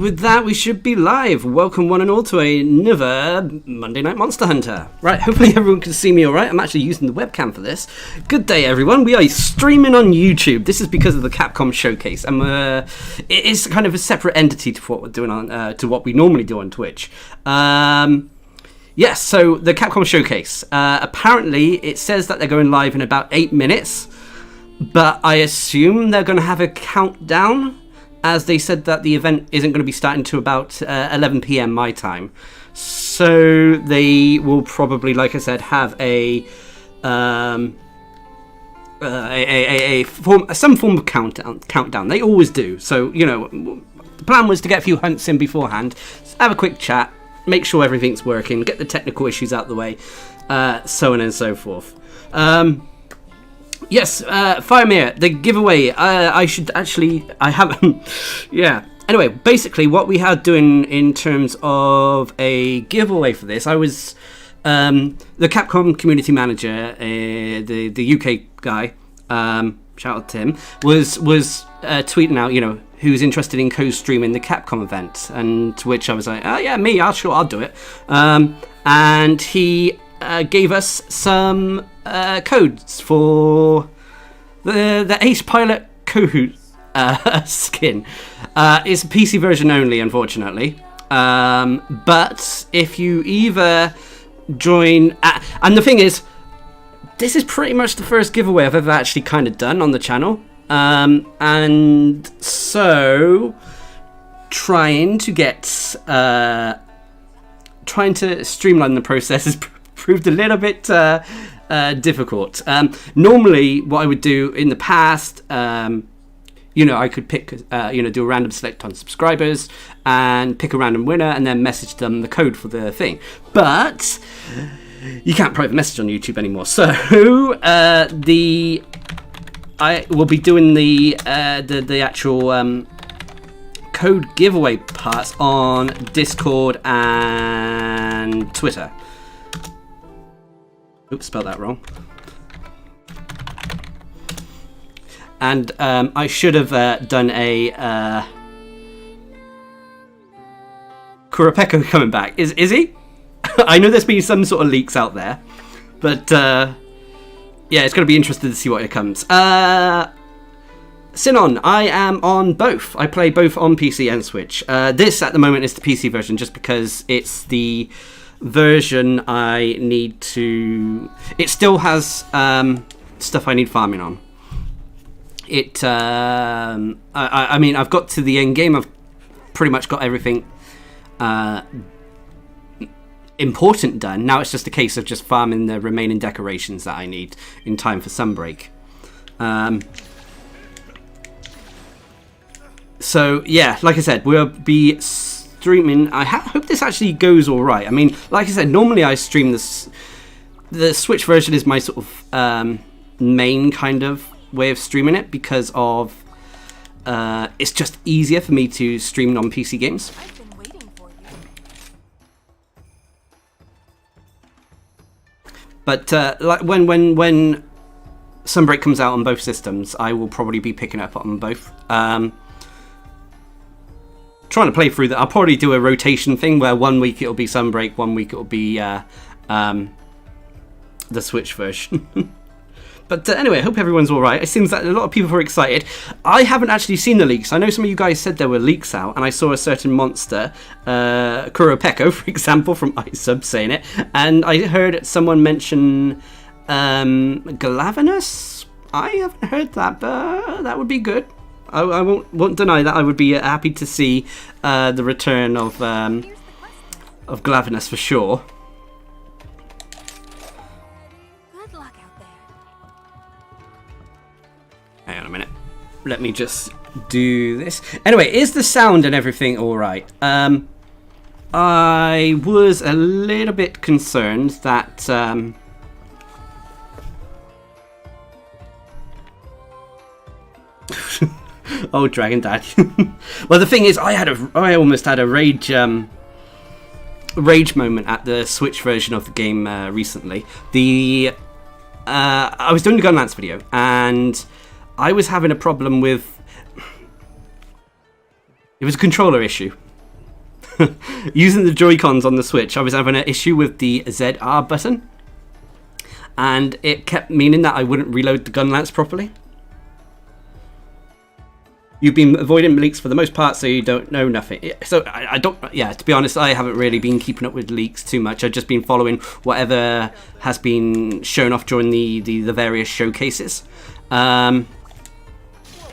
with that, we should be live. Welcome one and all to another Monday Night Monster Hunter. Right, hopefully everyone can see me alright. I'm actually using the webcam for this. Good day, everyone. We are streaming on YouTube. This is because of the Capcom Showcase. And it is kind of a separate entity to what we're doing on, to what we normally do on Twitch. Yes, so the Capcom Showcase. Apparently, it says that they're going live in about 8 minutes. But I assume they're going to have a countdown, as they said that the event isn't going to be starting to about 11 p.m. my time. So they will probably, like I said, have some form of countdown. They always do. So, you know, the plan was to get a few hunts in beforehand, have a quick chat, make sure everything's working, get the technical issues out of the way, so on and so forth. Yes, Firemere, the giveaway. I haven't. Yeah. Anyway, basically, what we had doing in terms of a giveaway for this, I was the Capcom community manager, the UK guy. Shout out to him. Was tweeting out, you know, who's interested in co-streaming the Capcom event, and to which I was like, oh yeah, me. I'll do it. And he gave us some codes for the Ace Pilot Kahoot skin. It's a PC version only, unfortunately. But if you either join... and the thing is, this is pretty much the first giveaway I've ever actually kind of done on the channel. And so, trying to streamline the process has proved a little bit difficult. Normally, what I would do in the past, you know, I could pick, do a random select on subscribers and pick a random winner and then message them the code for the thing. But you can't private message on YouTube anymore. So I will be doing the actual code giveaway parts on Discord and Twitter. Oops, spelled that wrong. And I should have done a Kurapeko coming back. Is he? I know there's been some sort of leaks out there, but yeah, it's going to be interesting to see what it comes. Sinon, I am on both. I play both on PC and Switch. This at the moment is the PC version, just because it's the version I need to... It still has stuff I need farming on. I mean, I've got to the end game. I've pretty much got everything important done. Now it's just a case of just farming the remaining decorations that I need in time for Sunbreak. So yeah, like I said, we'll be streaming. I hope this actually goes all right. I mean, like I said, normally I stream this. The Switch version is my sort of main kind of way of streaming it, because of it's just easier for me to stream non-PC games. I've been waiting for you. But like when Sunbreak comes out on both systems, I will probably be picking it up on both. Trying to play through that. I'll probably do a rotation thing where 1 week it'll be Sunbreak, 1 week it'll be the Switch version. But anyway, I hope everyone's all right. It seems that a lot of people are excited. I haven't actually seen the leaks. I know some of you guys said there were leaks out, and I saw a certain monster, Kurapeko, for example, from iSub saying it, and I heard someone mention Glavenus. I haven't heard that, but that would be good. I won't deny that. I would be happy to see the return of Glavenus for sure. Good luck out there. Hang on a minute. Let me just do this. Anyway, is the sound and everything all right? I was a little bit concerned that oh, Dragon Dad. Well, the thing is, I almost had a rage moment at the Switch version of the game recently. I was doing the Gunlance video, and I was having a problem with... It was a controller issue. Using the Joy-Cons on the Switch, I was having an issue with the ZR button, and it kept meaning that I wouldn't reload the gun lance properly. You've been avoiding leaks for the most part, so you don't know nothing. So I don't. Yeah, to be honest, I haven't really been keeping up with leaks too much. I've just been following whatever has been shown off during the various showcases. What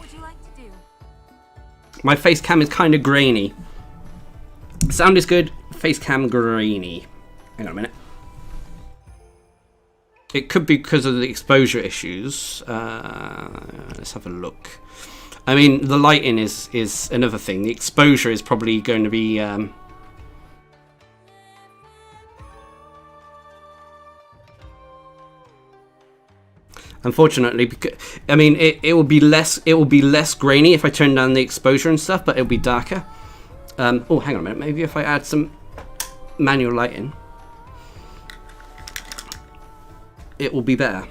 would you like to do? My face cam is kind of grainy. Sound is good. Face cam grainy. Hang on a minute. It could be because of the exposure issues. Let's have a look. I mean, the lighting is another thing. The exposure is probably going to be... Unfortunately, because, I mean, it will be less grainy if I turn down the exposure and stuff, but it'll be darker. Oh, hang on a minute. Maybe if I add some manual lighting, it will be better.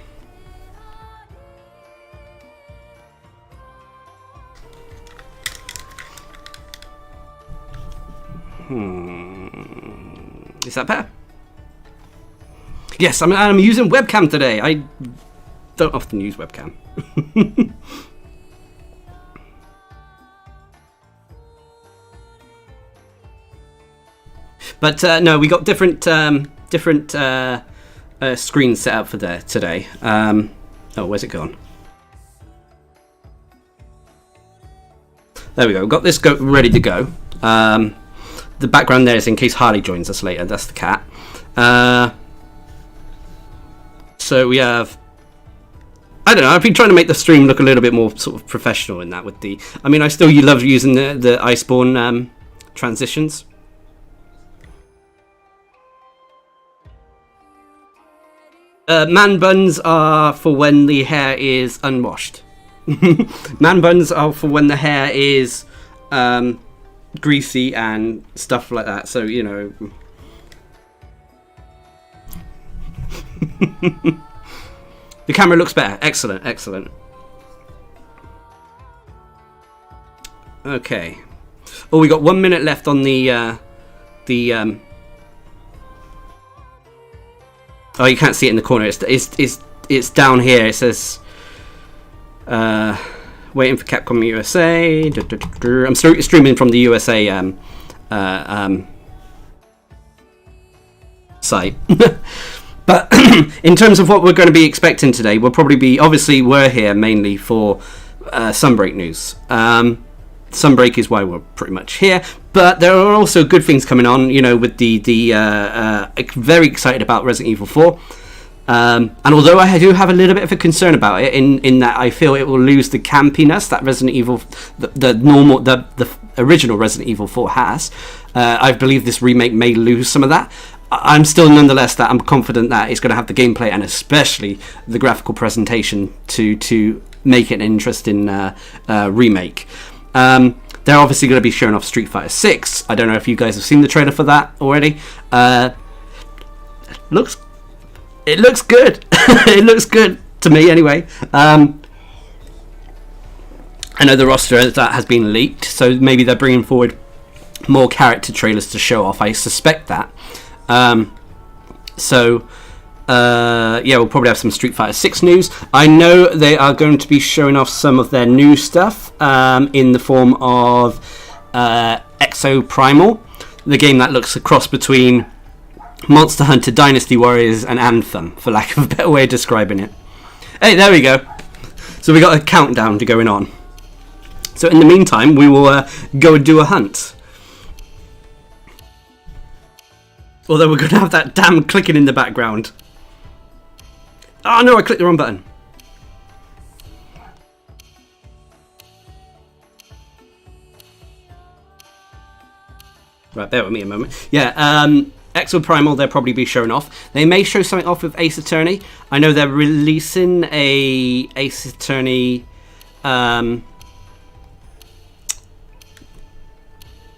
Is that better? Yes, I'm using webcam today. I don't often use webcam. But no, we got different screens set up for there today. Oh, where's it gone? There we go. We've got this ready to go. The background there is in case Harley joins us later. That's the cat. So we have... I don't know, I've been trying to make the stream look a little bit more sort of professional in that with the... I mean, you love using the Iceborne transitions. Man buns are for when the hair is unwashed. Man buns are for when the hair is greasy and stuff like that. So, you know... The camera looks better. Excellent, excellent. Okay. Oh, we got 1 minute left on the Oh, you can't see it in the corner. It's down here. It says waiting for Capcom USA. I'm streaming from the USA site. But in terms of what we're going to be expecting today, we'll probably be... Obviously, we're here mainly for Sunbreak news. Sunbreak is why we're pretty much here. But there are also good things coming on, you know, with the very excited about Resident Evil 4. And although I do have a little bit of a concern about it, in that I feel it will lose the campiness that Resident Evil, the original Resident Evil 4 has. I believe this remake may lose some of that. I'm still nonetheless I'm confident that it's going to have the gameplay and especially the graphical presentation to make it an interesting remake. They're obviously going to be showing off Street Fighter 6. I don't know if you guys have seen the trailer for that already. It looks good. It looks good to me anyway. I know the roster that has been leaked, so maybe they're bringing forward more character trailers to show off. I suspect that. Yeah, we'll probably have some Street Fighter 6 news. I know they are going to be showing off some of their new stuff in the form of Exoprimal, the game that looks a cross between Monster Hunter, Dynasty Warriors and Anthem, for lack of a better way of describing it. Hey, there we go. So we got a countdown to going on. So in the meantime, we will go and do a hunt. Although we're going to have that damn clicking in the background. Oh no, I clicked the wrong button. Right, bear with me a moment. Yeah, Exoprimal they'll probably be showing off. They may show something off with Ace Attorney. I know they're releasing a Ace Attorney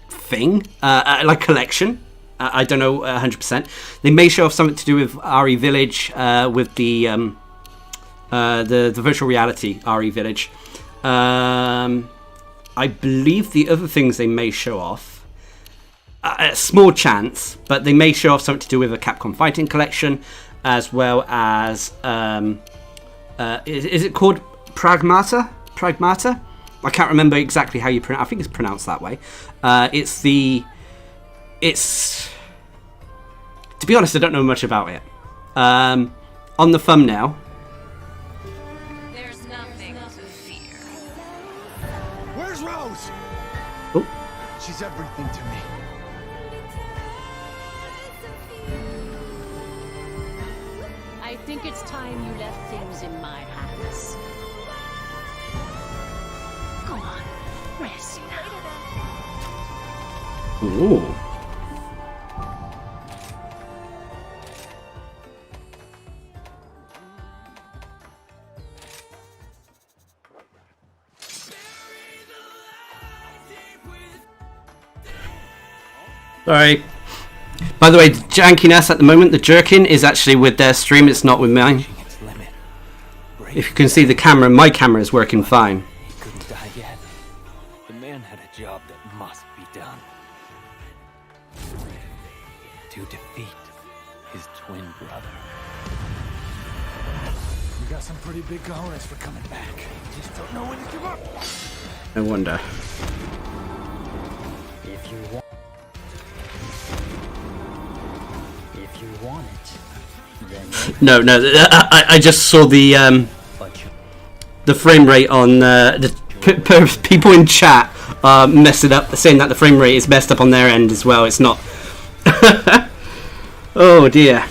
thing, like collection. I don't know 100%. They may show off something to do with RE Village, with the virtual reality RE Village. I believe the other things they may show off. a small chance, but they may show off something to do with a Capcom Fighting Collection, as well as is it called Pragmata? Pragmata? I can't remember exactly how you pronounce. I think it's pronounced that way. It's to be honest, I don't know much about it. On the thumbnail. There's nothing to fear. Where's Rose? Oh. She's everything to me. I think it's time you left things in my hands. Go on, rest now. Ooh. Sorry. By the way, the jankiness at the moment, the jerking is actually with their stream, it's not with mine. If you can see the camera, my camera is working fine. He couldn't die yet. The man had a job that must be done. To defeat his twin brother. You got some pretty big cojones for coming back. Just don't know when to give up. No wonder. If you want it, then No, I just saw the frame rate on the people in chat messing up, saying that the frame rate is messed up on their end as well. It's not. Oh dear.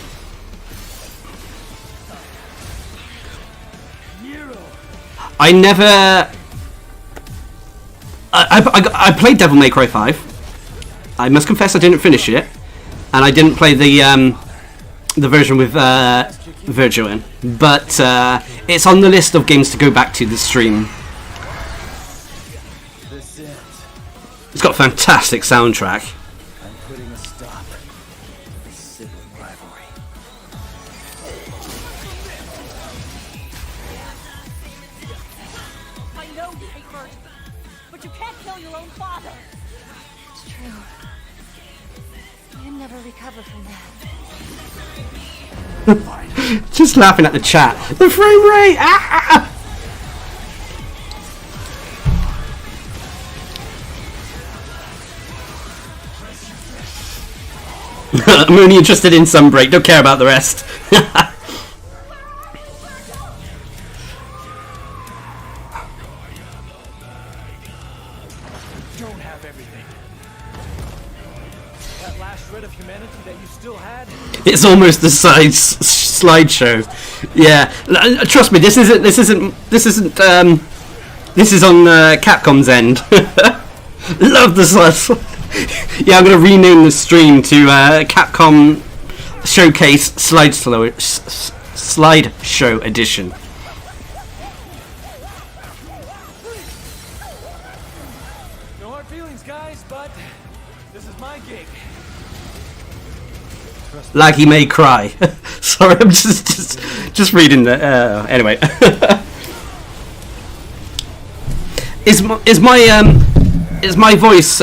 I never. I played Devil May Cry 5. I must confess I didn't finish it, and I didn't play the version with Virgil in. But it's on the list of games to go back to the stream. It's got a fantastic soundtrack. I'm putting a stop to this sibling rivalry. I know you hate Virgil, but you can't kill your own father. It's true. You'll never recover from that. Just laughing at the chat. The frame rate! Ah! I'm only interested in Sunbreak, don't care about the rest. Don't have everything. That last shred of humanity that you still had. It's almost a slideshow. Yeah, trust me, this is on Capcom's end. Love the slide. Yeah, I'm gonna rename the stream to Capcom Showcase Slideshow Edition. No hard feelings, guys, but this is my gig. Laggy may cry. Sorry, I'm just reading the. Anyway, is my voice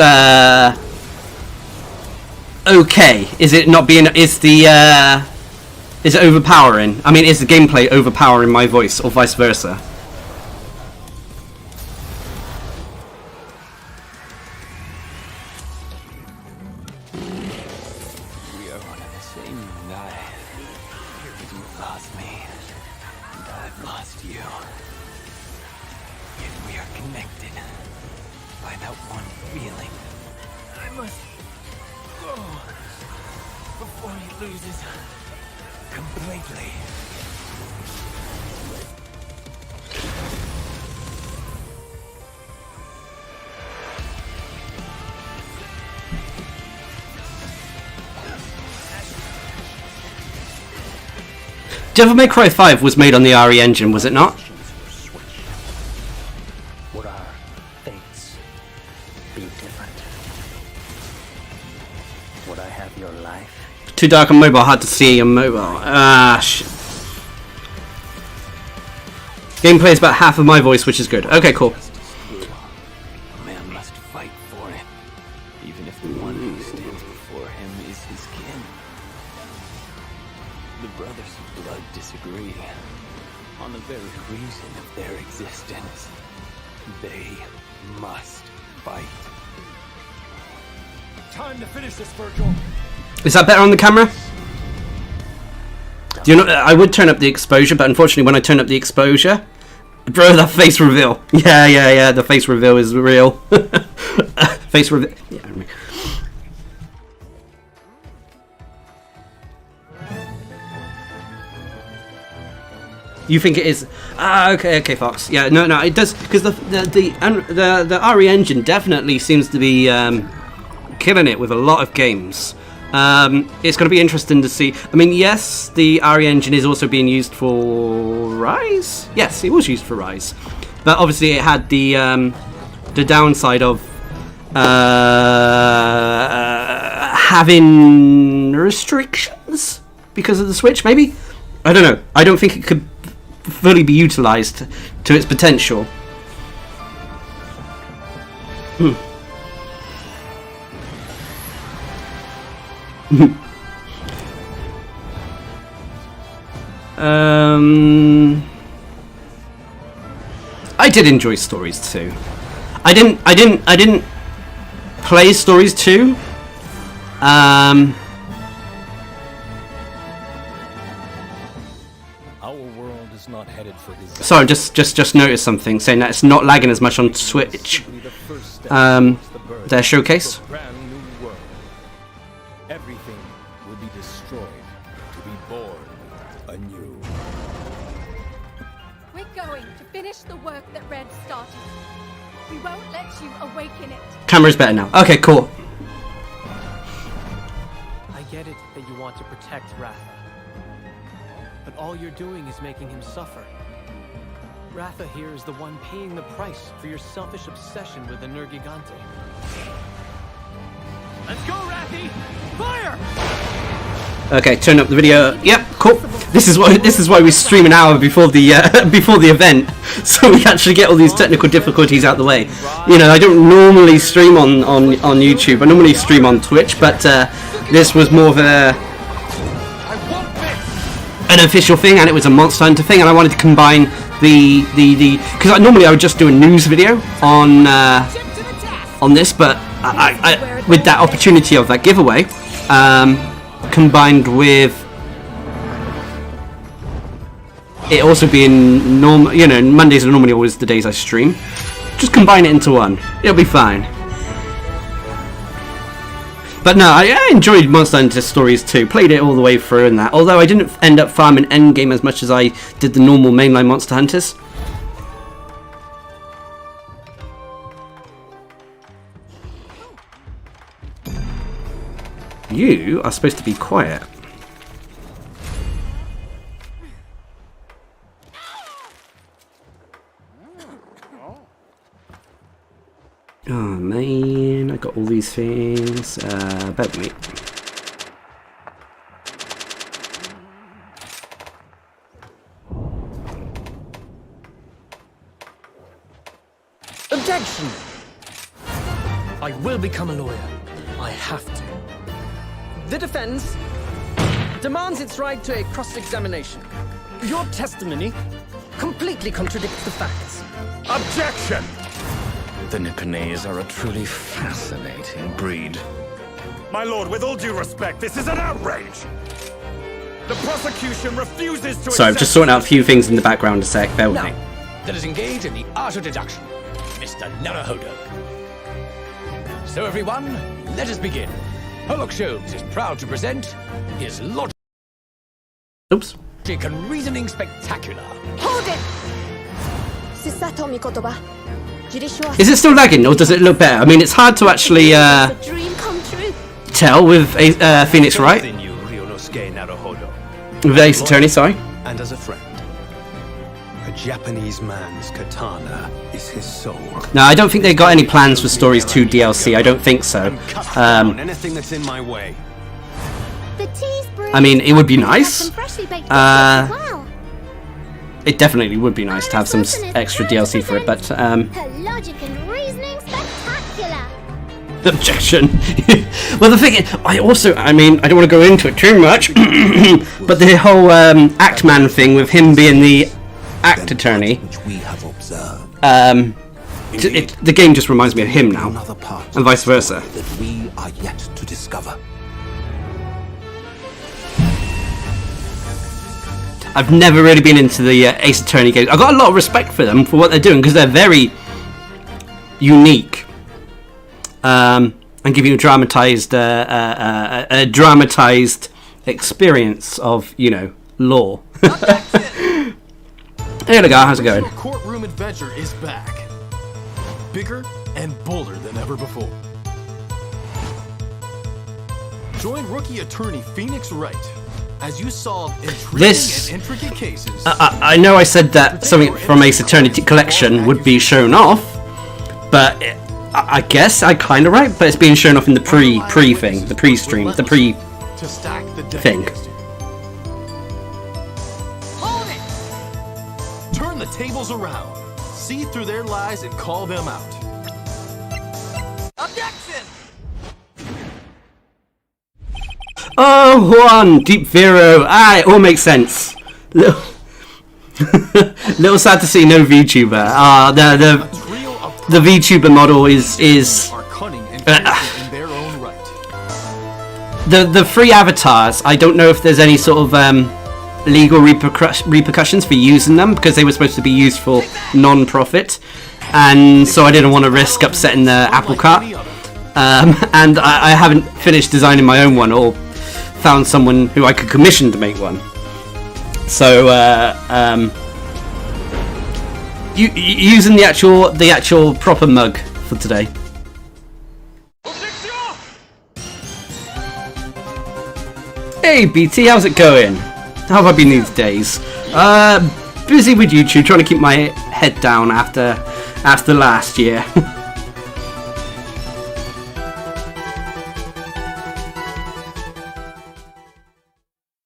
okay? Is it not being? Is it overpowering? I mean, is the gameplay overpowering my voice, or vice versa? we are one and the same, and you've lost me, and I've lost you. Yet we are connected by that one feeling. I must go before he loses completely. Devil May Cry 5 was made on the RE engine, was it not? Would our fates be different? Would I have your life? Too dark on mobile, hard to see on mobile. Ah, shit. Gameplay is about half of my voice, which is good. Okay, cool. A man must fight for it, even if the one who stands on the very reason of their existence. They must fight. Time to finish this, Virgil. Is that better on the camera? Do you know? I would turn up the exposure, but unfortunately, when I turn up the exposure, bro, that face reveal. Yeah. The face reveal is real. Face reveal. Yeah. You think it is? Okay, Fox. Yeah, no, it does, because the RE engine definitely seems to be killing it with a lot of games. It's going to be interesting to see. I mean, yes, the RE engine is also being used for Rise. Yes, it was used for Rise, but obviously it had the downside of having restrictions because of the Switch. Maybe, I don't know. I don't think it could fully be utilized to its potential. I did enjoy Stories 2. I didn't play Stories 2. Not headed for disaster. Sorry, just noticed something saying that it's not lagging as much on Switch. Their showcase. Brand new world. Everything will be destroyed to be born anew. We're going to finish the work that Red started. We won't let you awaken it. Camera's better now. Okay, cool. I get it that you want to protect Ratha. But all you're doing is making him suffer. Ratha here is the one paying the price for your selfish obsession with the Nergigante. Let's go, Rathy! Fire! Okay, turn up the video. Yep, cool. This is why we stream an hour before the before the event, so we actually get all these technical difficulties out the way. You know, I don't normally stream on YouTube. I normally stream on Twitch, but this was more of an official thing, and it was a Monster Hunter thing, and I wanted to combine the because normally I would just do a news video on this, but I with that opportunity of that giveaway, combined with it also being normal, you know, Mondays are normally always the days I stream. Just combine it into one. It'll be fine. But no, I enjoyed Monster Hunter Stories 2. Played it all the way through and that. Although I didn't end up farming endgame as much as I did the normal mainline Monster Hunters. You are supposed to be quiet. Oh man, I got all these things. Bear with me. Objection! I will become a lawyer. I have to. The defense demands its right to a cross-examination. Your testimony completely contradicts the facts. Objection! The Nipponese are a truly fascinating breed. My lord, with all due respect, this is an outrage! The prosecution refuses to Sorry, I'm just sorting out a few things in the background a sec. Bear with me. Let us engage in the art of deduction, Mr. Naruhodo. So everyone, let us begin. Pollock Sholmes is proud to present his logic Oops. and reasoning spectacular. Hold it! Sisato Mikotoba. Is it still lagging, or does it look better? I mean, it's hard to actually Dream come true. tell with Phoenix Wright. With Ace Attorney, sorry. And as a friend, a Japanese man's katana is his soul. No, I don't think they got any plans for Stories 2 DLC. I don't think so. Anything that's in my way. I mean, it would be nice. It definitely would be nice to have some extra DLC for it, but Her logic and reasoning spectacular. objection. Well, the thing is, I mean, I don't want to go into it too much, but the whole Act Man thing with him being the act attorney, which we have observed. the game just reminds me of him now, Another part and vice versa. that we are yet to discover. I've never really been into the Ace Attorney games. I've got a lot of respect for them for what they're doing because they're very unique, and give you a dramatized experience of, you know, law. Hey there, guy, how's it going? Your courtroom adventure is back, bigger and bolder than ever before. Join rookie attorney Phoenix Wright as you solve intriguing and intricate cases. I know I said that something from Ace Attorney Collection would be shown off, but I guess I kind of right. But it's being shown off in the pre thing, the pre-stream, the pre to stack the deck thing. against you. Hold it! Turn the tables around, see through their lies, and call them out. Objection! Oh, Juan, Deep Zero. It all makes sense. Little sad to see no VTuber. The VTuber model is Are cunning and fearful in their own right. the free avatars. I don't know if there's any sort of legal repercussions for using them because they were supposed to be used for non-profit, and so I didn't want to risk upsetting the apple cart. And I haven't finished designing my own one or found someone who I could commission to make one. So using the actual proper mug for today. Hey BT, how's it going? How have I been these days? Busy with YouTube, trying to keep my head down after last year.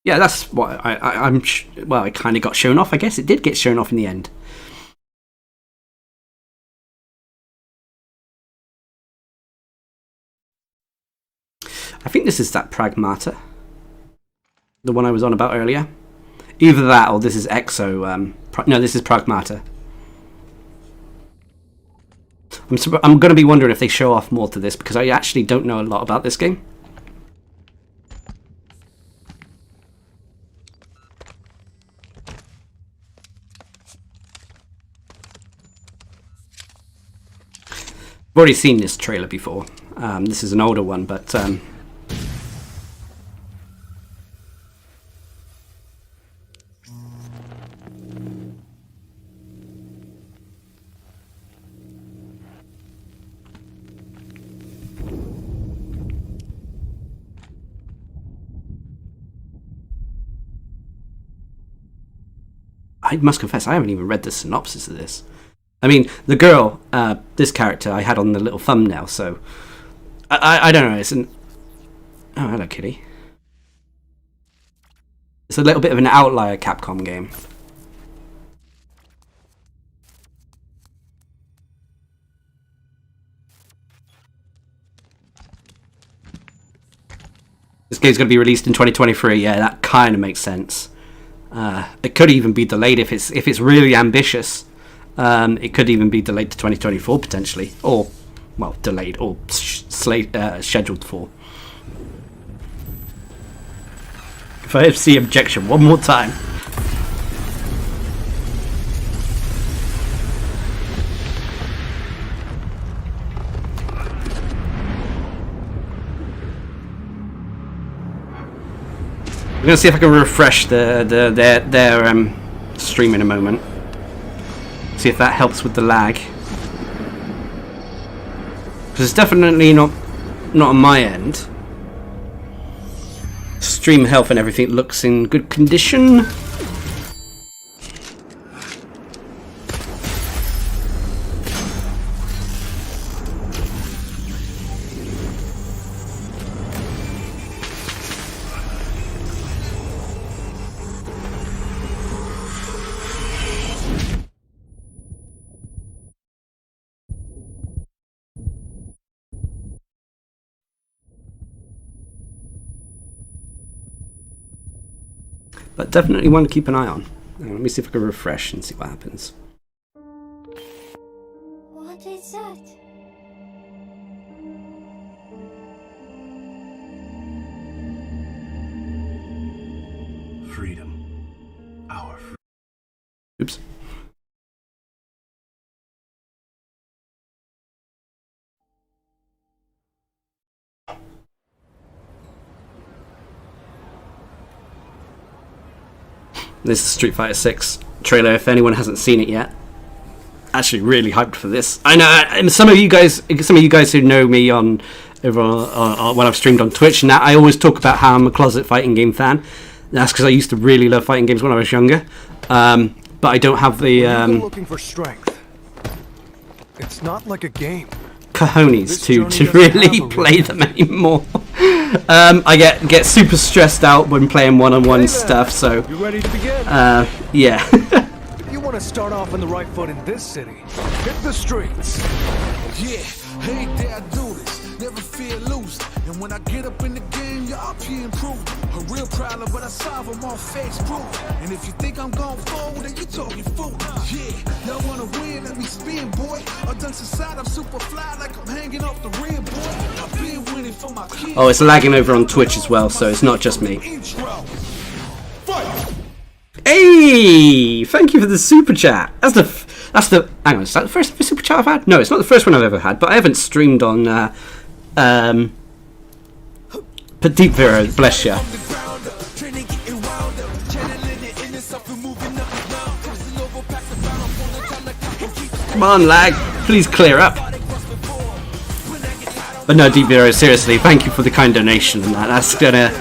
Yeah, that's what well, it kind of got shown off. I guess it did get shown off in the end. I think this is that Pragmata, the one I was on about earlier. Either that or this is Exo. No, this is Pragmata. I'm going to be wondering if they show off more to this because I actually don't know a lot about this game. I've already seen this trailer before. This is an older one, but I must confess I haven't even read the synopsis of this. I mean, the girl, this character I had on the little thumbnail, so I don't know. It's an oh, hello, kitty. It's a little bit of an outlier Capcom game. This game's going to be released in 2023. Yeah, that kind of makes sense. It could even be delayed if it's really ambitious. It could even be delayed to 2024 potentially, or well, delayed or scheduled for. If I see objection one more time. I'm gonna see if I can refresh their stream in a moment. See if that helps with the lag. Because it's definitely not on my end. Stream health and everything looks in good condition. But definitely one to keep an eye on. Let me see if I can refresh and see what happens. What is that? Freedom. Our freedom. Oops. This is Street Fighter 6 trailer, if anyone hasn't seen it yet. Actually really hyped for this. I know some of you guys who know me on when I've streamed on Twitch, and I always talk about how I'm a closet fighting game fan. That's because I used to really love fighting games when I was younger. But I don't have the looking for strength. It's not like a game. cojones to really play them anymore. I get super stressed out when playing one-on-one stuff, so You ready to begin? yeah. If you want to start off on the right foot in this city, hit the streets. Yeah, hey, there I do this. Never feel loose. And when I get up in the game, y'all be improved. A real problem, but I solve them all face proof. And if you think I'm going forward, then you talking fool. Yeah, y'all wanna win, let me spin, boy. Or dunk aside, I'm super fly like I'm hanging off the rim, boy. I've been winning for my kids. Oh, it's lagging over on Twitch as well, so it's not just me. Hey, thank you for the super chat. That's the hang on, is that the first super chat I've had? No, it's not the first one I've ever had, but I haven't streamed on Deep Vero, bless ya. Come on, lag, please clear up. But no, Deep Vero, seriously, thank you for the kind donation and that. That's gonna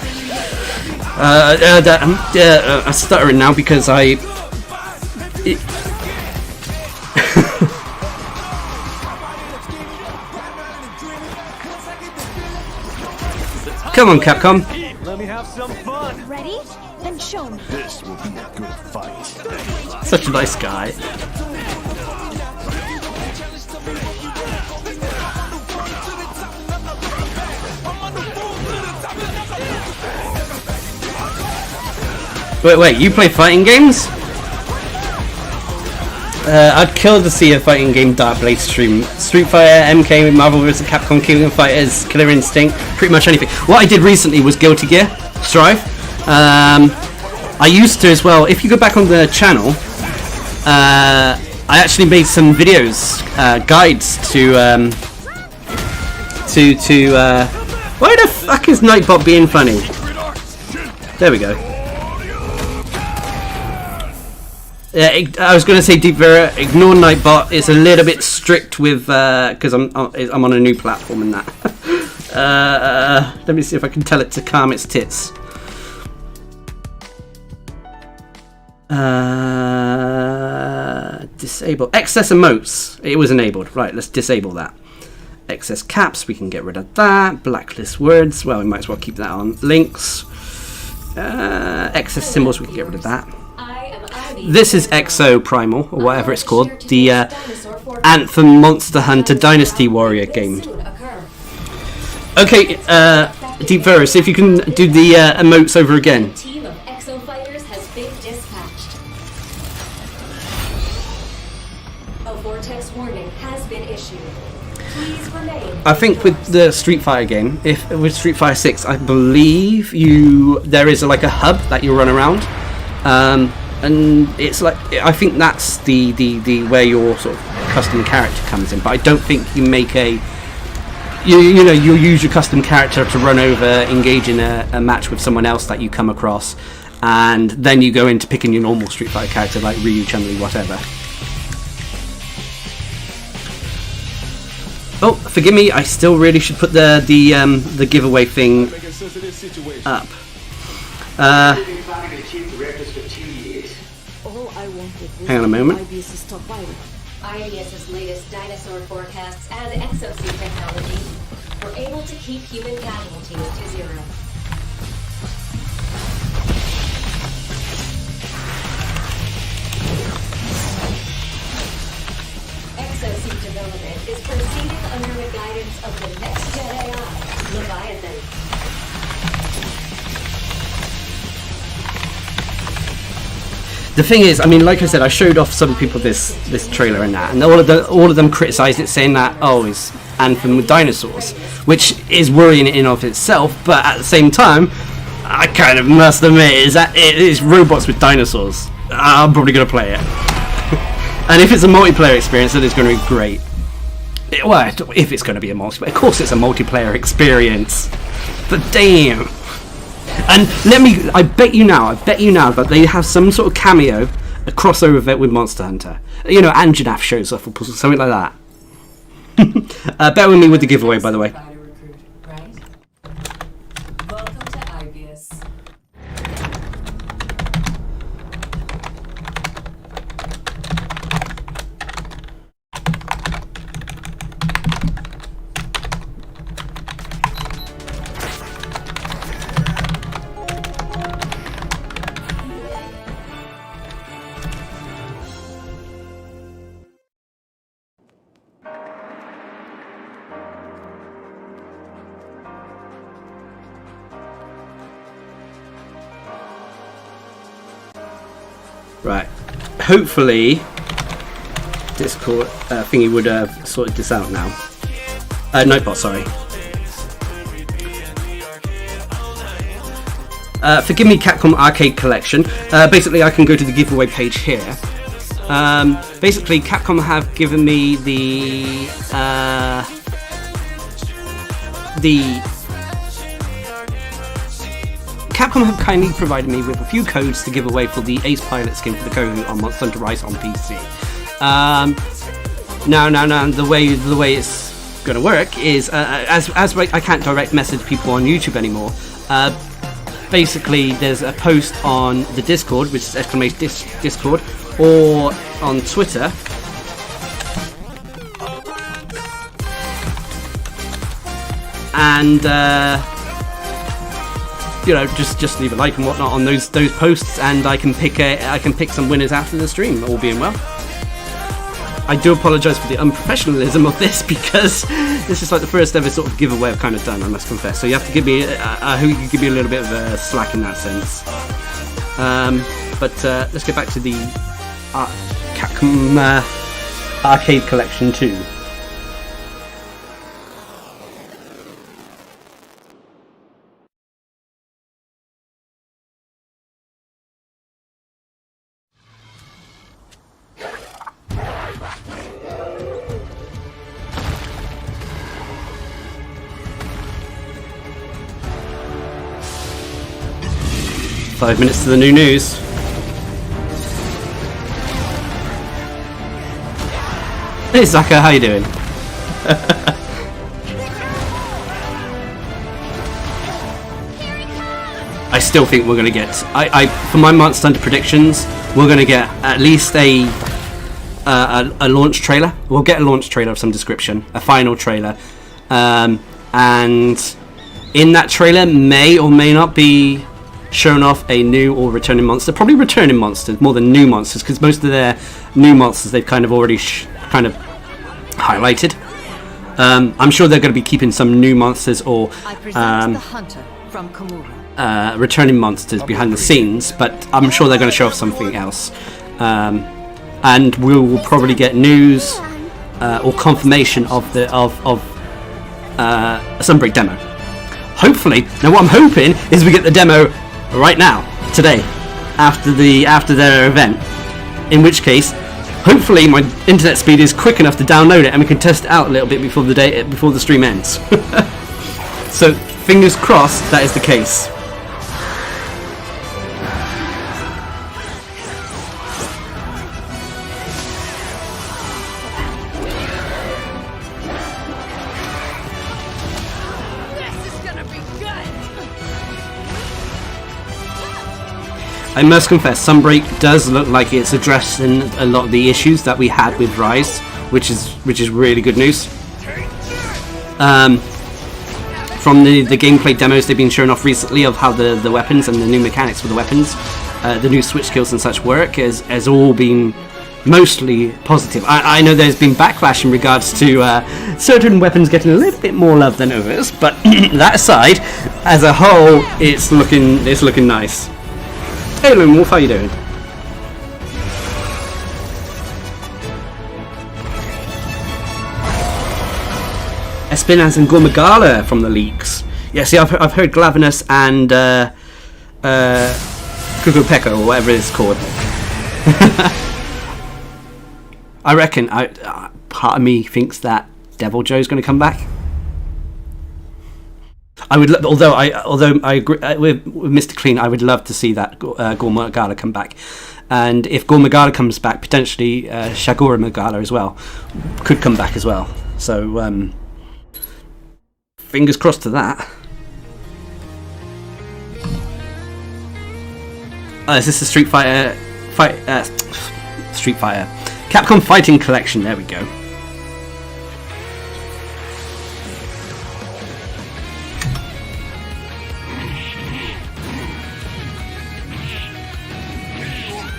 I'm stuttering now because Come on, Capcom. Let me have some fun. Ready? Then show me. This will be a good fight. Such a nice guy. Wait, you play fighting games? I'd kill to see a fighting game Darcblade stream. Street Fighter, MK, Marvel vs. Capcom, King of Fighters, Killer Instinct, pretty much anything. What I did recently was Guilty Gear Strive. I used to as well. If you go back on the channel, I actually made some videos, guides to why the fuck is Nightbot being funny? There we go. Yeah, I was going to say Deep Vera, ignore Nightbot. It's a little bit strict with because I'm on a new platform and that. Let me see if I can tell it to calm its tits. Disable excess emotes. It was enabled. Right, let's disable that. Excess caps, we can get rid of that. Blacklist words, well, we might as well keep that on. Links. Excess symbols, we can get rid of that. This is Exoprimal, or whatever it's called, the Anthem Monster Hunter Dynasty Warrior game. Okay, Deep Vera, see if you can do the emotes over again. A team of Exo fighters has been dispatched. A vortex warning has been issued. Please remain. I think with the Street Fighter game, with Street Fighter 6, I believe there is like a hub that you run around. And it's like, I think that's the where your sort of custom character comes in, but I don't think you make you'll use your custom character to run over, engage in a match with someone else that you come across, and then you go into picking your normal Street Fighter character like Ryu, Chun-Li, whatever. Oh, forgive me, I still really should put the giveaway thing up. Hang on a moment. IBS's latest dinosaur forecasts and exosuit technology were able to keep human casualties to zero. Exosuit development is proceeding under the guidance of the next-gen AI, Leviathan. The thing is, I mean, like I said, I showed off some people this trailer and that, and all of them criticised it, saying that it's Anthem with dinosaurs, which is worrying in of itself. But at the same time, I kind of must admit it is robots with dinosaurs. I'm probably going to play it, and if it's a multiplayer experience, then it's going to be great. If it's going to be a multiplayer, of course it's a multiplayer experience. But damn. And I bet you now that they have some sort of cameo, a crossover event with Monster Hunter. You know, Anjanath shows up or something like that. Bear with me with the giveaway, by the way. Right, hopefully Discord thingy would have sorted this out now. Notebot, sorry. Forgive me, Capcom Arcade Collection. Basically, I can go to the giveaway page here. Basically, Capcom have given me the Capcom have kindly provided me with a few codes to give away for the Ace Pilot skin for the Kohu on Monster Hunter Rise on PC. Now, the way it's going to work is, as I can't direct message people on YouTube anymore, basically there's a post on the Discord, which is ! Discord, or on Twitter, and you know, just leave a like and whatnot on those posts, and I can pick some winners after the stream, all being well. I do apologise for the unprofessionalism of this, because this is like the first ever sort of giveaway I've kind of done, I must confess. So you have to give me, I hope you can give me a little bit of a slack in that sense. But let's get back to the Capcom Arcade Collection 2. Five minutes to the new news. Hey Zaka, how you doing? I still think we're gonna get. For my Monster Hunter predictions, we're gonna get at least a launch trailer. We'll get a launch trailer of some description, a final trailer, and in that trailer may or may not be shown off a new or returning monster. Probably returning monsters more than new monsters, because most of their new monsters they've kind of already kind of highlighted. I'm sure they're going to be keeping some new monsters or the hunter from Komura. Returning monsters behind the scenes, but I'm sure they're going to show off something else. And we will probably get news or confirmation of the Sunbreak demo. Hopefully. Now what I'm hoping is we get the demo right now, today, after their event, in which case hopefully my internet speed is quick enough to download it and we can test it out a little bit before the stream ends. So fingers crossed that is the case. I must confess, Sunbreak does look like it's addressing a lot of the issues that we had with Rise, which is really good news. From the gameplay demos they've been showing off recently of how the weapons and the new mechanics for the weapons, the new switch skills and such work, has all been mostly positive. I know there's been backlash in regards to certain weapons getting a little bit more love than others, but that aside, as a whole, it's looking nice. Hey Lone Wolf, how you doing? Espinaz and Gormagala from the leaks. Yeah, see, I've heard Glavenus and Kukupeko, or whatever it's called. I reckon, part of me thinks that Devil Joe's going to come back. I would, although I agree with Mr. Clean, I would love to see that Gormagala come back. And if Gormagala comes back, potentially Shagura Magala as well could come back as well. So fingers crossed to that. Is this the Street Fighter Capcom Fighting Collection? There we go.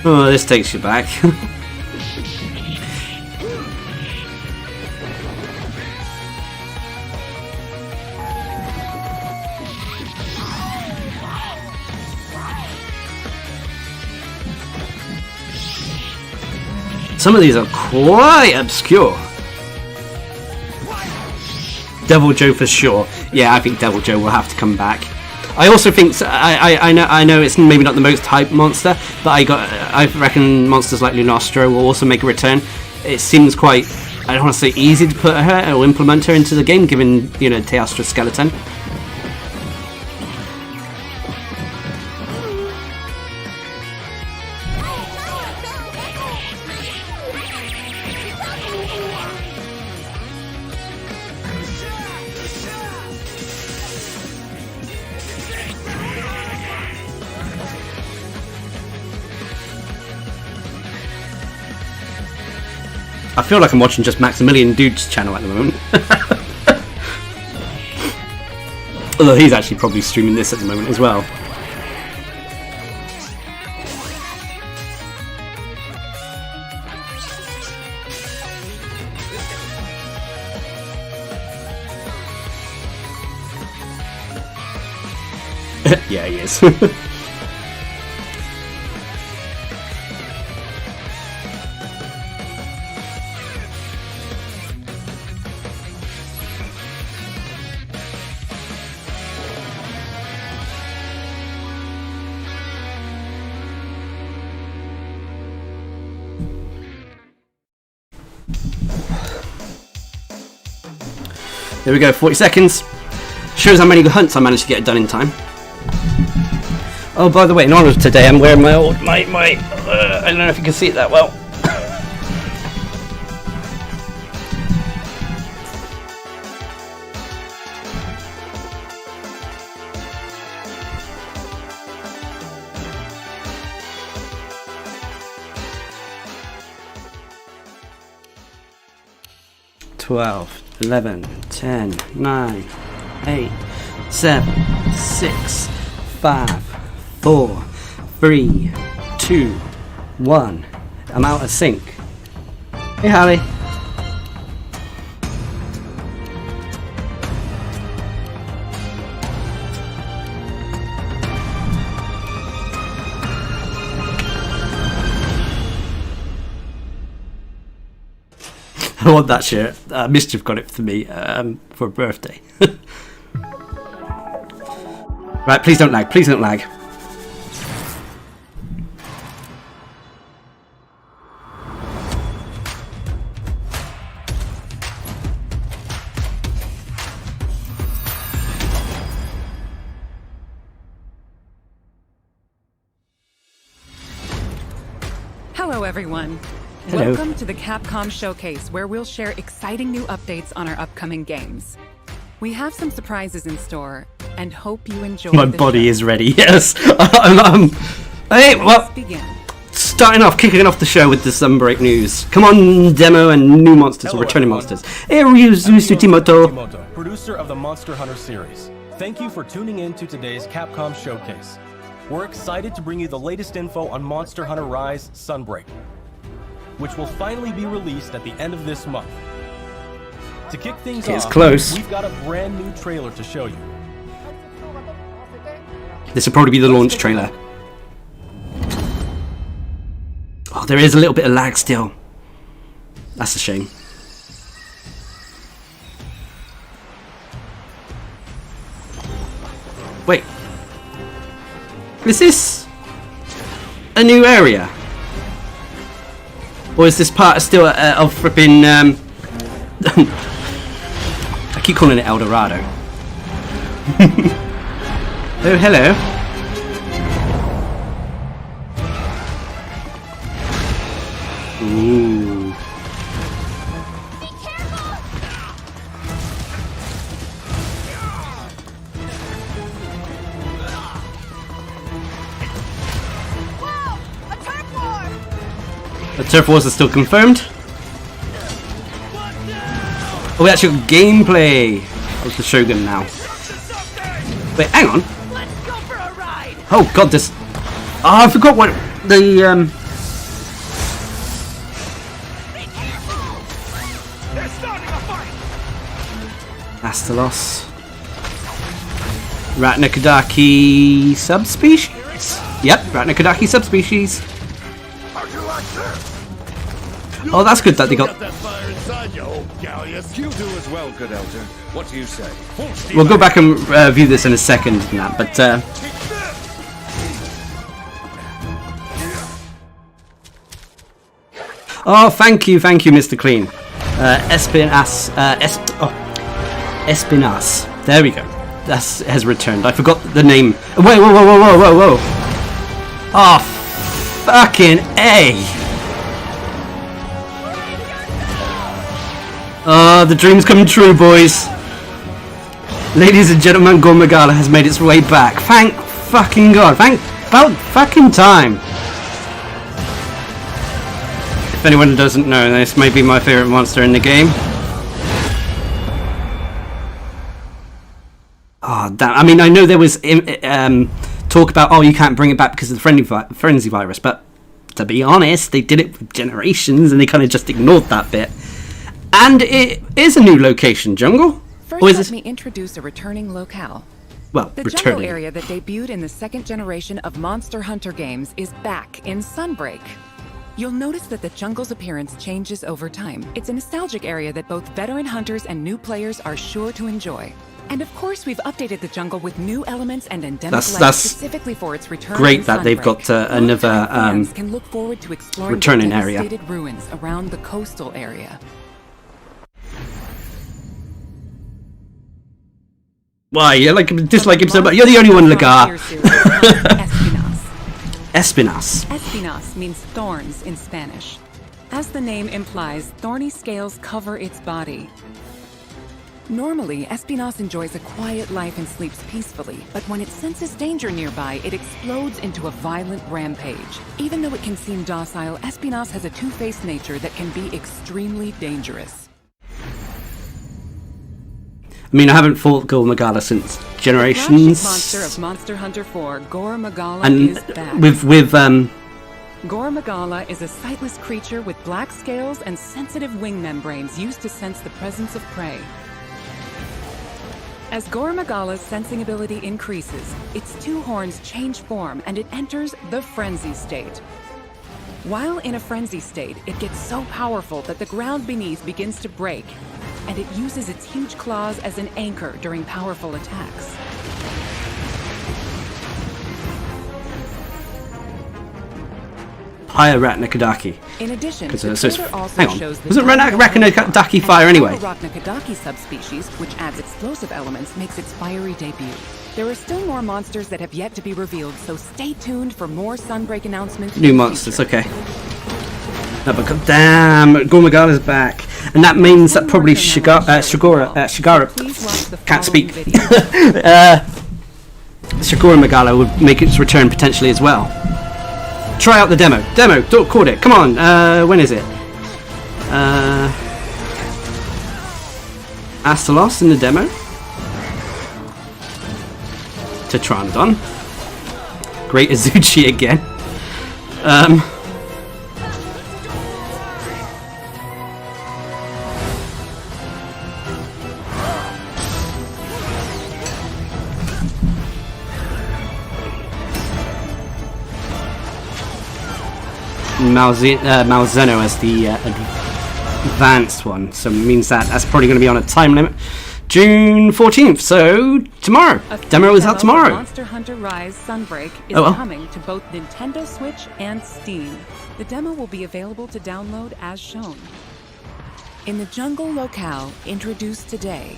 Oh, this takes you back. Some of these are quite obscure. Devil Joe for sure. Yeah, I think Devil Joe will have to come back. I also think I know it's maybe not the most hyped monster, but I reckon monsters like Lunastro will also make a return. It seems quite, I don't want to say easy to put her or implement her into the game, given Teastra's skeleton. I feel like I'm watching just Maximilian Dude's channel at the moment. Although he's actually probably streaming this at the moment as well. Yeah, he is. There we go, 40 seconds. Shows how many hunts I managed to get done in time. Oh, by the way, in honor of today, I'm wearing my old, I don't know if you can see it that well. Twelve. 11, 10, 9, 8, 7, 6, 5, 4, 3, 2, 1. I'm out of sync. Hey, Harley. I want that shirt. Mischief got it for me for a birthday. Right, please don't lag. Please don't lag. Hello, everyone. Hello. Welcome to the Capcom Showcase, where we'll share exciting new updates on our upcoming games. We have some surprises in store, and hope you enjoy. My body is ready. Yes. Hey, well, begin. Starting off, kicking off the show with the Sunbreak news. Come on, demo and new monsters or returning monsters. Hey, Ryuzu Timoto, producer of the Monster Hunter series. Thank you for tuning in to today's Capcom Showcase. We're excited to bring you the latest info on Monster Hunter Rise Sunbreak, which will finally be released at the end of this month. To kick things off, close. We've got a brand new trailer to show you. This will probably be the launch trailer. Oh, there is a little bit of lag still. That's a shame. Wait. Is this a new area? Or is this part still of flipping... I keep calling it El Dorado. Oh, hello. Ooh. The turf wars are still confirmed. Oh, we actually got gameplay of the Shogun now. Wait, hang on. Oh god, this. Oh, I forgot what the Astalos. Ratnakodaki subspecies? Yep, Ratnakodaki subspecies. Oh, that's good that they got. You do as well, good elder. What do you say? We'll go back and view this in a second, Matt, but oh, thank you, Mr. Clean. Espinas. There we go. That has returned. I forgot the name. Wait, whoa. Oh, fucking A. Oh, the dream's coming true, boys. Ladies and gentlemen, Gore Magala has made its way back. Thank fucking God. Thank about fucking time. If anyone doesn't know, this may be my favourite monster in the game. Oh, damn. I mean, I know there was talk about, oh, you can't bring it back because of the frenzy virus, but to be honest, they did it with Generations and they kind of just ignored that bit. And it is a new location, Jungle. First, let me introduce a returning locale. Well, the jungle area that debuted in the second generation of Monster Hunter games is back in Sunbreak. You'll notice that the jungle's appearance changes over time. It's a nostalgic area that both veteran hunters and new players are sure to enjoy. And of course, we've updated the jungle with new elements and endemic life specifically for its return. Great that they've got another can look forward to exploring returning the area. devastated ruins around the coastal area. Why? You dislike him so much? You're the only one, Lagar. Espinas. Espinas means thorns in Spanish. As the name implies, thorny scales cover its body. Normally, Espinas enjoys a quiet life and sleeps peacefully, but when it senses danger nearby, it explodes into a violent rampage. Even though it can seem docile, Espinas has a two-faced nature that can be extremely dangerous. I mean, I haven't fought Gore Magala since Generations. The monster of Monster Hunter 4, Gore Magala is back. Gore Magala is a sightless creature with black scales and sensitive wing membranes used to sense the presence of prey. As Gore Magala's sensing ability increases, its two horns change form and it enters the frenzy state. While in a frenzy state, it gets so powerful that the ground beneath begins to break, and it uses its huge claws as an anchor during powerful attacks. Higher Ratnakodaki. In addition, the trailer also hang on. shows the Was it Ratnakodaki fire anyway? Ratnakodaki subspecies, which adds explosive elements, makes its fiery debut. There are still more monsters that have yet to be revealed, so stay tuned for more Sunbreak announcements. New monsters, okay. No, but damn, Gore Magala's back, and that means that probably Shigara can't speak. Shigura Magala would make its return potentially as well. Try out the demo. Don't call it. Come on. When is it? Astalos in the demo. Tetrandon. Great Azuchi again. Malzeno as the advanced one, so it means that's probably going to be on a time limit. June 14th, so tomorrow. Demo is out tomorrow. Monster Hunter Rise Sunbreak is coming to both Nintendo Switch and Steam. The demo will be available to download as shown. In the jungle locale introduced today,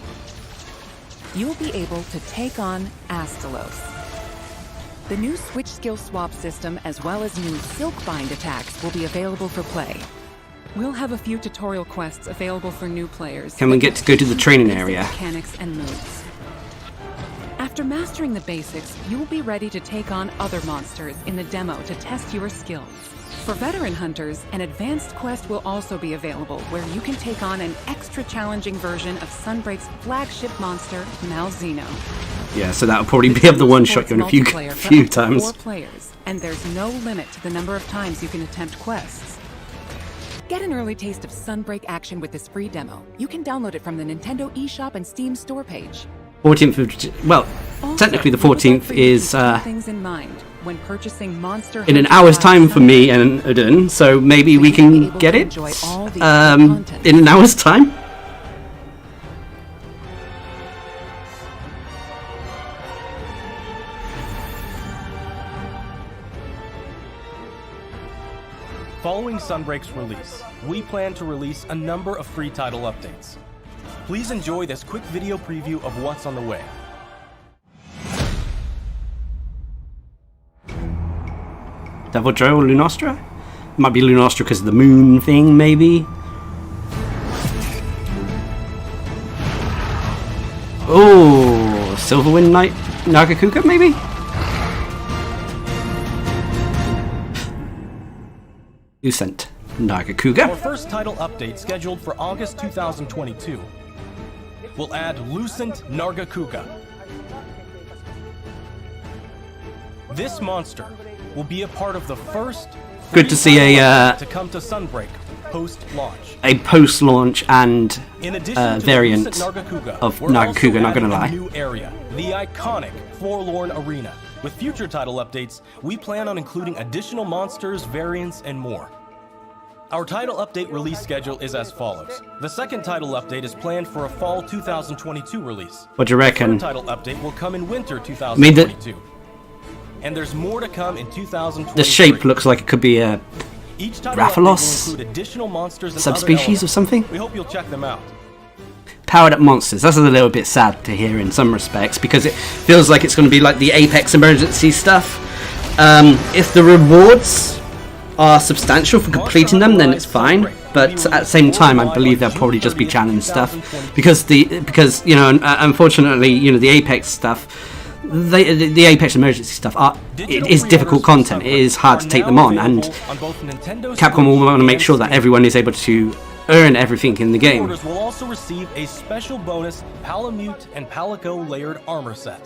you'll be able to take on Astalos. The new Switch skill swap system as well as new Silkbind attacks will be available for play. We'll have a few tutorial quests available for new players. Can we get to go to the training area? Mechanics and moves. After mastering the basics, you will be ready to take on other monsters in the demo to test your skills. For veteran hunters, an advanced quest will also be available where you can take on an extra challenging version of Sunbreak's flagship monster, Malzeno. Yeah, so that'll probably be able to one-shot you in a few times. 4 players, and there's no limit to the number of times you can attempt quests. Get an early taste of Sunbreak action with this free demo. You can download it from the Nintendo eShop and Steam store page. 14th of... Well, technically the 14th is... things in mind when purchasing Monster in an hour's time for me and Udun, so maybe we can get it in an hour's time. Following Sunbreak's release, we plan to release a number of free title updates. Please enjoy this quick video preview of what's on the way. Devil Joe or Lunostra? Might be Lunostra because of the moon thing, maybe. Oh, Silverwind Knight Nagakuka, maybe? Lucent Nagakuga. Our first title update scheduled for August 2022 will add Lucent Nargacuga. This monster will be a part of the first good to see to come to Sunbreak post-launch. A post-launch and in addition variant to Nargacuga, of we're Nagakuga, also not gonna adding lie. a new area, the iconic Forlorn Arena. With future title updates, we plan on including additional monsters, variants, and more. Our title update release schedule is as follows. The second title update is planned for a fall 2022 release. What do you reckon? The third title update will come in winter 2022. And there's more to come in 2023. The shape looks like it could be a Each title update Rathalos will include additional monsters and subspecies or something. We hope you'll check them out. Powered up monsters. That's a little bit sad to hear in some respects because it feels like it's going to be like the Apex emergency stuff. If the rewards are substantial for completing them, then it's fine. But at the same time, I believe they'll probably just be challenge stuff because you know, unfortunately, you know, the Apex stuff. The Apex emergency stuff it is difficult content. It is hard to take them on, and Capcom will want to make sure that everyone is able to earn everything in the game. Orders will also receive a special bonus Palamute and Palico layered armor set.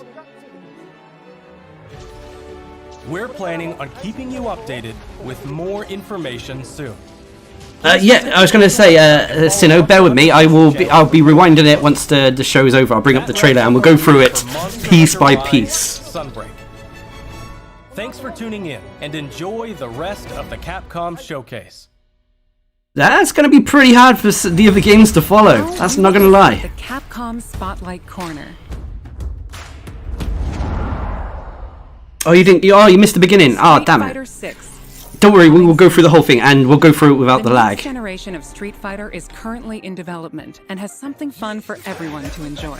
We're planning on keeping you updated with more information soon. Yeah, I was going to say, Sinnoh, bear with me. I'll be rewinding it once the show is over. I'll bring up the trailer and we'll go through it piece by piece. Sunbreak. Thanks for tuning in and enjoy the rest of the Capcom Showcase. That's going to be pretty hard for the other games to follow. That's not going to lie. The Capcom Spotlight Corner. Oh, you didn't? Oh, you missed the beginning. Oh, damn it. Don't worry, we will go through the whole thing, and we'll go through it without the lag. The next generation of Street Fighter is currently in development and has something fun for everyone to enjoy.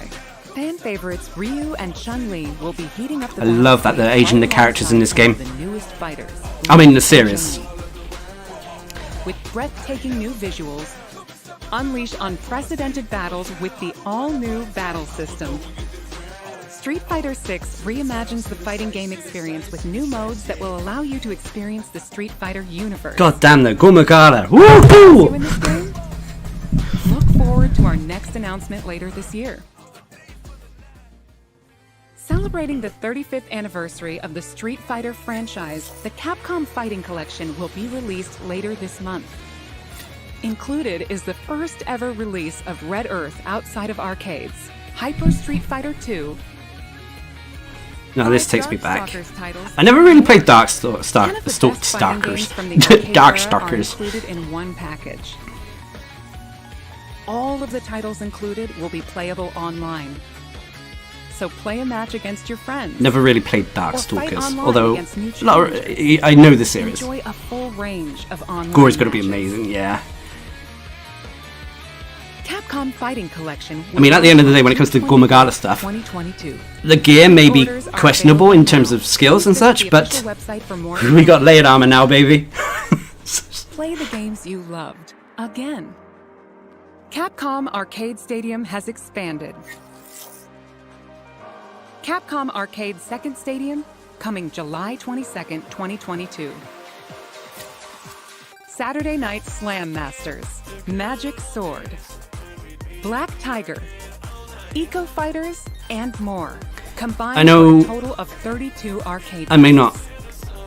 Fan favorites Ryu and Chun-Li will be heating up the I love that they're aging the characters in this game. The newest fighters. I mean, the series. With breathtaking new visuals, unleash unprecedented battles with the all-new battle system. Street Fighter VI reimagines the fighting game experience with new modes that will allow you to experience the Street Fighter universe. God damn the Gomagara! Woohoo! Look forward to our next announcement later this year. Celebrating the 35th anniversary of the Street Fighter franchise, the Capcom Fighting Collection will be released later this month. Included is the first ever release of Red Earth outside of arcades, Hyper Street Fighter 2. No, this takes me back. I never really played Darkstalkers. Darkstalkers. Included in one package. all of the titles included will be playable online. So play a match against your friends. Never really played Darkstalkers, although I know the series. Enjoy a full range of online Gore is going to be matches. amazing, yeah. Capcom Fighting Collection. I mean, at the end of the day, when it comes to Gurmagala stuff, 2022. the gear may be questionable in terms of skills and such, but we got layered armor now, baby. Play the games you loved again. Capcom Arcade Stadium has expanded. Capcom Arcade Second Stadium, coming July 22nd, 2022. Saturday Night Slam Masters, Magic Sword, Black Tiger, Eco Fighters, and more. Combined I know for a total of 32 arcade I may not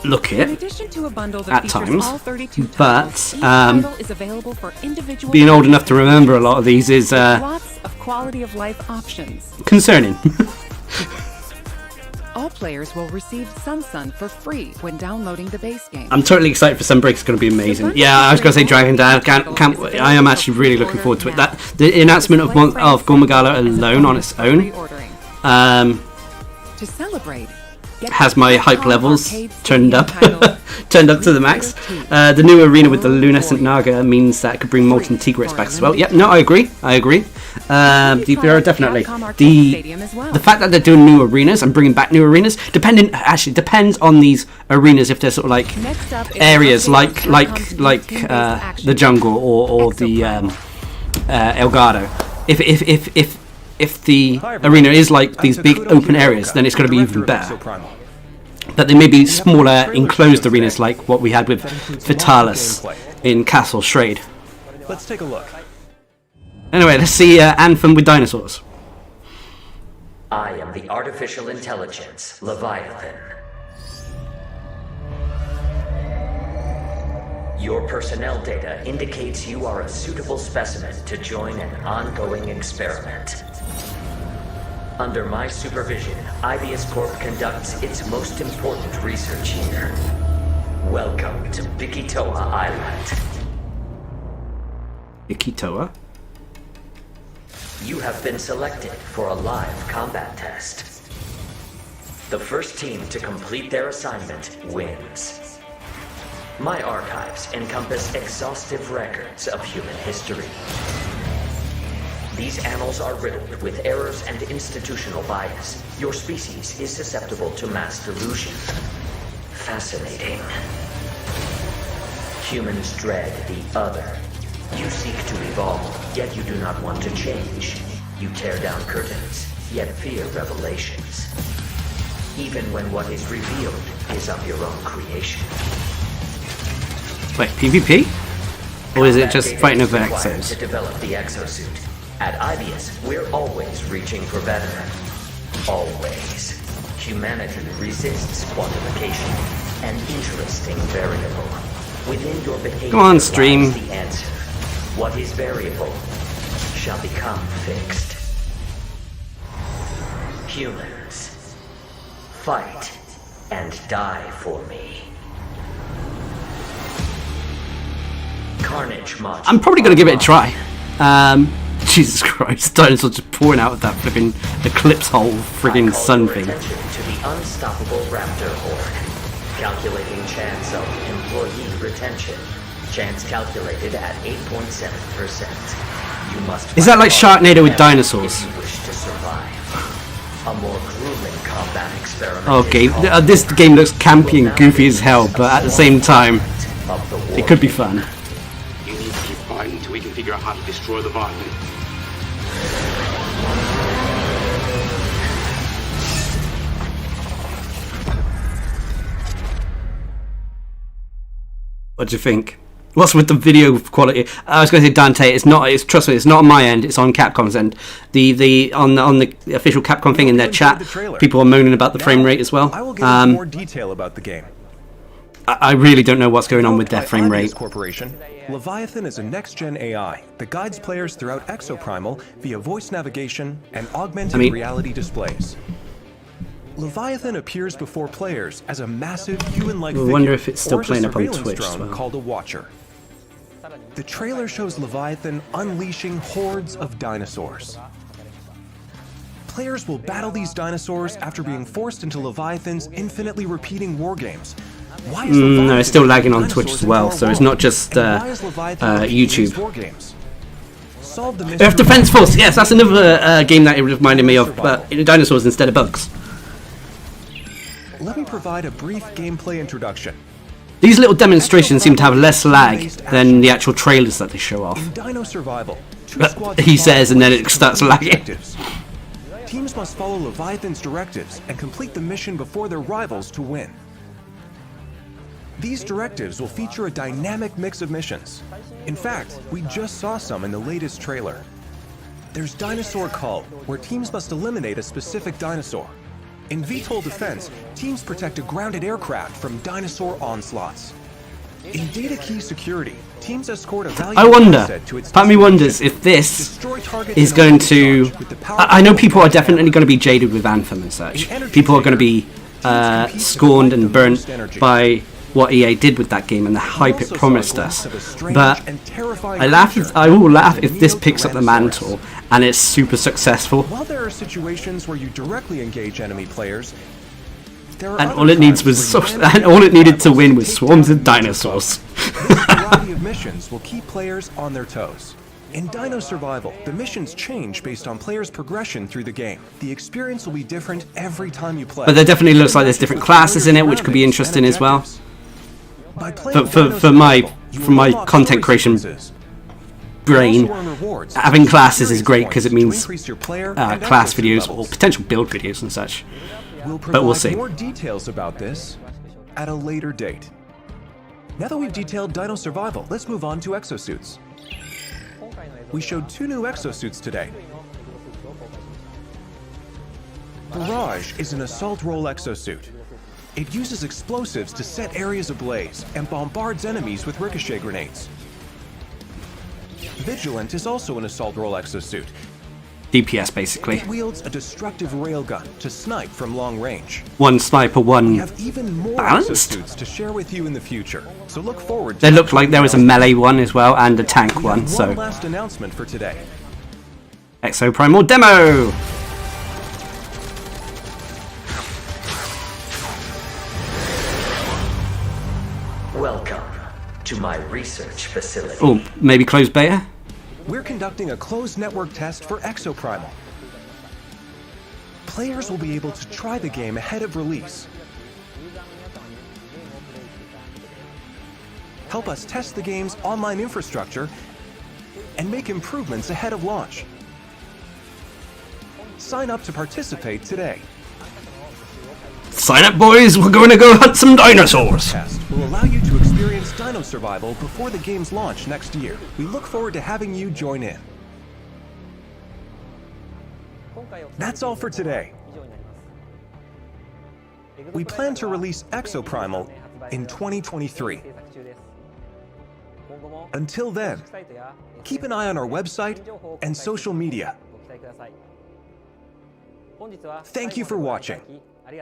look it In addition to a bundle that at features times, all 32 but each title is available for individual being old enough to remember a lot of these is lots of quality of life options. concerning. All players will receive Sun for free when downloading the base game. I'm totally excited for Sunbreak. It's going to be amazing. Yeah, I was going to say Dragon Dad. I am actually really looking forward to it. That the announcement of Gurmagala alone on its own To celebrate, has my hype levels turned up turned up to the max. The new arena with the luminescent Naga means that it could bring molten Tigrets back as well. Yep, no, I agree. There are definitely the fact that they're doing new arenas and bringing back new arenas depends on these arenas, if they're sort of like areas like the jungle or the Elgato. If the arena is like these big open areas, then it's going to be even better. But there may be smaller enclosed arenas like what we had with Vitalis in Castle Strayed. Let's take a look. Anyway, let's see Anthem with dinosaurs. I am the artificial intelligence, Leviathan. Your personnel data indicates you are a suitable specimen to join an ongoing experiment. Under my supervision, Ibius Corp conducts its most important research here. Welcome to Bikitoa Island. Bikitoa? You have been selected for a live combat test. The first team to complete their assignment wins. My archives encompass exhaustive records of human history. These annals are riddled with errors and institutional bias. Your species is susceptible to mass delusion. Fascinating. Humans dread the other. You seek to evolve, yet you do not want to change. You tear down curtains, yet fear revelations. Even when what is revealed is of your own creation. Wait, PvP? Or is it just fighting over exos? To develop the exosuit. At Ibius, we're always reaching for better. Always. Humanity resists quantification, an interesting variable. Within your behavior Come on, stream. lies the answer. What is variable shall become fixed. Humans, fight and die for me. Carnage mod. I'm probably going to give it a try. Jesus Christ, dinosaurs just pouring out of that flipping eclipse hole friggin' sun thing. Attention to the unstoppable raptor horde. Calculating chance of employee retention. Chance calculated at 8.7%. You must. Is that like Sharknado with dinosaurs? If you wish to survive. A more grueling combat experiment. Okay, this game looks campy and goofy as hell, but at the same time, it could be fun. You need to keep fighting until we can figure out how to destroy the Leviathan. What do you think? What's with the video quality? I was going to say Dante. It's not. It's trust me. It's not on my end. It's on Capcom's end. On the official Capcom thing in their chat, people are moaning about the frame rate as well. I will give you more detail about the game. I really don't know what's going on with their frame rate. Corporation, Leviathan is a next-gen AI that guides players throughout Exoprimal via voice navigation and augmented reality displays. Leviathan appears before players as a massive human-like figure. I wonder if it's still or as a playing up on surveillance Twitch as drone well. called a Watcher. The trailer shows Leviathan unleashing hordes of dinosaurs. Players will battle these dinosaurs after being forced into Leviathan's infinitely repeating war games. Why is no, it's still lagging on Twitch as well, so it's not just YouTube. Earth Defense Force, yes, that's another game that it reminded me of, but dinosaurs instead of bugs. Let me provide a brief gameplay introduction. These little demonstrations seem to have less lag than the actual trailers that they show off. In Dino Survival, he says, and then it starts lagging. Teams must follow Leviathan's directives and complete the mission before their rivals to win. These directives will feature a dynamic mix of missions. In fact, we just saw some in the latest trailer. There's Dinosaur Cull, where teams must eliminate a specific dinosaur. In VTOL Defense, teams protect a grounded aircraft from dinosaur onslaughts. In Data Key Security, teams escort a valuable asset to its part of me wonders if this is going to... I know people are definitely going to be jaded with Anthem and such. People are going to be scorned and burnt by what EA did with that game and the hype it promised us. But I will laugh if this picks up the mantle and it's super successful. While there are situations where you directly engage enemy players, and all it needed to win was swarms of dinosaurs. This variety of missions will keep players on their toes. In Dino Survival, the missions change based on players' progression through the game. The experience will be different every time you play. But there definitely looks like there's different classes in it, which could be interesting as well. For my content creation brain, having classes is great because it means class videos or potential build videos and such. But we'll see. More details about this at a later date. Now that we've detailed Dino Survival, let's move on to exosuits. We showed 2 new exosuits today. Barrage is an assault role exosuit. It uses explosives to set areas ablaze and bombards enemies with ricochet grenades. Vigilant is also an assault role exosuit. DPS basically. It wields a destructive railgun to snipe from long range. One sniper, one we have even more balanced exosuits to share with you in the future. So look forward to They looked like there was a melee one as well and a tank one. So one last announcement for today. Exoprimal demo. Welcome to my research facility. Oh, maybe closed beta? We're conducting a closed network test for Exoprimal. Players will be able to try the game ahead of release. Help us test the game's online infrastructure and make improvements ahead of launch. Sign up to participate today. Sign up, boys! We're going to go hunt some dinosaurs! Test will allow you to experience Dino Survival before the game's launch next year. We look forward to having you join in. That's all for today. We plan to release Exoprimal in 2023. Until then, keep an eye on our website and social media. Thank you for watching. We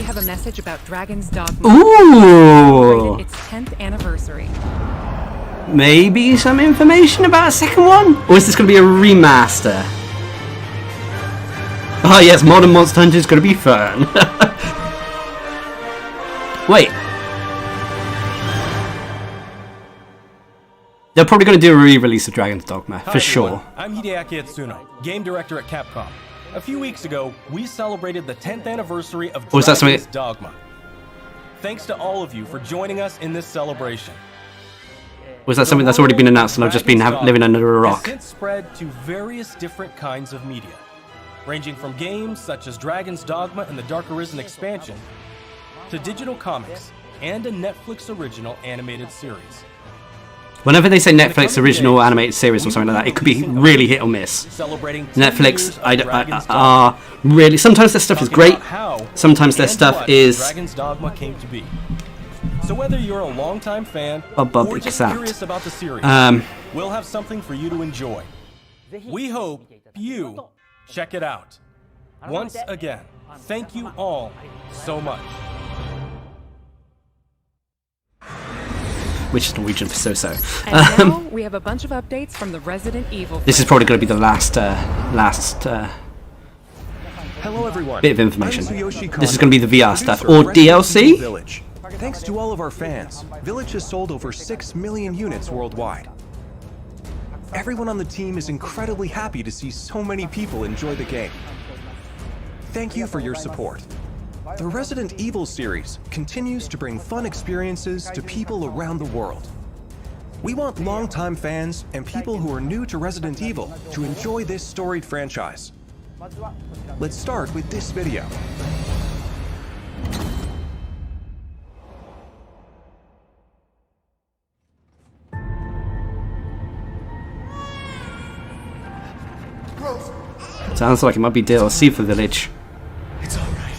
have a message about Dragon's Dogma. Ooh! Its 10th anniversary. Maybe some information about a second one? Or is this going to be a remaster? Oh yes, Modern Monster Hunter is going to be fun. Wait. They're probably going to do a re-release of Dragon's Dogma, for sure. I'm Hideaki Itsuno, game director at Capcom. A few weeks ago, we celebrated the 10th anniversary of Dragon's Dogma. Thanks to all of you for joining us in this celebration. Was that something that's already been announced and I've just been living under a rock? Has since spread to various different kinds of media, ranging from games such as Dragon's Dogma and the Dark Arisen expansion, to digital comics and a Netflix original animated series. Whenever they say Netflix original animated series or something like that, it could be really hit or miss. Netflix are really... Sometimes their stuff is great, sometimes their stuff is... Dragon's Dogma came to be. So whether you're a longtime fan or just curious about the series, we'll have something for you to enjoy. We hope you check it out. Once again, Thank you all so much. Which is Norwegian for so-so. And now we have a bunch of updates from the Resident Evil. This is probably going to be the last Hello everyone. bit of information. This is going to be the VR stuff or DLC. Village. Thanks to all of our fans, Village has sold over 6 million units worldwide. Everyone on the team is incredibly happy to see so many people enjoy the game. Thank you for your support. The Resident Evil series continues to bring fun experiences to people around the world. We want longtime fans and people who are new to Resident Evil to enjoy this storied franchise. Let's start with this video. Sounds like it might be DLC for Village. It's all right.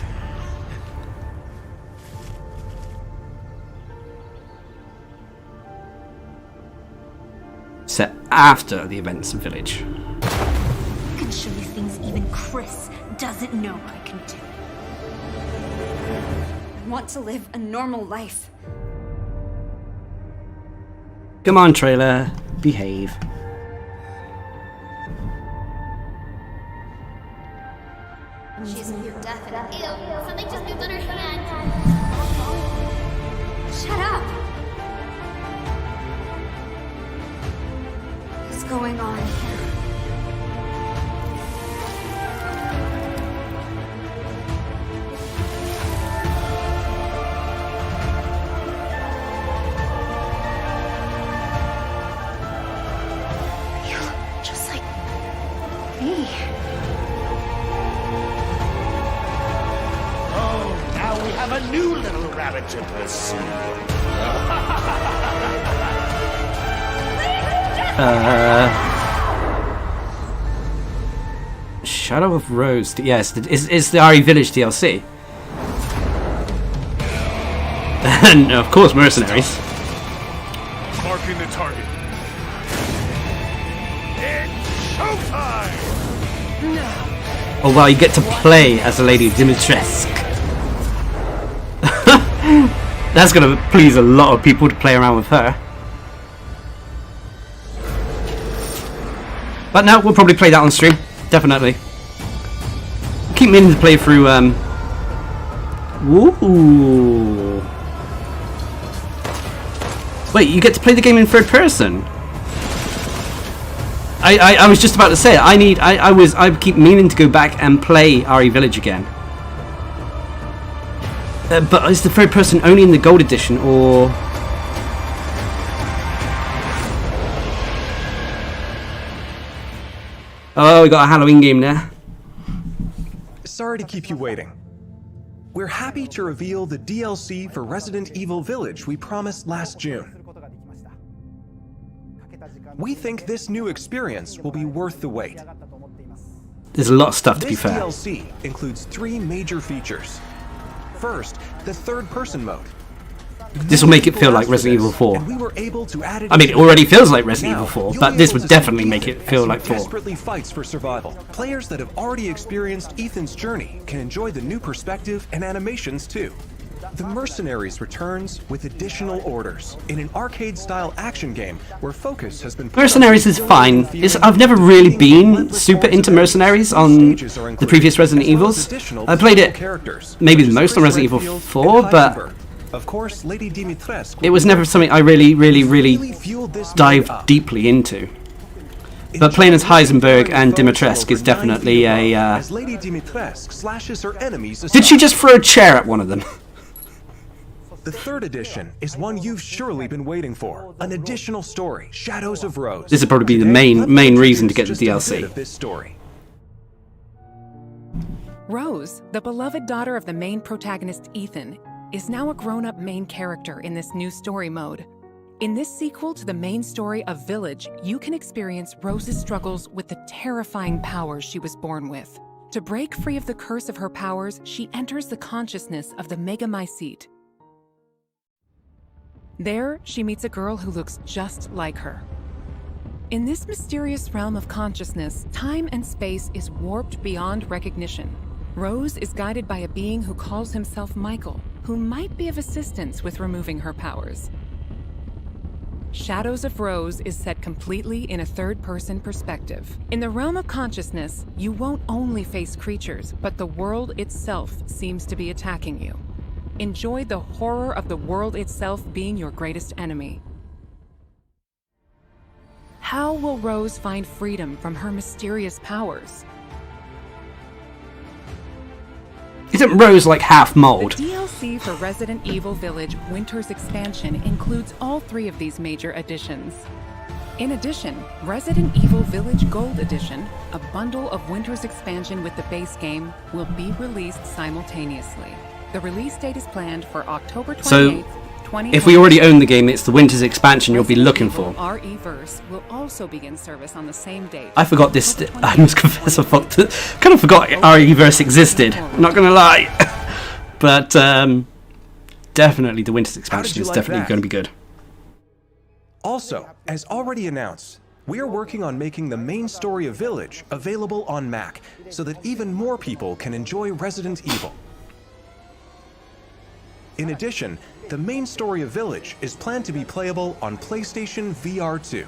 Set after the events of Village. I can show you things even Chris doesn't know I can do. I want to live a normal life. Come on, trailer. Behave. She's near death and ew, something just moved on her hand. Shut up! What's going on here? You look just like me. Now we have a new little rabbit to pursue. Shadow of Rose. Yes, is the RE Village DLC. And of course, mercenaries. Marking the target. It's showtime! Oh wow, you get to play as a Lady Dimitrescu. That's gonna please a lot of people to play around with her. But no, we'll probably play that on stream. Definitely. Keep meaning to play through, Ooh. Wait, you get to play the game in third person? I was just about to say it. I keep meaning to go back and play RE Village again. But is the third person only in the gold edition, or? Oh, we got a Halloween game there. Sorry to keep you waiting. We're happy to reveal the DLC for Resident Evil Village we promised last June. We think this new experience will be worth the wait. There's a lot of stuff, to be fair. This DLC includes 3 major features. First, the third-person mode. This will make it feel like Resident Evil 4. We were able to add it I mean, it already feels like Resident Evil 4, but this would definitely make it feel like 4. Desperately fights for survival. Players that have already experienced Ethan's journey can enjoy the new perspective and animations too. The Mercenaries returns with additional orders in an arcade-style action game where focus has been. Mercenaries is fine. I've never really been super into Mercenaries on the previous Resident Evils. I played it maybe the most on Resident Evil 4, but of course, Lady Dimitrescu, it was never something I really dived deeply into. But playing as Heisenberg and Dimitrescu is definitely a. As Lady Dimitrescu slashes her enemies. Did she just throw a chair at one of them? The third edition is one you've surely been waiting for. An additional story, Shadows of Rose. This would probably be the main reason to get the DLC. Of this story. Rose, the beloved daughter of the main protagonist Ethan, is now a grown-up main character in this new story mode. In this sequel to the main story of Village, you can experience Rose's struggles with the terrifying powers she was born with. To break free of the curse of her powers, she enters the consciousness of the Megamycete. There, she meets a girl who looks just like her. In this mysterious realm of consciousness, time and space is warped beyond recognition. Rose is guided by a being who calls himself Michael, who might be of assistance with removing her powers. Shadows of Rose is set completely in a third-person perspective. In the realm of consciousness, you won't only face creatures, but the world itself seems to be attacking you. Enjoy the horror of the world itself being your greatest enemy. How will Rose find freedom from her mysterious powers? Isn't Rose like half mold? The DLC for Resident Evil Village Winter's Expansion includes all 3 of these major additions. In addition, Resident Evil Village Gold Edition, a bundle of Winter's Expansion with the base game, will be released simultaneously. The release date is planned for October 28th, So, 2020. if we already own the game, it's the Winter's Expansion you'll be looking for. RE-verse will also begin service on the same date. I forgot this. I must confess, I kind of forgot RE-verse existed. Not gonna lie, but definitely the Winter's Expansion is definitely going to be good. Also, as already announced, we are working on making the main story of Village available on Mac, so that even more people can enjoy Resident Evil. In addition, the main story of Village is planned to be playable on PlayStation VR 2.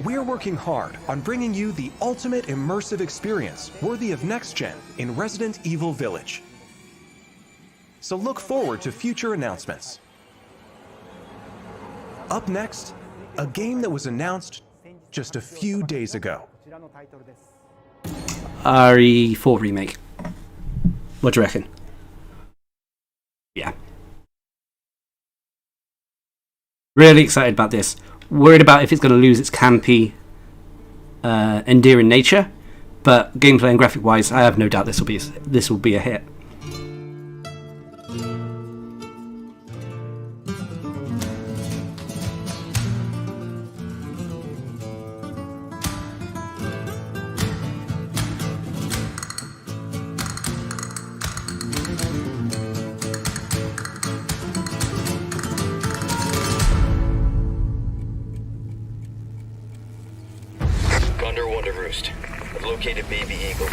We are working hard on bringing you the ultimate immersive experience worthy of next-gen in Resident Evil Village. So look forward to future announcements. Up next, a game that was announced just a few days ago. RE4 remake. What do you reckon? Yeah. Really excited about this. Worried about if it's going to lose its campy, endearing nature, but gameplay and graphic-wise, I have no doubt this will be a hit. Located baby eagle.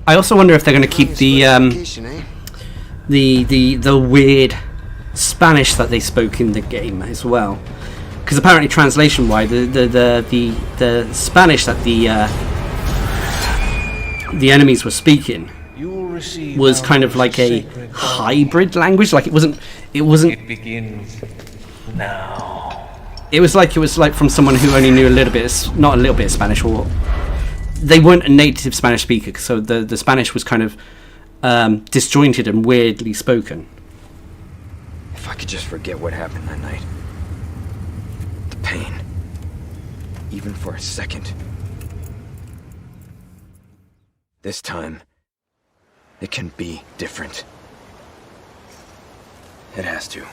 I also wonder if they're going to keep the weird Spanish that they spoke in the game as well, because apparently translation-wise, the Spanish that the enemies were speaking was kind of like a hybrid language. Like it wasn't. It begins now. It was like from someone who only knew a little bit, not a little bit of Spanish, or they weren't a native Spanish speaker, so the Spanish was kind of disjointed and weirdly spoken. If I could just forget what happened that night. The pain. Even for a second. This time, it can be different. It has to.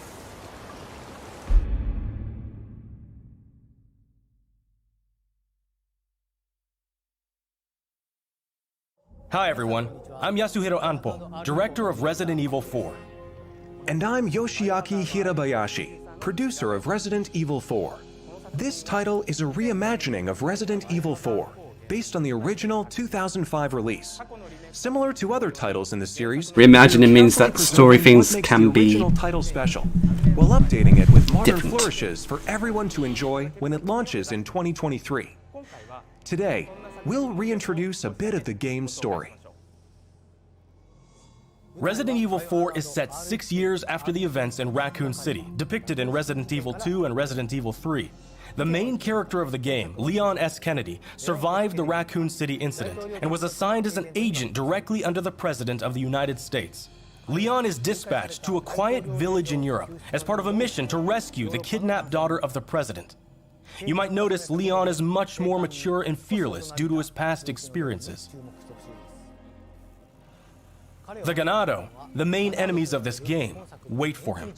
Hi everyone, I'm Yasuhiro Anpo, director of Resident Evil 4. And I'm Yoshiaki Hirabayashi, producer of Resident Evil 4. This title is a reimagining of Resident Evil 4, based on the original 2005 release. Similar to other titles in the series, reimagining means that story things can be original title special, while updating it with modern different flourishes for everyone to enjoy when it launches in 2023. Today, we'll reintroduce a bit of the game's story. Resident Evil 4 is set 6 years after the events in Raccoon City, depicted in Resident Evil 2 and Resident Evil 3. The main character of the game, Leon S. Kennedy, survived the Raccoon City incident and was assigned as an agent directly under the President of the United States. Leon is dispatched to a quiet village in Europe as part of a mission to rescue the kidnapped daughter of the President. You might notice Leon is much more mature and fearless due to his past experiences. The Ganado, the main enemies of this game, wait for him.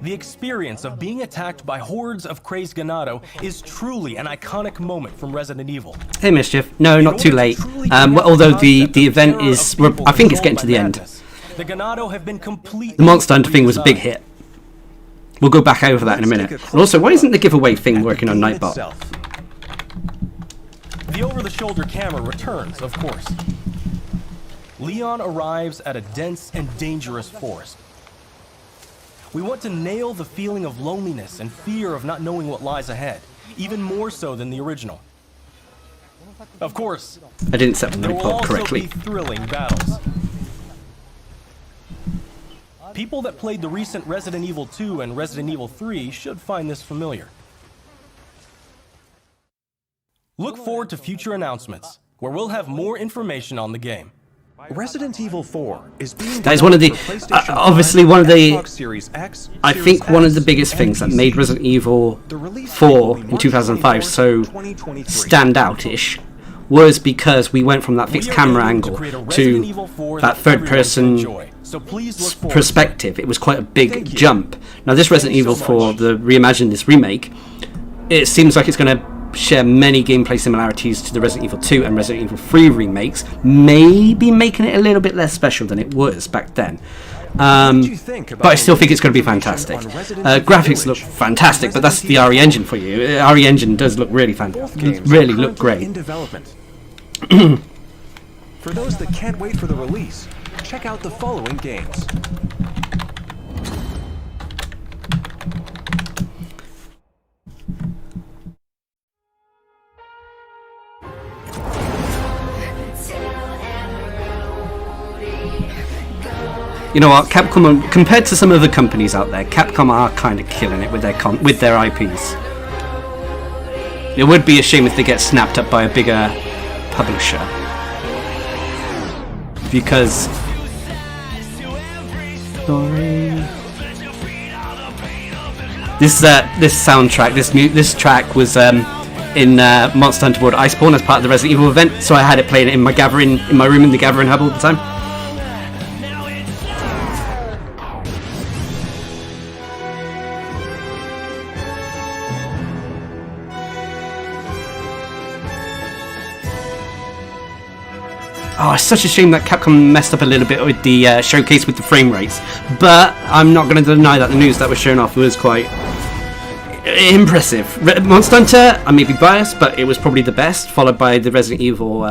The experience of being attacked by hordes of crazed Ganado is truly an iconic moment from Resident Evil. Hey Mischief, no, not too late. Although the event is, I think it's getting to the end. The Ganado have been completely... The Monster Hunter thing was a big hit. We'll go back over that in a minute. And also, why isn't the giveaway thing working on Nightbot? The over-the-shoulder camera returns, of course. Leon arrives at a dense and dangerous forest. We want to nail the feeling of loneliness and fear of not knowing what lies ahead, even more so than the original. Of course, I didn't set the there will Nightbot also correctly. be thrilling battles. People that played the recent Resident Evil 2 and Resident Evil 3 should find this familiar. Look forward to future announcements, where we'll have more information on the game. Resident Evil 4 is being That is one of the, obviously one of the, Series X, I think one of the biggest things that made Resident Evil 4 in 2005 so stand out-ish was because we went from that fixed camera angle to that third person perspective. It was quite a big jump. Now this Resident Evil 4, the reimagined, this remake, it seems like it's going to share many gameplay similarities to the Resident Evil 2 and Resident Evil 3 remakes, maybe making it a little bit less special than it was back then. But I still think it's going to be fantastic. Graphics look fantastic, but that's the RE engine for you. RE engine does look really fantastic. Really look great. in development. For those that can't wait for the release, check out the following games. You know what, Capcom, compared to some other companies out there, Capcom are kind of killing it with their IPs. It would be a shame if they get snapped up by a bigger publisher, because this soundtrack, this track was in Monster Hunter World Iceborne as part of the Resident Evil event, so I had it playing in my room in the Gathering Hub all the time. Oh, it's such a shame that Capcom messed up a little bit with the showcase with the frame rates, but I'm not going to deny that the news that was shown off was quite impressive. Monster Hunter, I may be biased, but it was probably the best, followed by the Resident Evil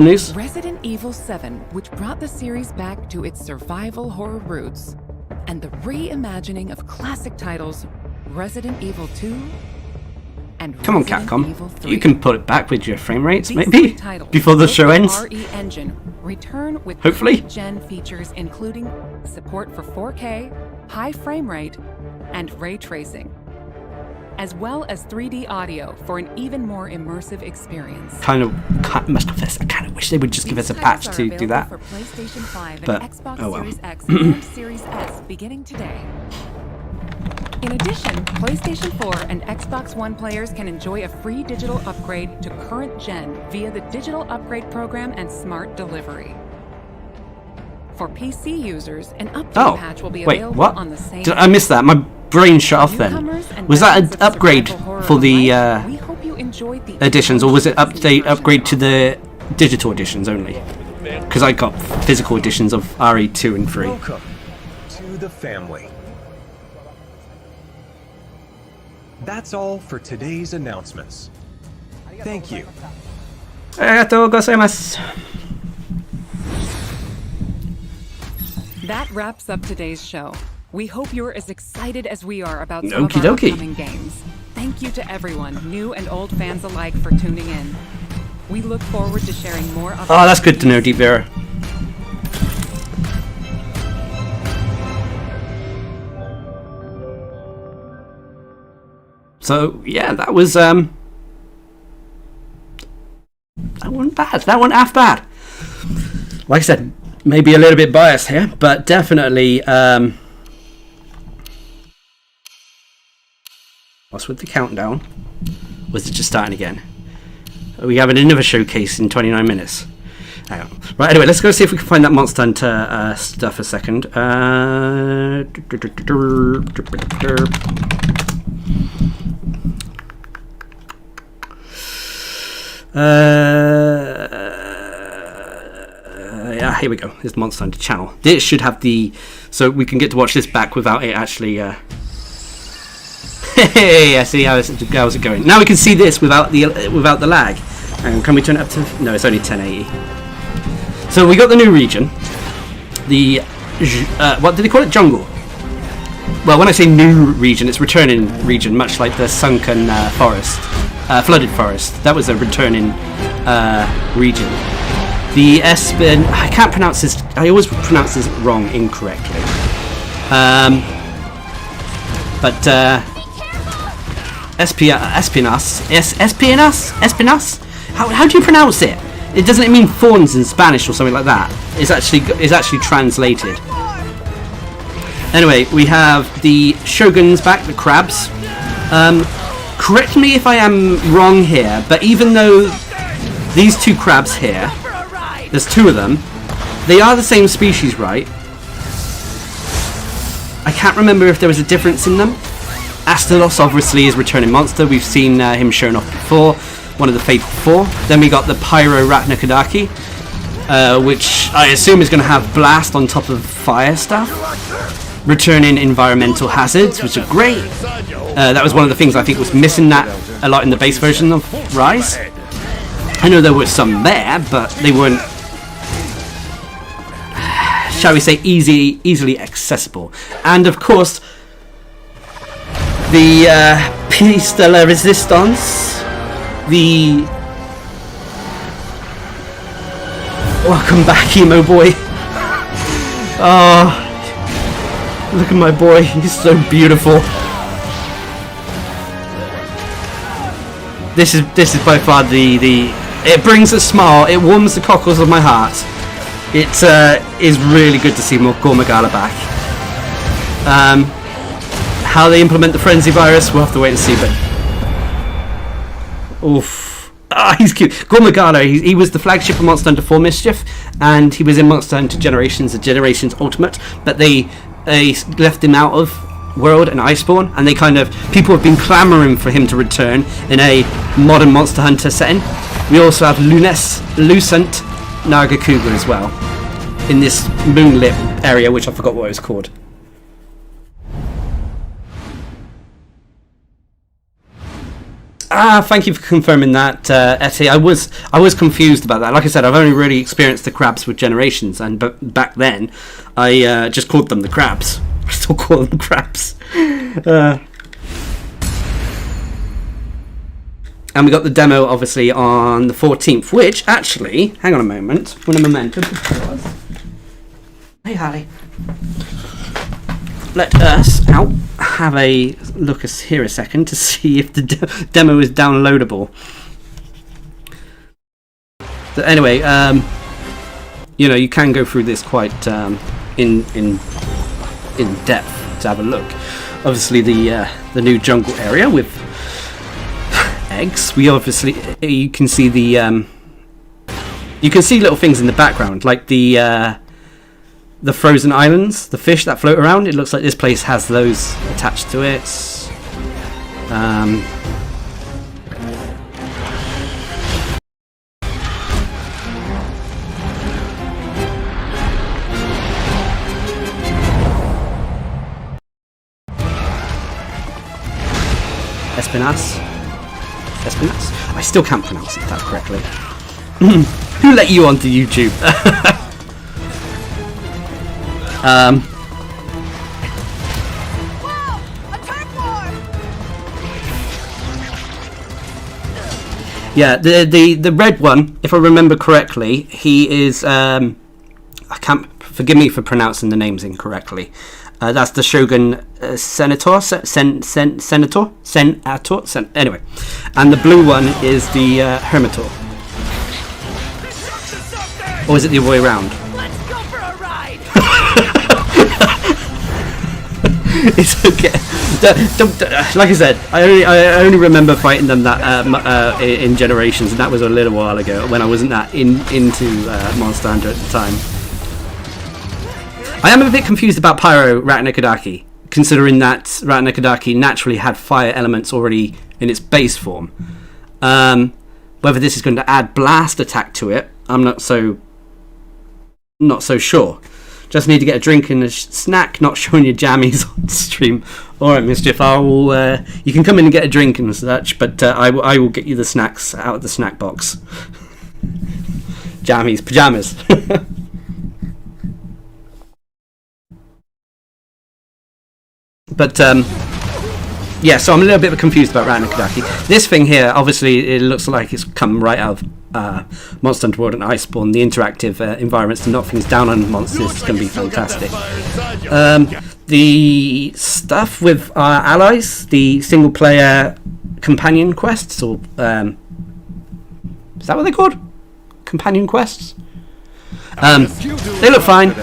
news. Resident Evil 7, which brought the series back to its survival horror roots, and the reimagining of classic titles Resident Evil 2 and Come on, Resident Capcom, Evil 3. you can put it back with your frame rates, These maybe, three titles before the built show on ends. RE Engine return with Hopefully. gen features including support for 4K, high frame rate, and ray tracing, as well as 3D audio for an even more immersive experience. Must confess, I kind of wish they would just give us a patch to do that. For PlayStation 5 But, and Xbox oh well. Series X and Series S beginning today. In addition, PlayStation 4 and Xbox One players can enjoy a free digital upgrade to current gen via the Digital Upgrade Program and Smart Delivery. For PC users, an update patch will be wait, available what? on the same. I missed that. My brain shut off then. Was that an upgrade for the editions, or was it upgrade to the digital editions only? Because I got physical editions of RE2 and 3. Welcome to the family. That's all for today's announcements. Thank you. Arigatou gozaimasu. That wraps up today's show. We hope you're as excited as we are about some Okie of our dokie. upcoming games. Thank you to everyone, new and old fans alike, for tuning in. We look forward to sharing more updates. Oh, that's good to know, Deep Vera. So yeah, that was that wasn't bad. That wasn't half bad. Like I said, maybe a little bit biased here, but definitely. What's with the countdown? Was it just starting again? Are we having another showcase in 29 minutes? Hang on. Right, anyway, let's go see if we can find that Monster Hunter stuff a second. Yeah, here we go. Here's the Monster Hunter channel. This should have the... So we can get to watch this back without it actually... Hey, I see how's it going. Now we can see this without the lag. And can we turn it up to... No, it's only 1080. So we got the new region. The... what did they call it? Jungle. Well, when I say new region, it's returning region, much like the sunken forest. Flooded forest. That was a returning region. The Espen... I can't pronounce this... I always pronounce this wrong incorrectly. Espinas? How do you pronounce it? It doesn't mean thorns in Spanish or something like that. It's actually translated. Anyway, we have the Shoguns back, the crabs. Correct me if I am wrong here, but even though these two crabs here, there's two of them, they are the same species, right? I can't remember if there was a difference in them. Astalos obviously is returning monster. We've seen him shown off before, one of the Fatal Four. Then we got the Pyro Ratnakadaki, which I assume is going to have blast on top of fire stuff. Returning environmental hazards, which are great. That was one of the things I think was missing that a lot in the base version of Rise. I know there were some there, but they weren't, shall we say, easily accessible. And of course, the piece de la resistance, the... Welcome back, emo boy. Oh, look at my boy, he's so beautiful. This is by far the it brings a smile, it warms the cockles of my heart. It is really good to see Gormagala back. How they implement the frenzy virus, we'll have to wait and see, but... Oof. Ah, he's cute. Gormagala, he was the flagship of Monster Hunter 4 Mischief, and he was in Monster Hunter Generations and Generations Ultimate, but they left him out of World and Iceborne, and people have been clamoring for him to return in a modern Monster Hunter setting. We also have Lucent Nagakuga as well, in this moonlit area, which I forgot what it was called. Thank you for confirming that, Etty. I was confused about that. Like I said, I've only really experienced the crabs with Generations, and back then, I just called them the crabs. I still call them crabs. And we got the demo, obviously, on the 14th, which, actually, hang on a moment, when a momentum. Hey, Harley. Let us have a look here a second to see if the demo is downloadable. So anyway, you can go through this quite in depth to have a look. Obviously, the new jungle area with eggs. You can see the you can see little things in the background, like the frozen islands, the fish that float around. It looks like this place has those attached to it. Espinas. I still can't pronounce it that correctly. Who let you onto YouTube? Yeah, the red one, if I remember correctly, he is I can't, forgive me for pronouncing the names incorrectly. That's the Shogun Senator. Anyway, and the blue one is the Hermitor. Or is it the other way around? It's okay. Like I said, I only remember fighting them that in Generations, and that was a little while ago when I wasn't that into Monster Hunter at the time. I am a bit confused about Pyro Ratanakodaki, considering that Ratanakodaki naturally had fire elements already in its base form. Whether this is going to add blast attack to it, I'm not so sure. Just need to get a drink and a snack, not showing your jammies on stream. Alright, Mischief, you can come in and get a drink and such, but I will get you the snacks out of the snack box. Jammies, pyjamas. But, yeah, so I'm a little bit confused about Ratanakodaki. This thing here, obviously, it looks like it's come right out of Monster Hunter World and Iceborne. The interactive environments to knock things down on monsters is going to be fantastic. The stuff with our allies, the single-player companion quests, or is that what they're called? Companion quests? They look fine.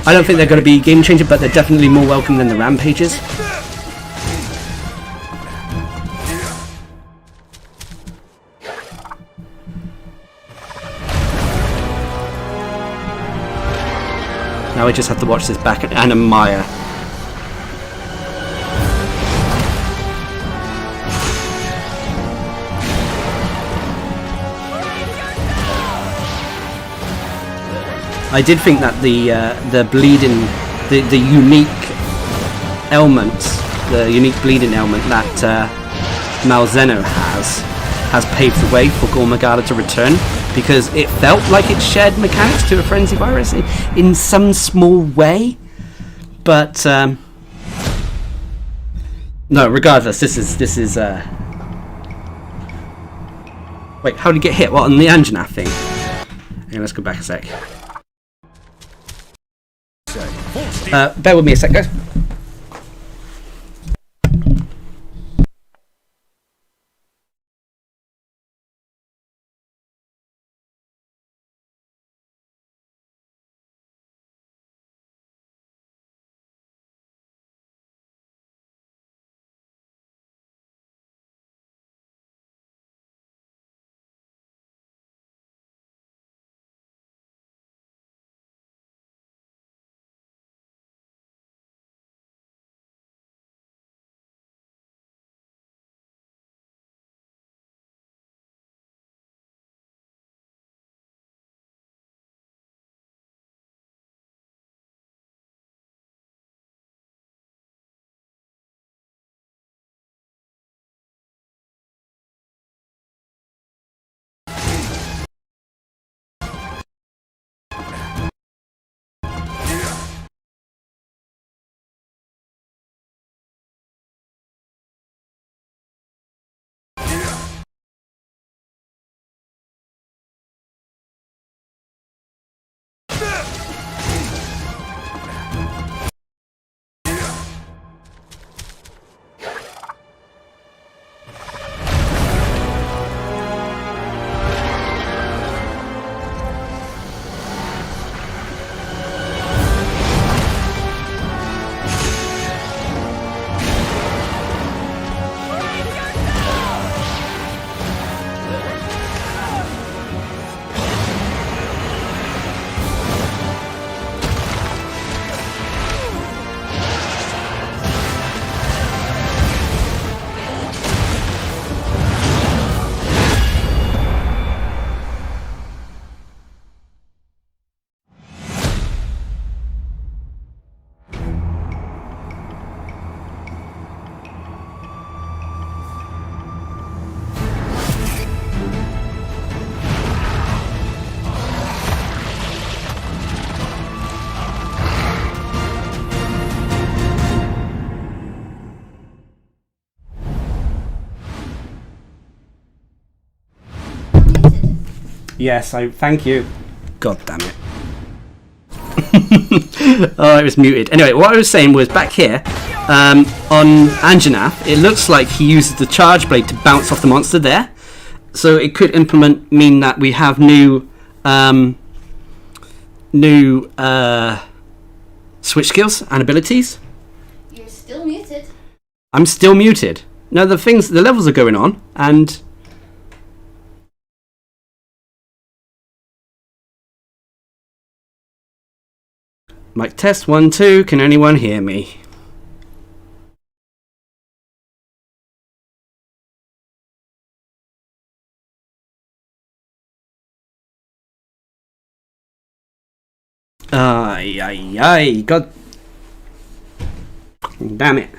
I don't think they're going to be game-changing, but they're definitely more welcome than the Rampages. Now we just have to watch this back and admire. I did think that the bleeding, the unique elements, the unique bleeding element that Malzeno has paved the way for Gormagala to return, because it felt like it shared mechanics to a Frenzy Virus in some small way, but no. Regardless, this is. Wait, how did he get hit? What, on the Anjanath thing? Okay, let's go back a sec. Bear with me a sec, guys. Yes, I thank you. God damn it. Oh, it was muted. Anyway, what I was saying was back here on Anjanath, it looks like he uses the charge blade to bounce off the monster there. So it could mean that we have new switch skills and abilities muted? I'm still muted. No, the levels are going on, and mic test 1 2. Can anyone hear me? Ay, God damn it.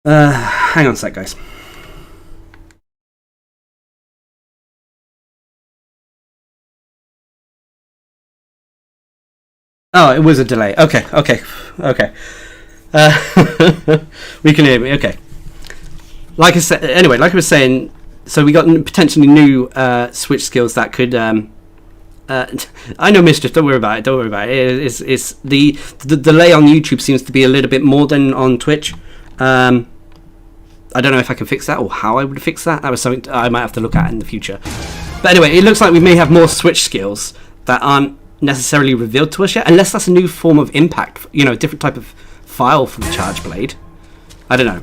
Hang on a sec, guys. Oh, it was a delay. Okay. We can hear me. Okay. Like I said, anyway, like I was saying, so we got potentially new Switch skills that could. I know Mischief. Don't worry about it. It's the delay on YouTube seems to be a little bit more than on Twitch. I don't know if I can fix that or how I would fix that. That was something I might have to look at in the future. But anyway, it looks like we may have more Switch skills that aren't necessarily revealed to us yet, unless that's a new form of impact. You know, a different type of file from the Charge Blade. I don't know.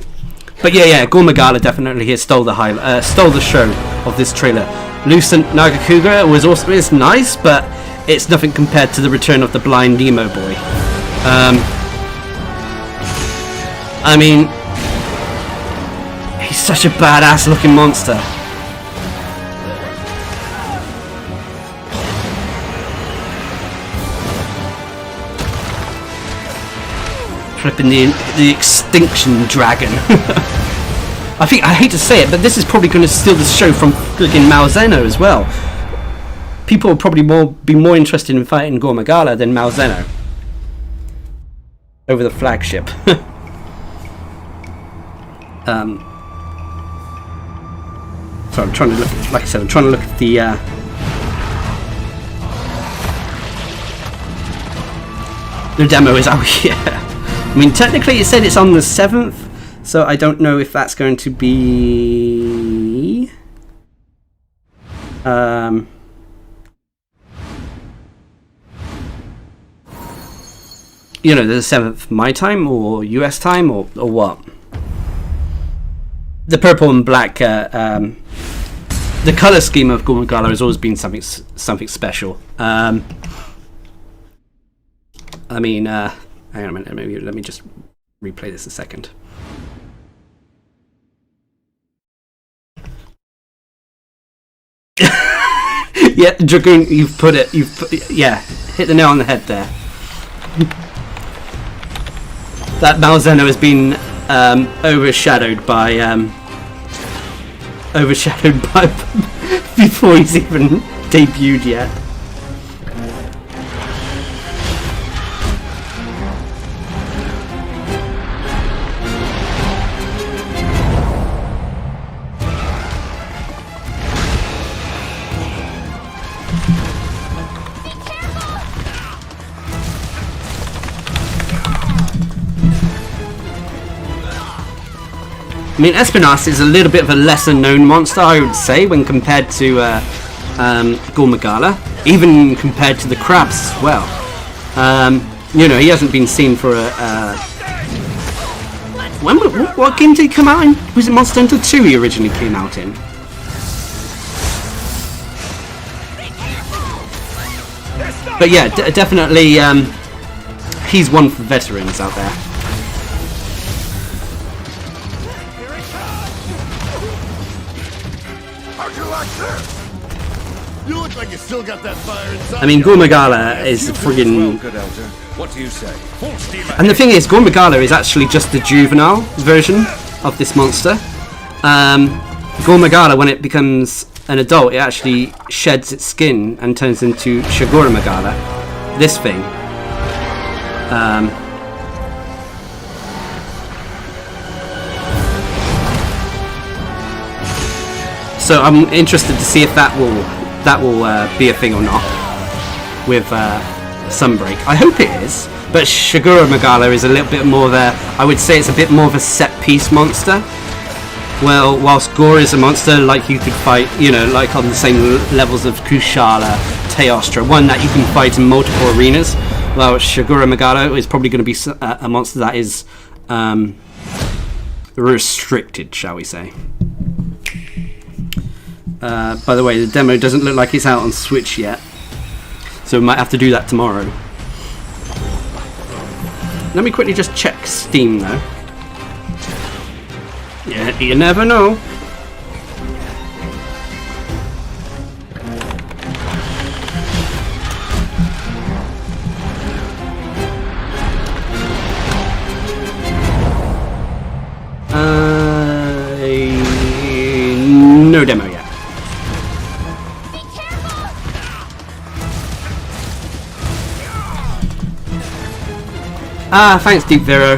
But yeah, Gore Magala definitely here stole the show of this trailer. Lucent Nagakuga was also nice, but it's nothing compared to the return of the blind Nemo boy. I mean, he's such a badass looking monster. Flipping the extinction dragon. I hate to say it, but this is probably going to steal the show from friggin' Malzeno as well. People will probably be more interested in fighting Gore Magala than Malzeno over the flagship. So I'm trying to look. Like I said, I'm trying to look at the demo is out here. I mean, technically it said it's on the 7th. So I don't know if that's going to be the 7th my time or US time or what? The purple and black, the color scheme of Gore Magala has always been something special. I mean, hang on a minute, maybe let me just replay this a second. Yeah, Dragoon, you've put it, yeah, hit the nail on the head there. That Malzeno has been overshadowed by before he's even debuted yet. I mean, Espinas is a little bit of a lesser known monster, I would say, when compared to Gore Magala, even compared to the crabs as well. He hasn't been seen for what game did he come out in? Was it Monster Hunter 2 he originally came out in? But yeah, definitely he's one for veterans out there. You look like you still got that fire inside. I mean, Gore Magala is friggin'. What do you say? And the thing is, Gore Magala is actually just the juvenile version of this monster. Gore Magala, when it becomes an adult, it actually sheds its skin and turns into Shigura Magala. This thing. So I'm interested to see if that will be a thing or not with Sunbreak. I hope it is, but Shigura Magala is a little bit more there. I would say it's a bit more of a set piece monster. Well, whilst Gore is a monster like you could fight, like on the same levels of Kushala, Teostra, one that you can fight in multiple arenas. well, Shigura Megalo is probably going to be a monster that is restricted, shall we say. By the way, the demo doesn't look like it's out on Switch yet, so we might have to do that tomorrow. Let me quickly just check Steam though. Yeah, you never know. No demo yet. Ah, thanks, Deep Vero.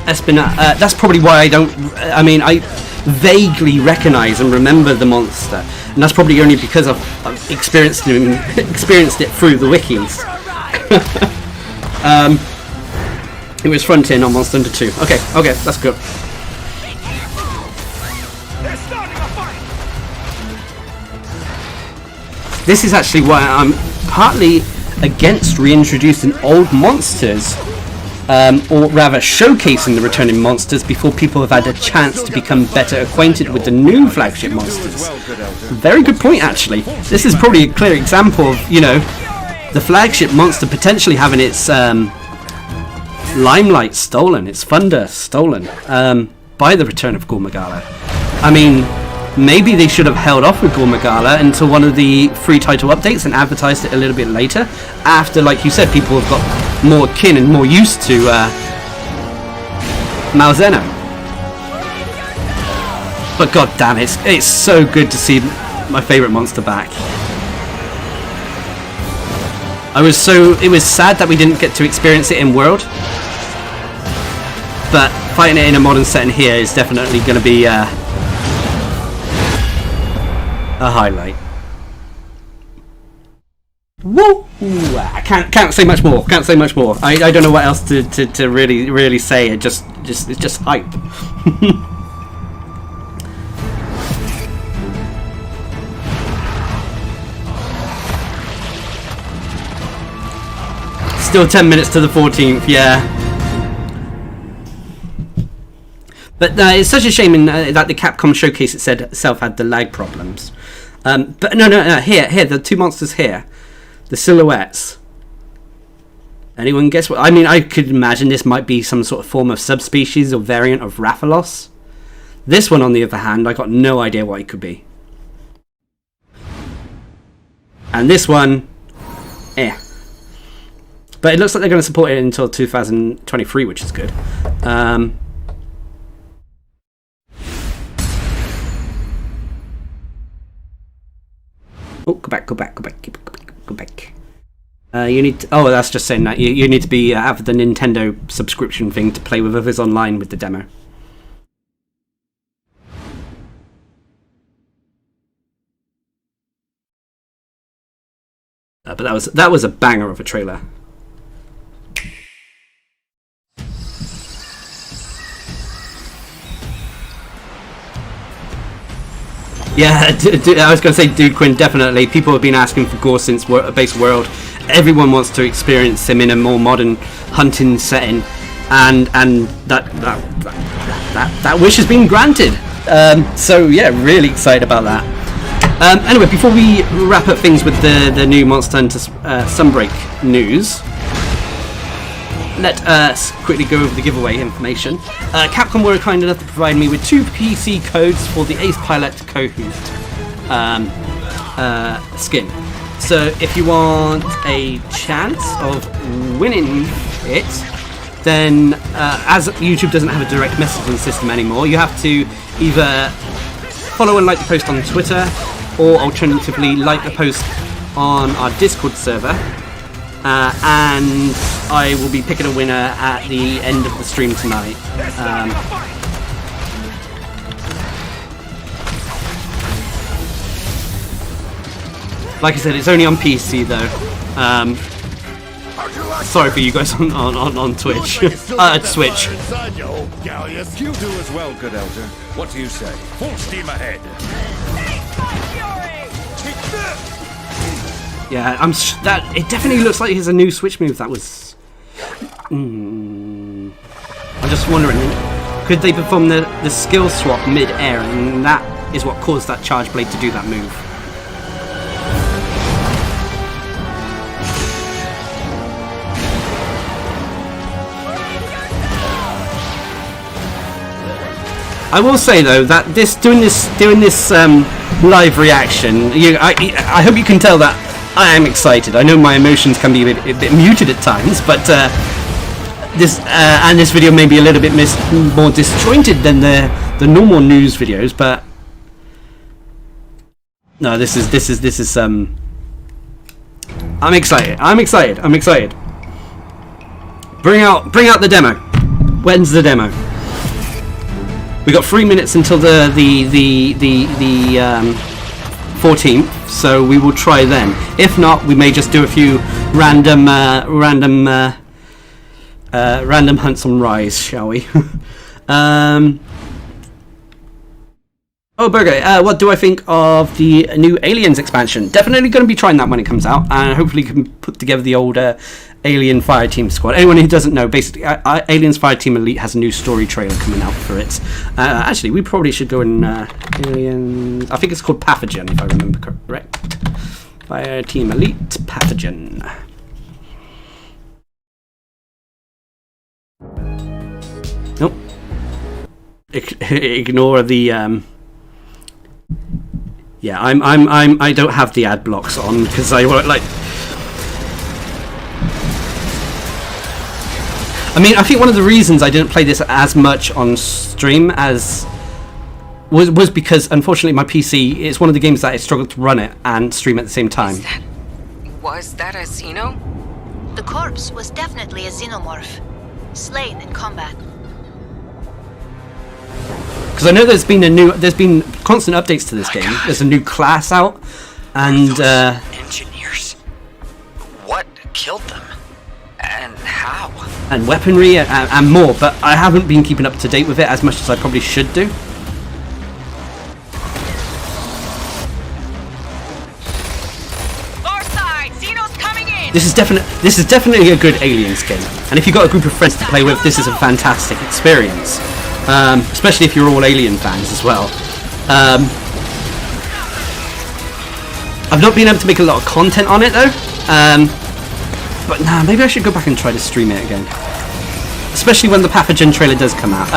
Espina, that's probably why I don't. I mean, I vaguely recognise and remember the monster, and that's probably only because I've experienced it through the wikis. It was Frontier, not Monster Hunter 2. Okay, that's good. This is actually why I'm partly against reintroducing old monsters, or rather showcasing the returning monsters before people have had a chance to become better acquainted with the new flagship monsters. Very good point, actually. This is probably a clear example of, you know, the flagship monster potentially having its limelight stolen, its thunder stolen by the return of Ghoul Magala. I mean, maybe they should have held off with Ghoul Magala until one of the free title updates and advertised it a little bit later, after, like you said, people have got more kin and more used to Malzeno. But god damn it, it's so good to see my favourite monster back. It was sad that we didn't get to experience it in World, but fighting it in a modern setting here is definitely going to be a highlight. Woo! I can't say much more. Can't say much more. I don't know what else to really say. It's just hype. Still 10 minutes to the 14th, yeah. But it's such a shame that the Capcom Showcase itself had the lag problems. But no, here, the two monsters here. The silhouettes. Anyone guess what? I mean, I could imagine this might be some sort of form of subspecies or variant of Rathalos. This one, on the other hand, I got no idea what it could be. And this one, But it looks like they're going to support it until 2023, which is good. Oh, go back. You need to, that's just saying that you need to be have the Nintendo subscription thing to play with others online with the demo. But that was a banger of a trailer. Yeah, I was going to say, Dude Quinn, definitely. People have been asking for Gore since Base World. Everyone wants to experience him in a more modern hunting setting, and that wish has been granted. So yeah, really excited about that. Anyway, before we wrap up things with the new Monster Hunter Sunbreak news, let us quickly go over the giveaway information. Capcom were kind enough to provide me with 2 PC codes for the Ace Pilot Kahoot skin. So if you want a chance of winning it, then as YouTube doesn't have a direct messaging system anymore, you have to either follow and like the post on Twitter, or alternatively like the post on our Discord server. And I will be picking a winner at the end of the stream tonight. Like I said, it's only on PC though. Sorry for you guys on Twitch. Switch. You do as well, good elder. What do you say? Full steam ahead. Yeah, that it definitely looks like he's a new Switch move. That was. I'm just wondering, could they perform the skill swap mid-air, and that is what caused that charge blade to do that move. I will say though that doing this live reaction, I hope you can tell that I am excited. I know my emotions can be a bit muted at times, but this video may be a little bit more disjointed than the normal news videos. But no, this is I'm excited. I'm excited. Bring out the demo. When's the demo? We got 3 minutes until the 14th, so we will try then. If not, we may just do a few random hunts on Rise, shall we? Oh, Burger, what do I think of the new Aliens expansion? Definitely going to be trying that when it comes out, and hopefully can put together the old Alien Fireteam squad. Anyone who doesn't know, basically, Aliens Fireteam Elite has a new story trailer coming out for it. Actually, we probably should go in Aliens. I think it's called Pathogen, if I remember correct. Fireteam Elite Pathogen. Nope. Ignore the. Yeah, I don't have the ad blocks on because I like. I mean, I think one of the reasons I didn't play this as much on stream as was because, unfortunately, my PC is one of the games that I struggled to run it and stream at the same time. Was that a Xeno? The corpse was definitely a xenomorph, slain in combat. Because I know there's been constant updates to this game. There's a new class out, and engineers. What killed them, and how? And weaponry and more. But I haven't been keeping up to date with it as much as I probably should do. Far side, Xeno's coming in. This is definitely a good Aliens game, and if you've got a group of friends to play with, this is a fantastic experience. Especially if you're all Alien fans as well. I've not been able to make a lot of content on it though. But nah, maybe I should go back and try to stream it again. Especially when the Pathogen trailer does come out.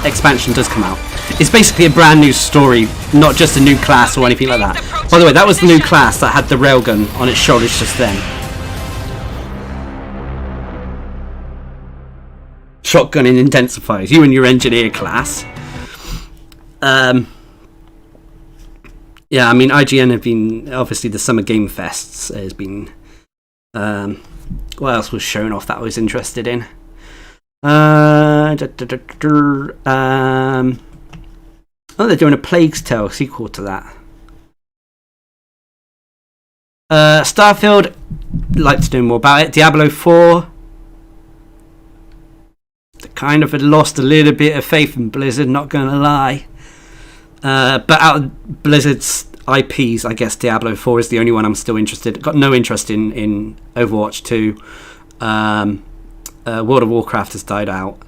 Expansion does come out. It's basically a brand new story, not just a new class or anything like that. By the way, that was the new class that had the railgun on its shoulders just then. Shotgun and intensifiers. You and your engineer class. Yeah, I mean, IGN have been, obviously the Summer Game Fests has been, what else was shown off that I was interested in? Oh, they're doing a Plague's Tale sequel to that. Starfield, like to know more about it. Diablo 4. Kind of had lost a little bit of faith in Blizzard, not gonna lie. But out of Blizzard's IPs, I guess Diablo 4 is the only one I'm still interested. Got no interest in Overwatch 2. World of Warcraft has died out.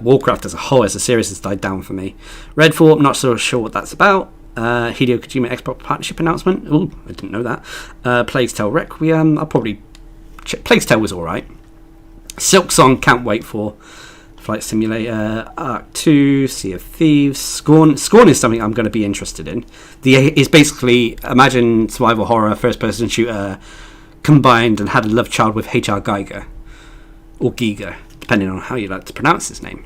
Warcraft as a whole, as a series, has died down for me. Redfall, I'm not so sure what that's about. Hideo Kojima Xbox partnership announcement. Ooh, I didn't know that. Plague's Tale Requiem. I'll probably check. Plague's Tale was alright. Silk Song, can't wait for. Flight Simulator, Arc 2, Sea of Thieves, Scorn is something I'm going to be interested in. It's basically, imagine survival horror, first-person shooter combined and had a love child with H.R. Geiger. Or Giger, depending on how you like to pronounce his name.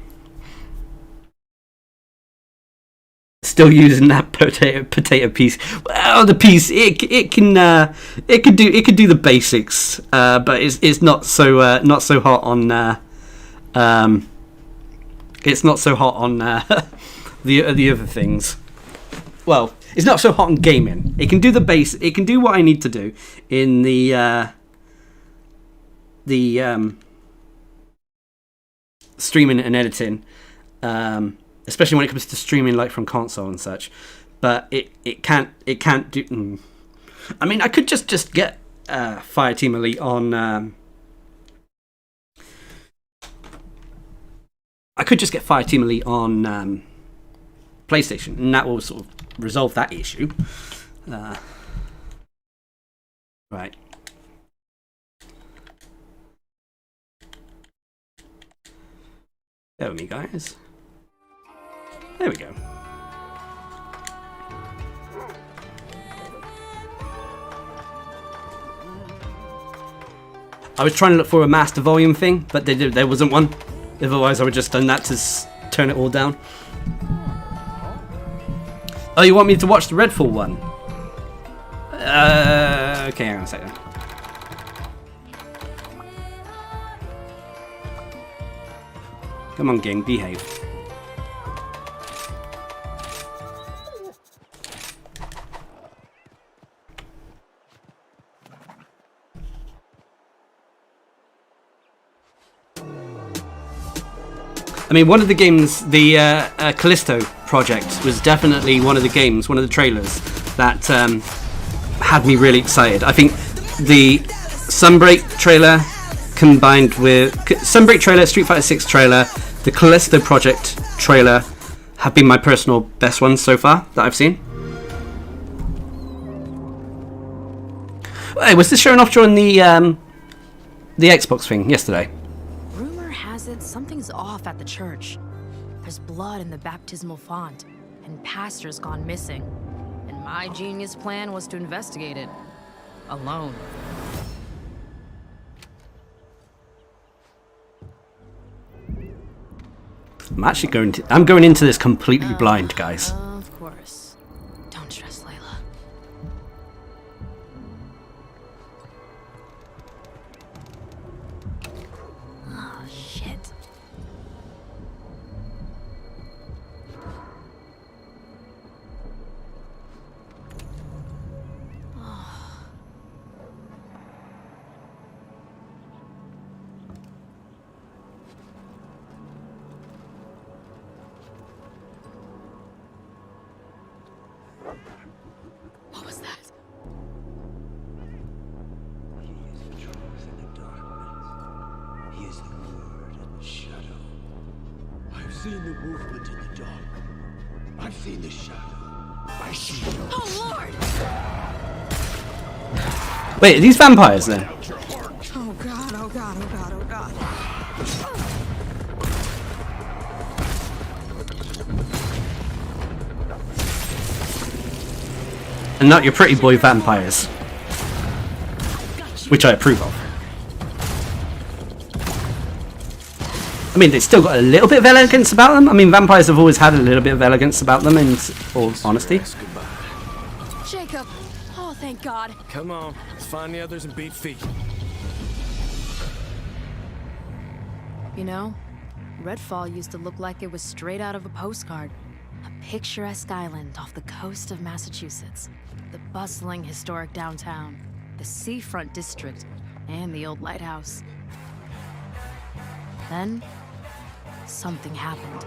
Still using that potato piece. Well, the piece it could do the basics, but it's not so hot on. It's not so hot on the other things. Well, it's not so hot on gaming. It can do the base. It can do what I need to do in the streaming and editing, especially when it comes to streaming like from console and such. But it can't do. I mean, I could just get Fireteam Elite on. I could just get Fireteam Elite on PlayStation, and that will sort of resolve that issue. Right. There with me, guys. There we go. I was trying to look for a master volume thing, but there wasn't one. Otherwise, I would just done that to turn it all down. Oh, you want me to watch the Redfall one? Okay, hang on a second. Come on, gang, behave. I mean, one of the games, the Callisto project, was definitely one of the games, one of the trailers that had me really excited. I think the Sunbreak trailer combined with Sunbreak trailer, Street Fighter 6 trailer, the Callisto project trailer have been my personal best ones so far that I've seen. Hey, was this showing off during the Xbox thing yesterday? Rumor has it something's off at the church. There's blood in the baptismal font, and pastor's gone missing. And my genius plan was to investigate it. Alone. I'm going into this completely blind, guys. Of course. Don't stress, Layla. Oh, shit. What was that? He is the truth in the darkness. He is the word in the shadow. I've seen the movement in the dark. I've seen the shadow. I see you. Oh, Lord! Wait, are these vampires then? Oh, God, oh, God, oh, God, oh, God. And not your pretty boy vampires, which I approve of. I mean, they've still got a little bit of elegance about them. I mean, vampires have always had a little bit of elegance about them, in all honesty. Jacob! Oh, thank God. Come on, let's find the others and beat feet. You know, Redfall used to look like it was straight out of a postcard. A picturesque island off the coast of Massachusetts. The bustling historic downtown, the seafront district, and the old lighthouse. Then, something happened.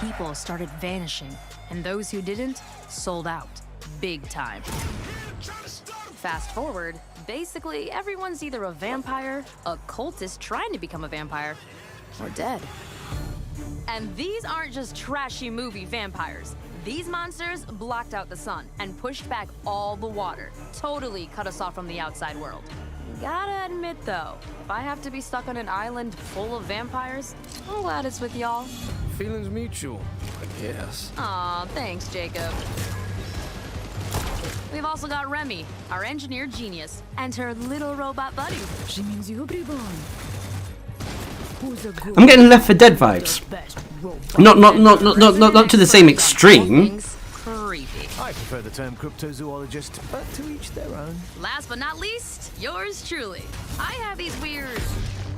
People started vanishing, and those who didn't sold out. Big time. Fast forward, basically everyone's either a vampire, a cultist trying to become a vampire, or dead. And these aren't just trashy movie vampires. These monsters blocked out the sun and pushed back all the water. Totally cut us off from the outside world. Gotta admit though, if I have to be stuck on an island full of vampires, I'm glad it's with y'all. Feelings mutual, I guess. Aw, thanks, Jacob. We've also got Remy, our engineer genius, and her little robot buddy. I'm getting Left 4 Dead vibes. Not to the same extreme. Creepy. I prefer the term cryptozoologist, but to each their own. Last but not least, yours truly. I have these weird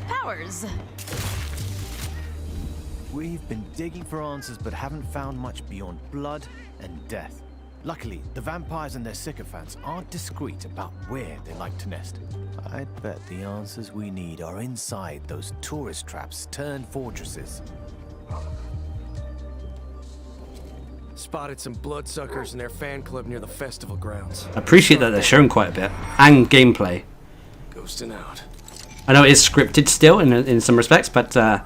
powers. We've been digging for answers but haven't found much beyond blood and death. Luckily, the vampires and their sycophants aren't discreet about where they like to nest. I'd bet the answers we need are inside those tourist traps turned fortresses. Spotted some bloodsuckers in their fan club near the festival grounds. I appreciate that they're showing quite a bit. And gameplay. Ghosting out. I know it is scripted still in some respects, but... Cultists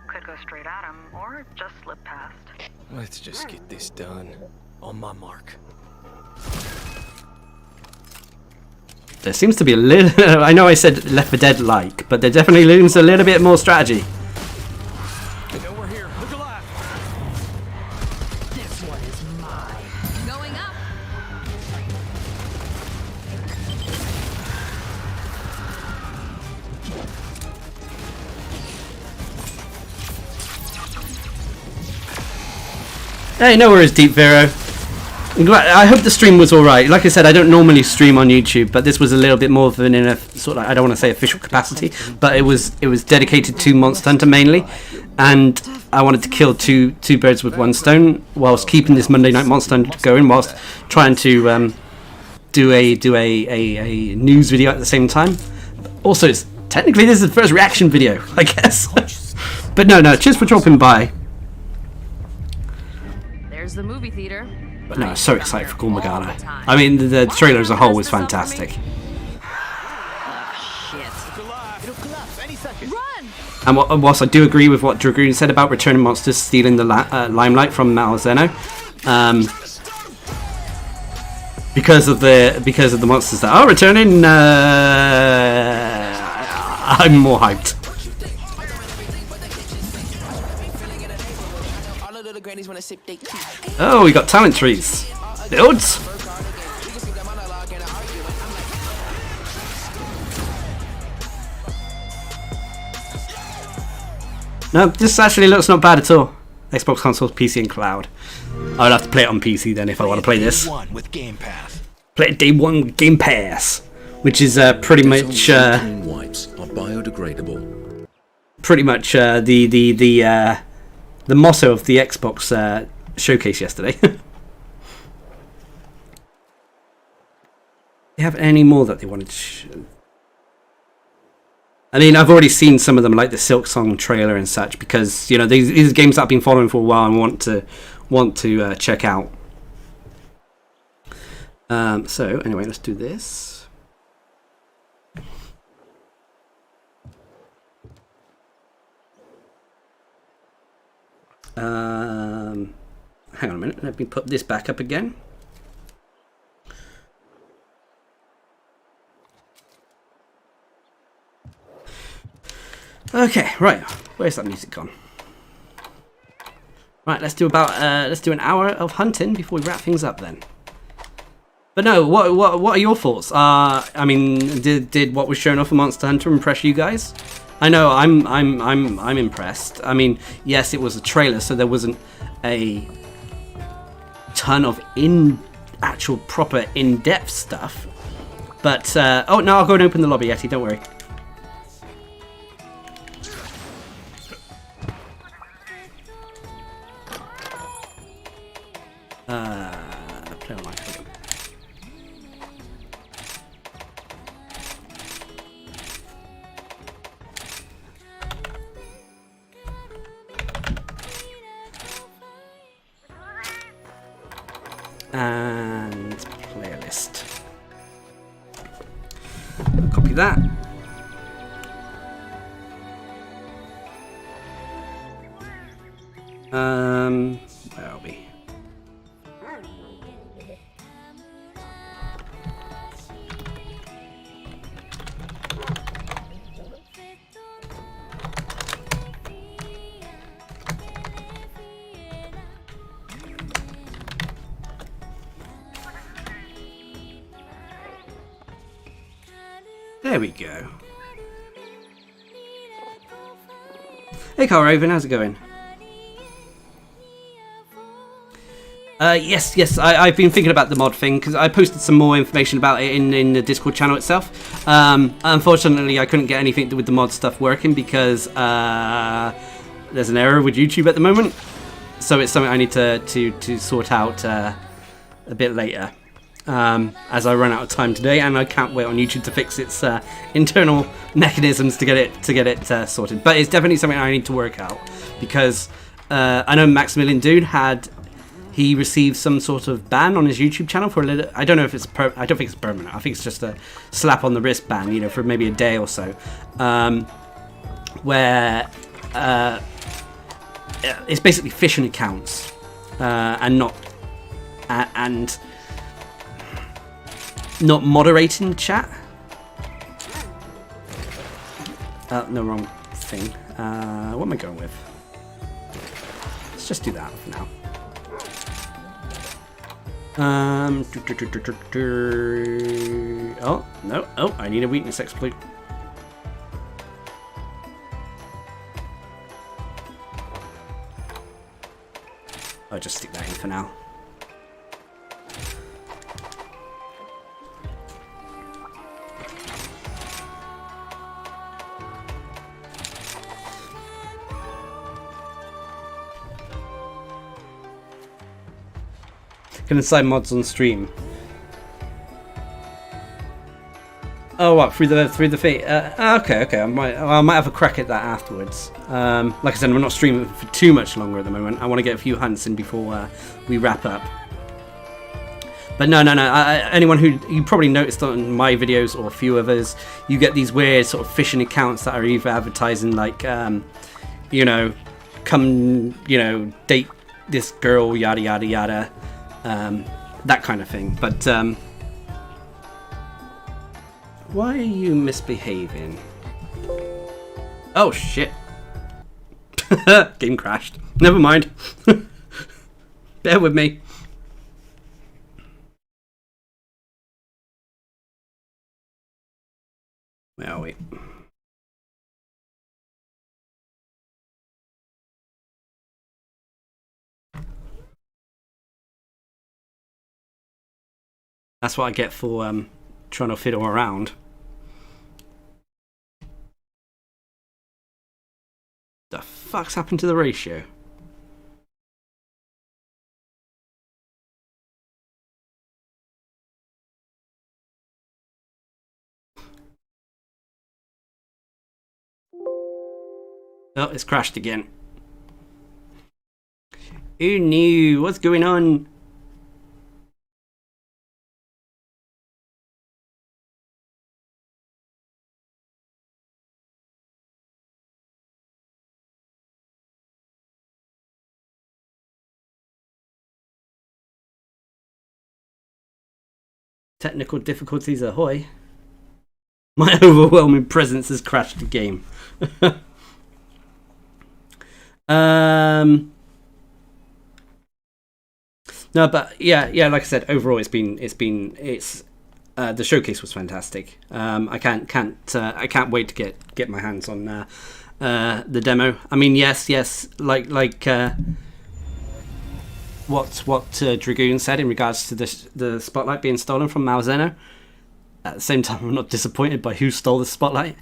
could go straight at him, or just slip past. Let's just get this done. On my mark. There seems to be a little... I know I said Left 4 Dead-like, but there definitely seems a little bit more strategy. I know we're here. Look alive. This one is mine. Going up. Hey, no worries, Deep Vero. I hope the stream was alright. Like I said, I don't normally stream on YouTube, but this was a little bit more of an, in a sort of, I don't want to say official capacity, but it was dedicated to Monster Hunter mainly, and I wanted to kill two birds with one stone whilst keeping this Monday Night Monster Hunter going, whilst trying to do a news video at the same time. Also, technically this is the first reaction video, I guess. But no, cheers for dropping by. There's the movie theater. But no, so excited for Gul Magana. I mean, the trailer as a whole was fantastic. And whilst I do agree with what Dragoon said about returning monsters stealing the limelight from Malzeno, because of the monsters that are returning, I'm more hyped. Oh, we got talent trees. Builds. No, this actually looks not bad at all. Xbox consoles, PC, and cloud. I'll have to play it on PC then if I want to play this. Play it day one with Game Pass, which is pretty much wipes are biodegradable. Pretty much the motto of the Xbox showcase yesterday. They have any more that they wanted to show? I mean, I've already seen some of them, like the Silk Song trailer and such, because you know these are games that I've been following for a while and want to check out. So anyway, let's do this. Hang on a minute. Let me put this back up again. Okay, right. Where's that music gone? Right, let's do an hour of hunting before we wrap things up then. But no, what are your thoughts? I mean, did what was shown off of Monster Hunter impress you guys? I know I'm impressed. I mean, yes, it was a trailer, so there wasn't a ton of actual proper in-depth stuff. But oh no, I'll go and open the lobby, Yeti. Don't worry. Play online. And playlist. Copy that. Where are we? There we go. Hey Carl Raven, how's it going? Yes, I've been thinking about the mod thing because I posted some more information about it in the Discord channel itself. Unfortunately, I couldn't get anything with the mod stuff working because there's an error with YouTube at the moment. So it's something I need to sort out a bit later. as I run out of time today, and I can't wait on YouTube to fix its internal mechanisms to get it sorted. But it's definitely something I need to work out, because I know Maximilian Dude he received some sort of ban on his YouTube channel for a little. I don't know if it's I don't think it's permanent. I think it's just a slap on the wrist ban, you know, for maybe a day or so, where it's basically phishing accounts and not moderating the chat. No, wrong thing. What am I going with? Let's just do that for now. Oh, no. Oh, I need a weakness exploit. I'll just stick that in for now. Can assign mods on stream. Oh, what, through the feed? Okay. I might have a crack at that afterwards. Like I said, we're not streaming for too much longer at the moment. I want to get a few hunts in before we wrap up. But no. Anyone who, you probably noticed on my videos or a few others, you get these weird sort of phishing accounts that are either advertising like, you know, come, you know, date this girl, yada yada yada. That kind of thing. But why are you misbehaving? Oh shit. Game crashed. Never mind. Bear with me. Where are we? That's what I get for trying to fiddle around. The fuck's happened to the ratio? Oh, it's crashed again. Oh no, what's going on? Technical difficulties ahoy. My overwhelming presence has crashed the game. No, but yeah, like I said, overall it's the showcase was fantastic. I can't wait to get my hands on the demo. I mean, yes, like what Dragoon said in regards to the spotlight being stolen from Malzeno. At the same time, I'm not disappointed by who stole the spotlight.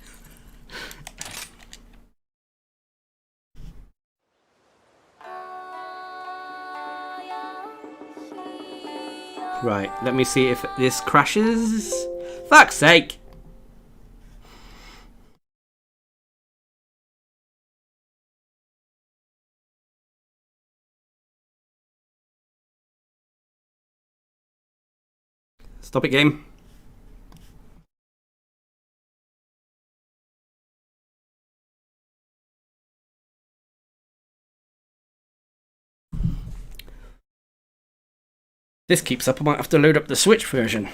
Right, let me see if this crashes. Fuck's sake! Stop it, game. This keeps up, I might have to load up the Switch version.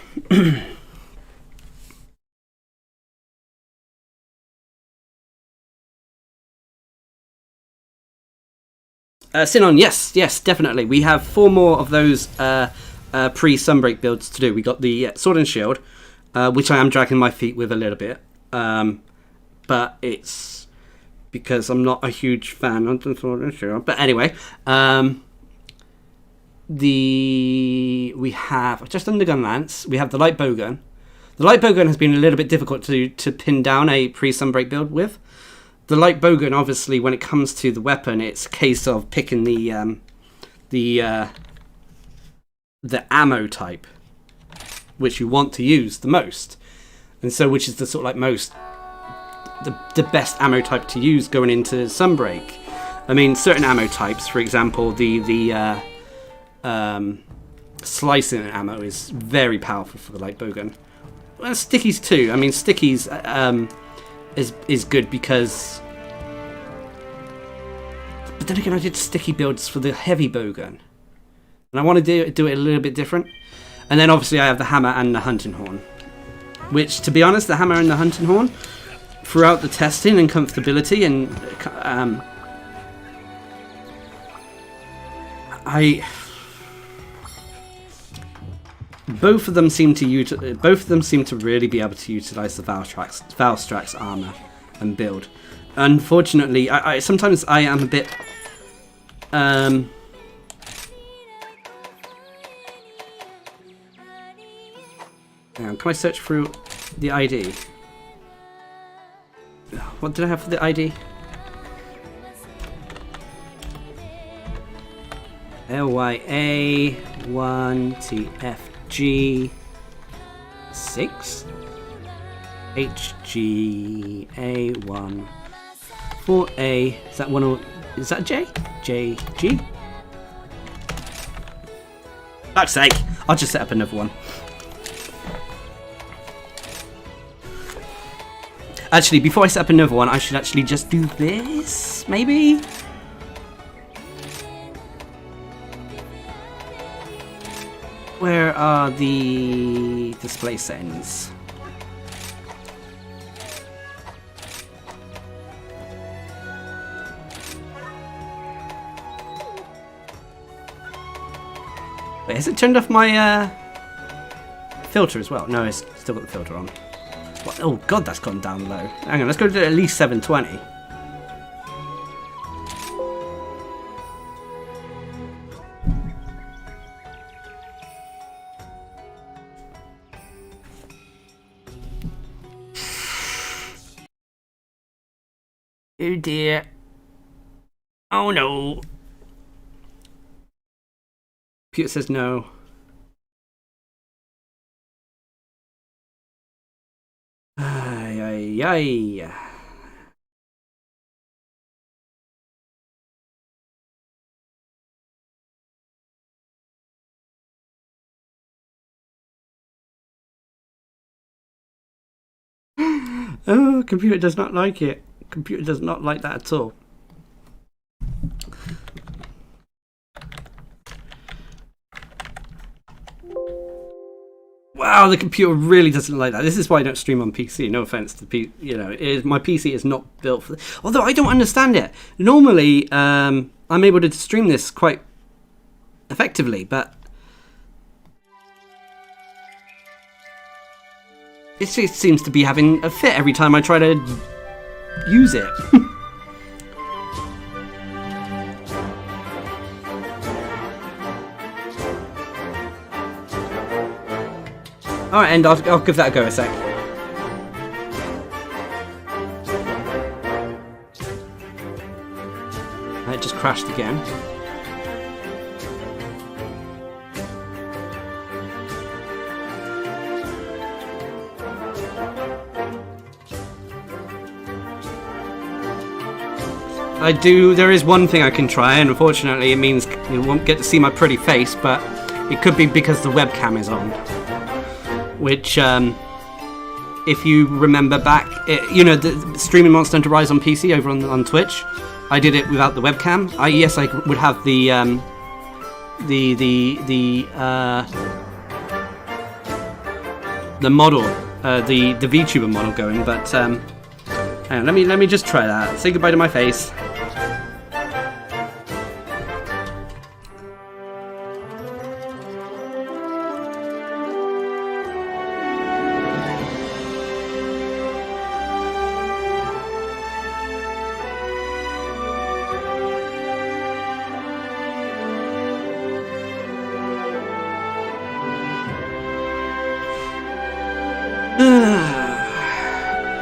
Sinon, yes, definitely. We have 4 more of those pre-Sunbreak builds to do. We got the Sword and Shield, which I am dragging my feet with a little bit. But it's because I'm not a huge fan of the Sword and Shield. But anyway, we have just Undergun Lance. We have the Light Bowgun. The Light Bowgun has been a little bit difficult to pin down a pre-Sunbreak build with. The Light Bowgun, obviously, when it comes to the weapon, it's a case of picking the ammo type. which you want to use the most, and so which is the sort of like the best ammo type to use going into Sunbreak. I mean, certain ammo types, for example, the slicing ammo is very powerful for the light bowgun. Well, stickies too. I mean, stickies is good because. But then again, I did sticky builds for the heavy bowgun, and I want to do it a little bit different. And then obviously I have the hammer and the hunting horn, which, to be honest, the hammer and the hunting horn, throughout the testing and comfortability, and both of them seem to really be able to utilize the Valstrax armor and build. Unfortunately, I sometimes I am a bit hang on, can I search through the ID? What did I have for the ID? LYA1TFG 6 HGA1 4A. Is that one or is that J? JG? Fuck's sake! I'll just set up another one. Actually, before I set up another one, I should actually just do this, maybe? Where are the display settings? Wait, has it turned off my filter as well? No, it's still got the filter on. What? Oh god, that's gone down low. Hang on, let's go to at least 720. Oh dear. Oh no. Computer says no. Ay, ay, ay. Oh, computer does not like it. Computer does not like that at all. Wow, the computer really doesn't like that. This is why I don't stream on PC. No offense to my PC is not built for. Although I don't understand it. Normally, I'm able to stream this quite effectively, but it just seems to be having a fit every time I try to use it. Alright, and I'll give that a go a sec. It just crashed again. There is one thing I can try, and unfortunately it means you won't get to see my pretty face, but it could be because the webcam is on. Which, if you remember back, the streaming Monster Hunter Rise on PC over on Twitch, I did it without the webcam. Yes, I would have the model, the VTuber model going, but hang on, let me just try that. Say goodbye to my face.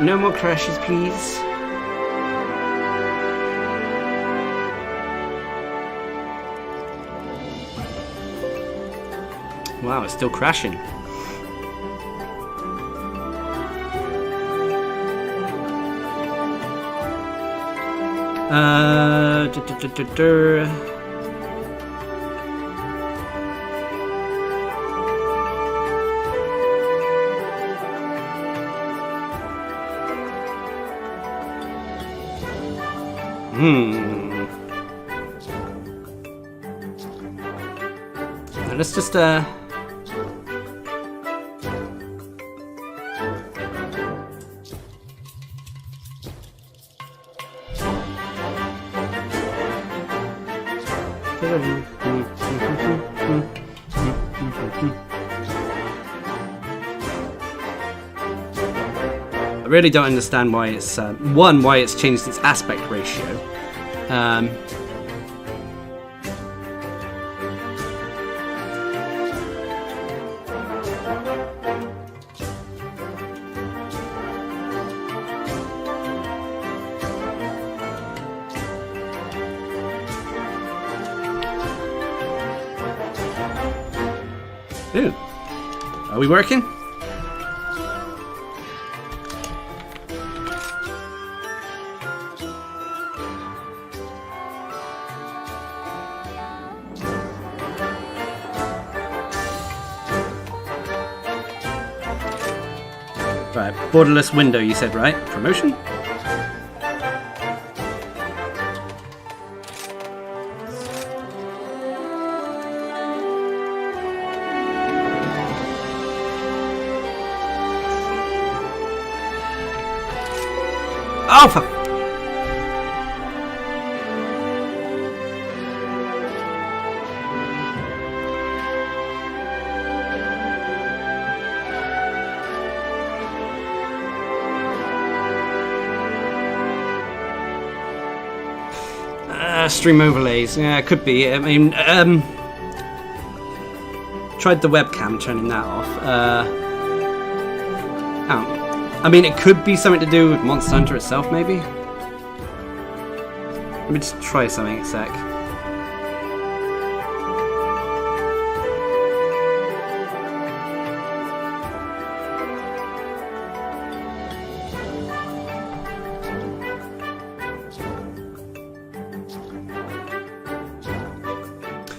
No more crashes, please. Wow, it's still crashing. Let's just I really don't understand why it's why it's changed its aspect ratio. Ooh. Are we working? Right, borderless window you said, right? Promotion? Oh, fuck. Stream overlays. Yeah, it could be. I mean, tried the webcam, turning that off. I mean, it could be something to do with Monster Hunter itself, maybe? Let me just try something a sec.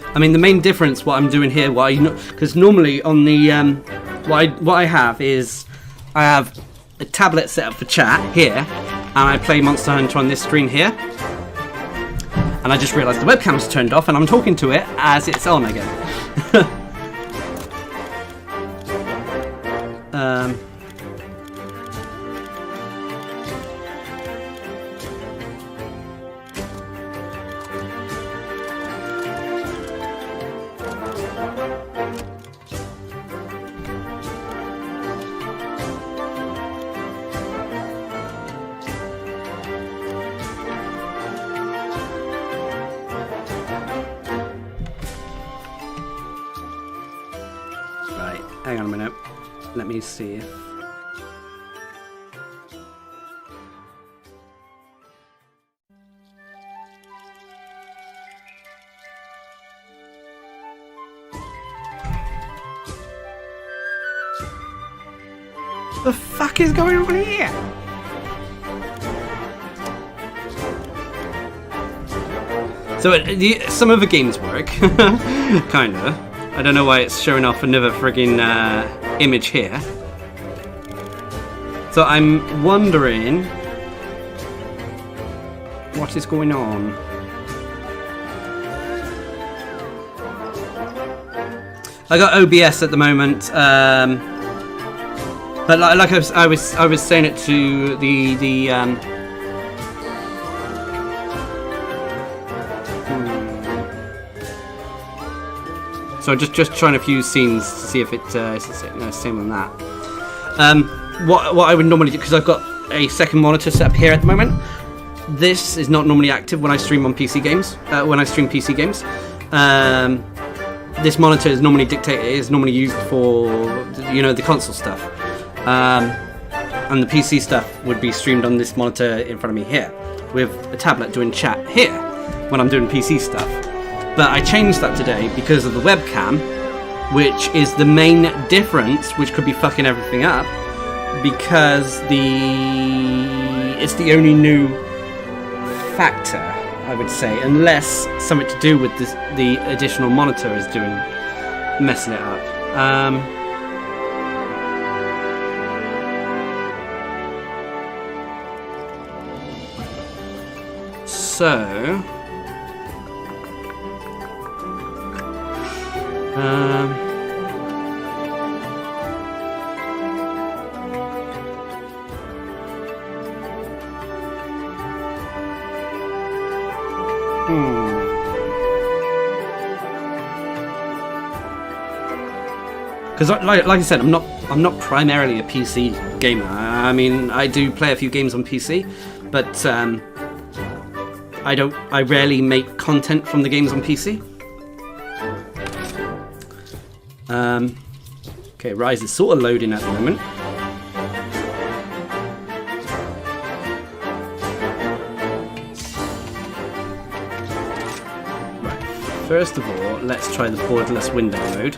I mean, the main difference, what I'm doing here, because normally on the, what I have is, I have a tablet set up for chat here, and I play Monster Hunter on this screen here, and I just realised the webcam's turned off, and I'm talking to it as it's on again. Hang on a minute. Let me see. The fuck is going on here? So some of the games work, kinda. I don't know why it's showing off another friggin' image here. So I'm wondering what is going on. I got OBS at the moment, but like I was saying it to the so just trying a few scenes to see if it's same on that. What I would normally do, because I've got a second monitor set up here at the moment. This is not normally active when I stream on PC games. When I stream PC games, this monitor is normally used for the console stuff, and the PC stuff would be streamed on this monitor in front of me here, with a tablet doing chat here when I'm doing PC stuff. But I changed that today because of the webcam, which is the main difference, which could be fucking everything up, because it's the only new factor, I would say, unless something to do with this, the additional monitor is messing it up. So, because like I said, I'm not primarily a PC gamer. I mean, I do play a few games on PC, but I rarely make content from the games on PC. Okay, Rise is sort of loading at the moment. Right. First of all, let's try the borderless window mode.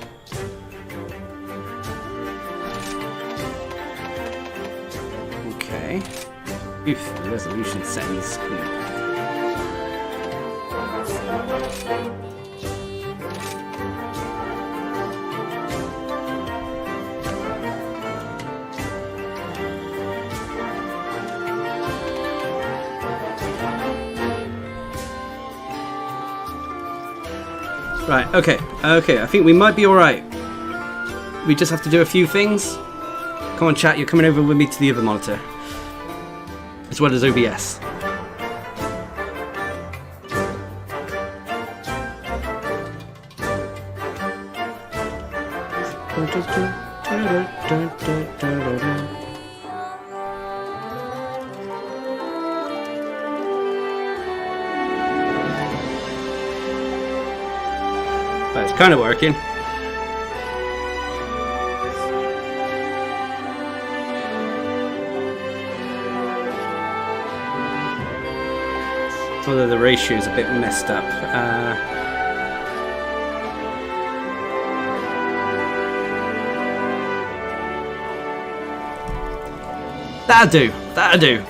Okay. Oof, the resolution settings. Right, okay, I think we might be alright. We just have to do a few things. Come on, chat, you're coming over with me to the other monitor. As well as OBS. It's kind of working. Although the ratio is a bit messed up. That'll do.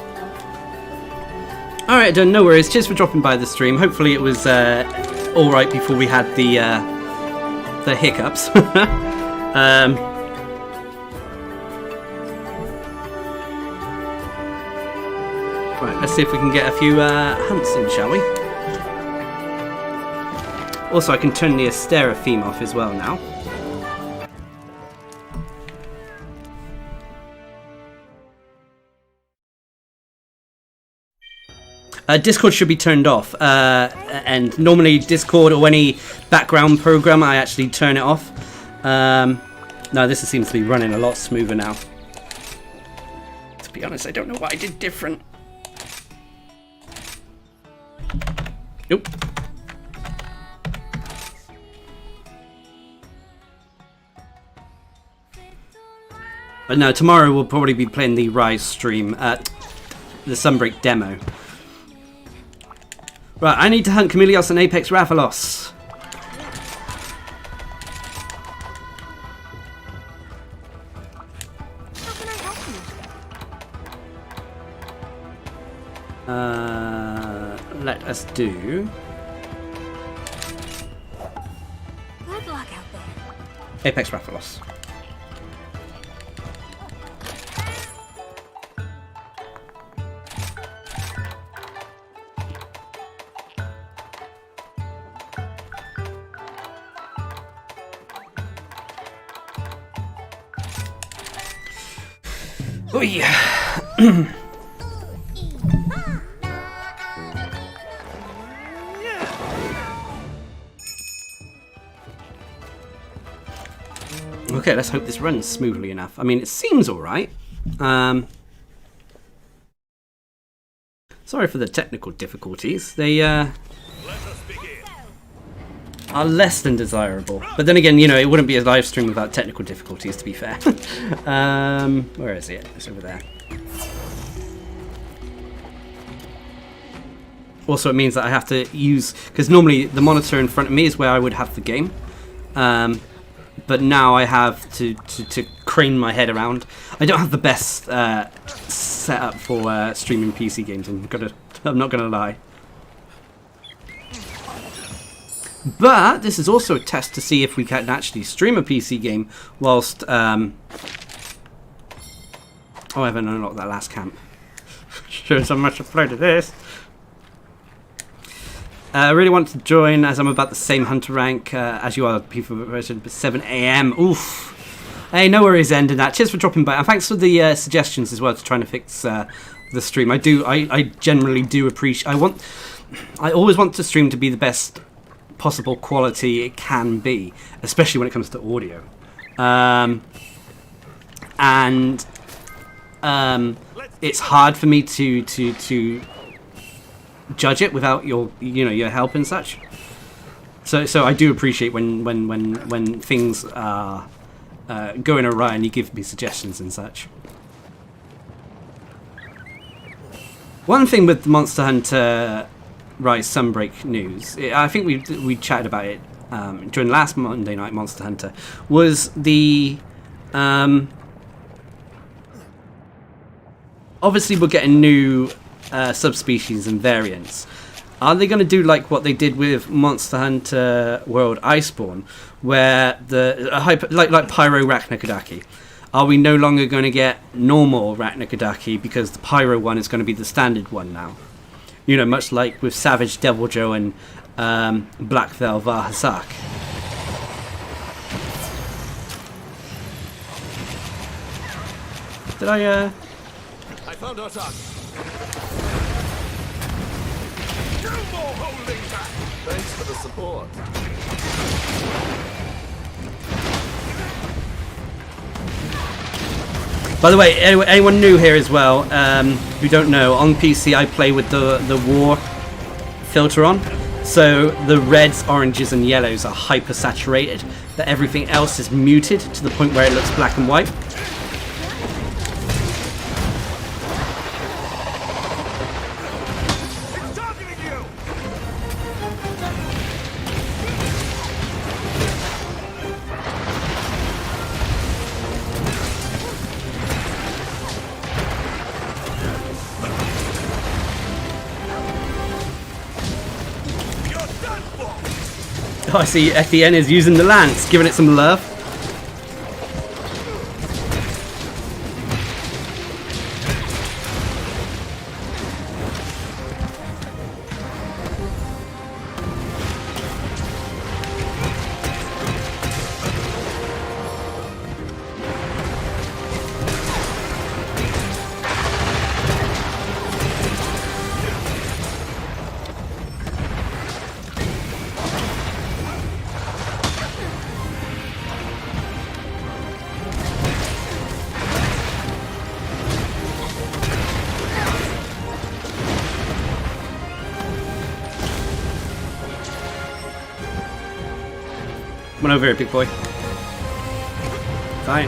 Alright, done, no worries. Cheers for dropping by the stream. Hopefully it was alright before we had the hiccups. Right, let's see if we can get a few hunts in, shall we? Also, I can turn the Astera theme off as well now. Discord should be turned off, and normally Discord or any background program, I actually turn it off. No, this seems to be running a lot smoother now. To be honest, I don't know what I did different. Nope. But no, tomorrow we'll probably be playing the Rise stream, the Sunbreak demo. Right, I need to hunt Chameleos and Apex Rathalos. Let us do. Good luck out there. Apex Rathalos. Oh yeah. Okay, let's hope this runs smoothly enough. I mean, it seems alright. Sorry for the technical difficulties. They are less than desirable. But then again, you know, it wouldn't be a live stream without technical difficulties, to be fair. Where is it? It's over there. Also, it means that I have to use... Because normally the monitor in front of me is where I would have the game. But now I have to crane my head around. I don't have the best setup for streaming PC games. I'm not gonna lie. But this is also a test to see if we can actually stream a PC game whilst... oh, I haven't unlocked that last camp. Shows how much I've played of this. I really want to join as I'm about the same hunter rank as you are, people version 7 AM. Oof. Hey, no worries, ending that. Cheers for dropping by. And thanks for the suggestions as well to trying to fix the stream. I generally do appreciate... I always want the stream to be the best possible quality it can be, especially when it comes to audio. It's hard for me to judge it without your help and such. So I do appreciate when things are going awry and you give me suggestions and such. One thing with Monster Hunter Rise Sunbreak news, I think we chatted about it during last Monday Night Monster Hunter, was the obviously we're getting new subspecies and variants. Are they going to do like what they did with Monster Hunter World Iceborne, where like Pyro Raknakodaki? Are we no longer going to get normal Raknakodaki because the Pyro one is going to be the standard one now? You know, much like with Savage Deviljho and Black Veil Vahasak. Did I found our target. No more holding back. Thanks for the support. By the way, anyone new here as well, who don't know, on PC I play with the war filter on. So the reds, oranges and yellows are hyper saturated, but everything else is muted to the point where it looks black and white. Oh, I see FEN is using the lance, giving it some love. Come on over here, big boy. Fine.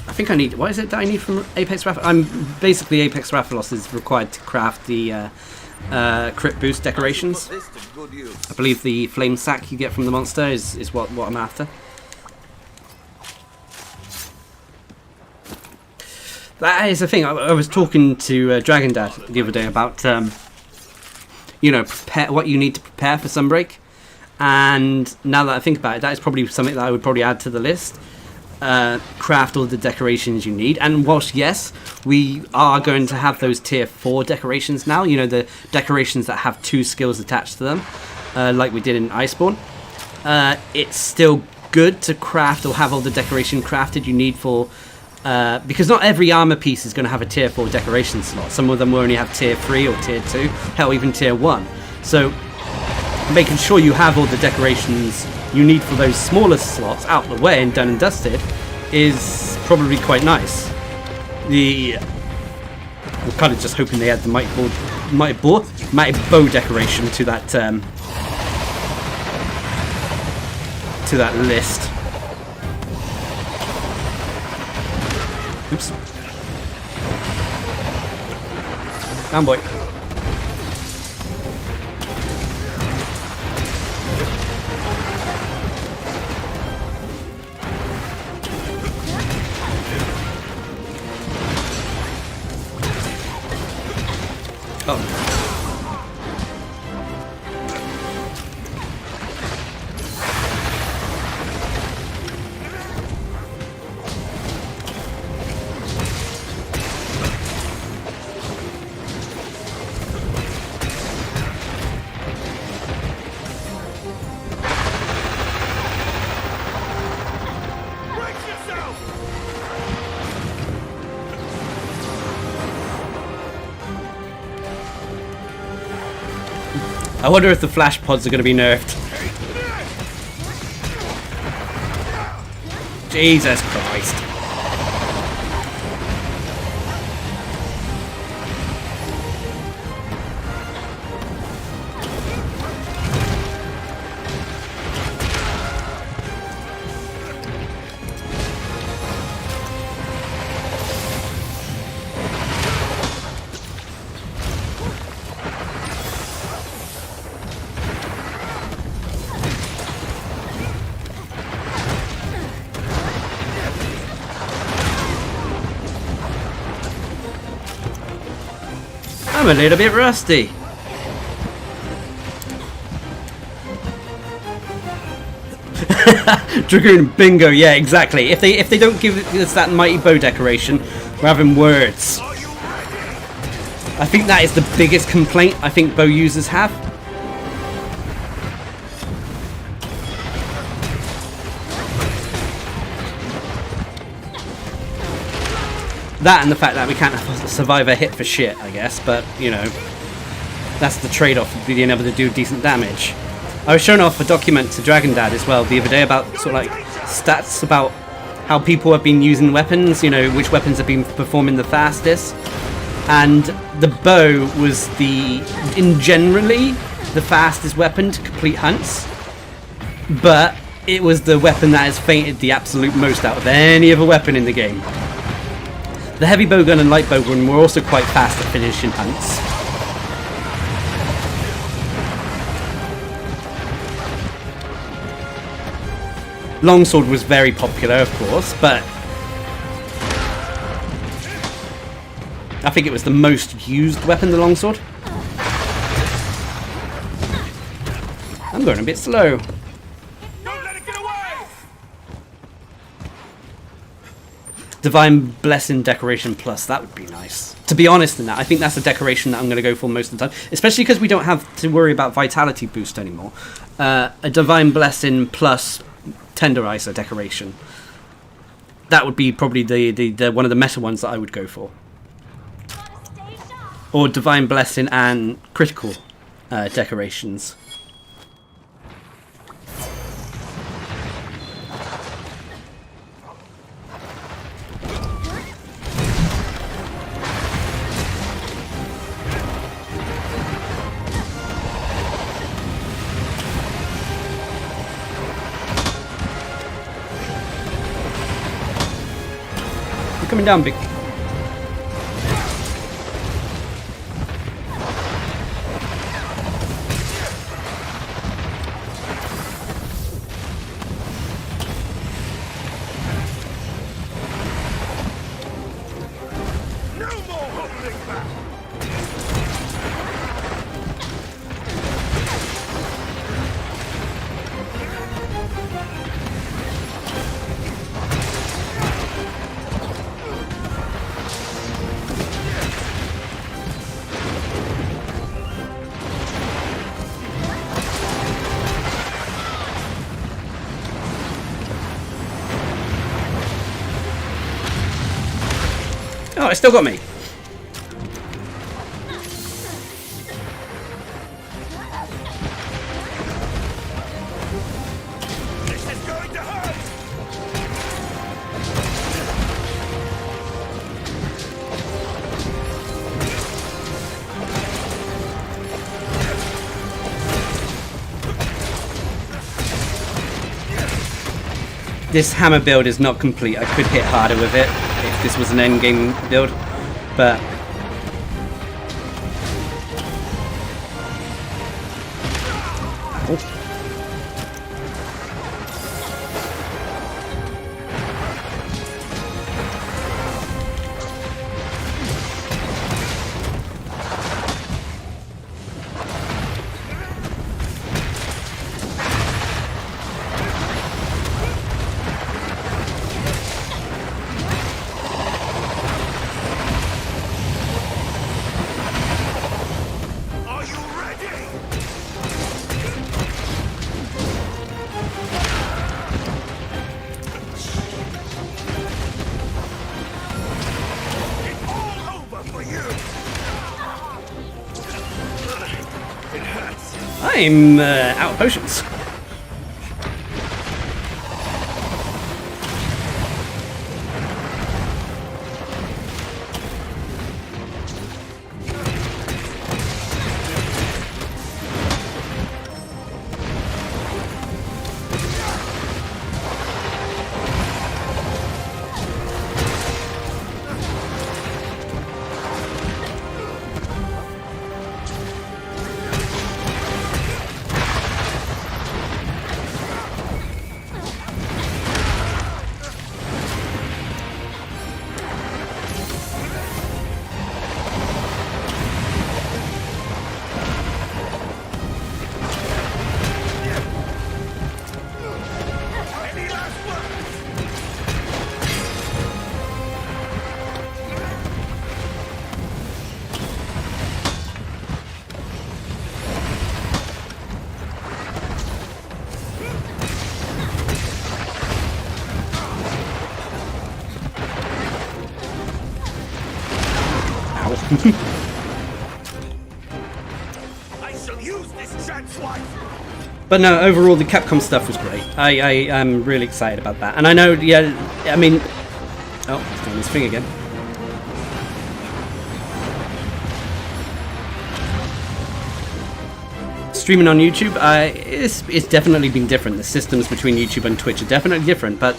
I think I need... What is it that I need from Apex Raphalos? I'm basically Apex Raphalos is required to craft the crit boost decorations. I believe the flame sack you get from the monster is what I'm after. That is the thing. I was talking to Dragon Dad the other day about, prepare what you need to prepare for Sunbreak. And now that I think about it, that is probably something that I would probably add to the list. Craft all the decorations you need. And whilst, yes, we are going to have those tier 4 decorations now, the decorations that have 2 skills attached to them, like we did in Iceborne, it's still good to craft or have all the decoration crafted you need for... because not every armor piece is going to have a tier 4 decoration slot. Some of them will only have tier 3 or tier 2, hell, even tier 1. So making sure you have all the decorations you need for those smaller slots out of the way and done and dusted is probably quite nice. We're kind of just hoping they add the mighty bow decoration to that list. Oops. Down, boy. Oh. I wonder if the flash pods are going to be nerfed. Jesus Christ. I'm a little bit rusty. Dragoon bingo, yeah, exactly. If they don't give us that mighty bow decoration, we're having words. I think that is the biggest complaint I think bow users have. That and the fact that we can't survive a hit for shit, I guess, but, you know, that's the trade-off of being able to do decent damage. I was shown off a document to Dragon Dad as well the other day about sort of like stats about how people have been using weapons, you know, which weapons have been performing the fastest. And the bow was generally the fastest weapon to complete hunts, but it was the weapon that has fainted the absolute most out of any other weapon in the game. The heavy bowgun and light bowgun were also quite fast at finishing hunts. Longsword was very popular, of course, but I think it was the most used weapon, the longsword. I'm going a bit slow. Divine Blessing Decoration Plus, that would be nice. To be honest in that, I think that's a decoration that I'm going to go for most of the time, especially because we don't have to worry about Vitality Boost anymore. A Divine Blessing Plus Tenderizer decoration. That would be probably the one of the meta ones that I would go for. Or Divine Blessing and Critical decorations. Coming down, big. Oh, it still got me. This is going to hurt. This hammer build is not complete. I could hit harder with it if this was an endgame build, but I'm out of potions. I shall use this chance wisely. But no, overall the Capcom stuff was great. I am really excited about that. And I know, yeah, I mean... Oh, it's doing his thing again. Streaming on YouTube, it's definitely been different. The systems between YouTube and Twitch are definitely different, but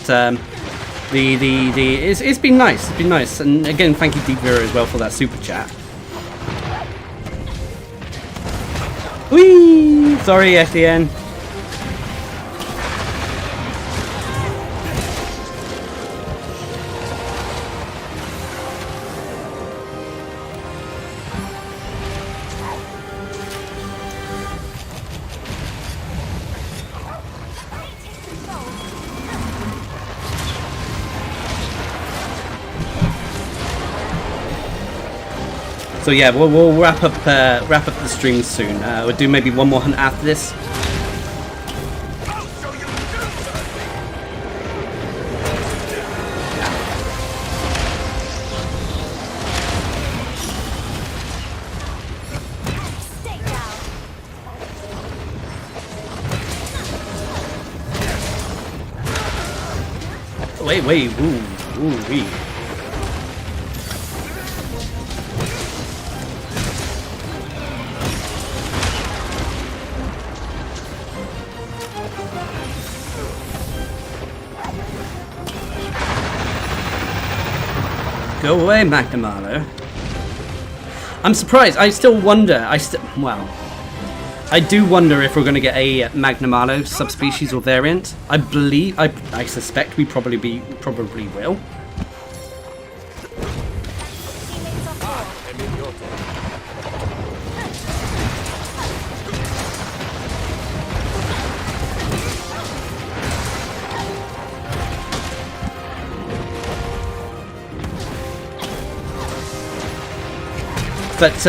it's been nice. It's been nice. And again, thank you Deep Vera as well for that super chat. Whee! Sorry, FDN. So yeah, we'll wrap up the stream soon. We'll do maybe one more hunt after this. Wait, ooh, wee. Go away, McNamara. I'm surprised. I still wonder. Well, I do wonder if we're going to get a McNamara subspecies or variant. I suspect we probably will. But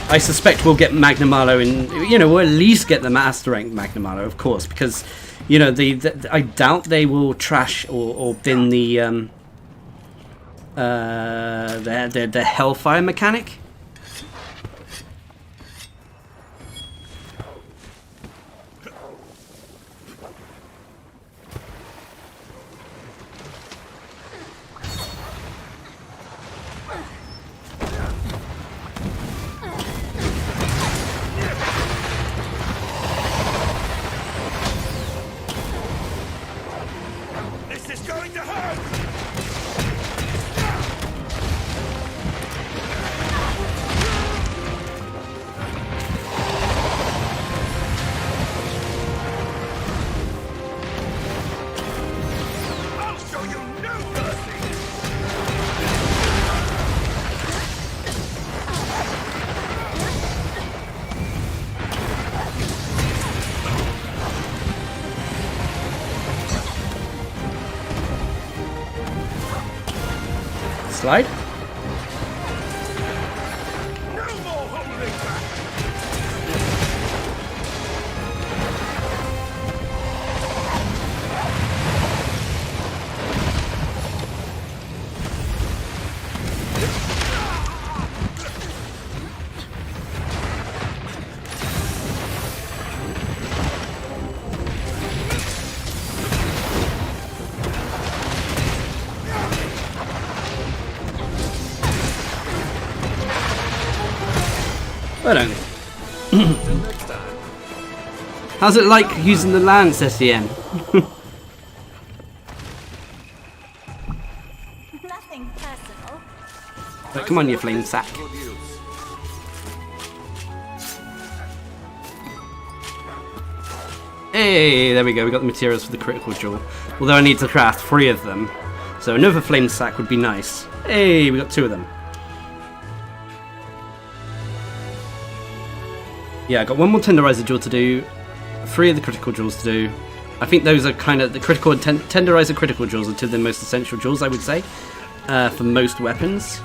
I suspect we'll get Magnamalo in, we'll at least get the Master Rank Magnamalo, of course, because, I doubt they will trash or bin the Hellfire mechanic. Slide. Well, only. How's it like using the lance, SEN? Nothing personal. But come on, you flame sack. Hey, there we go. We got the materials for the critical jewel. Although I need to craft 3 of them, so another flame sack would be nice. Hey, we got 2 of them. Yeah, I got 1 more tenderizer jewel to do, 3 of the critical jewels to do. I think those are kind of the critical and tenderizer critical jewels are 2 of the most essential jewels, I would say, for most weapons.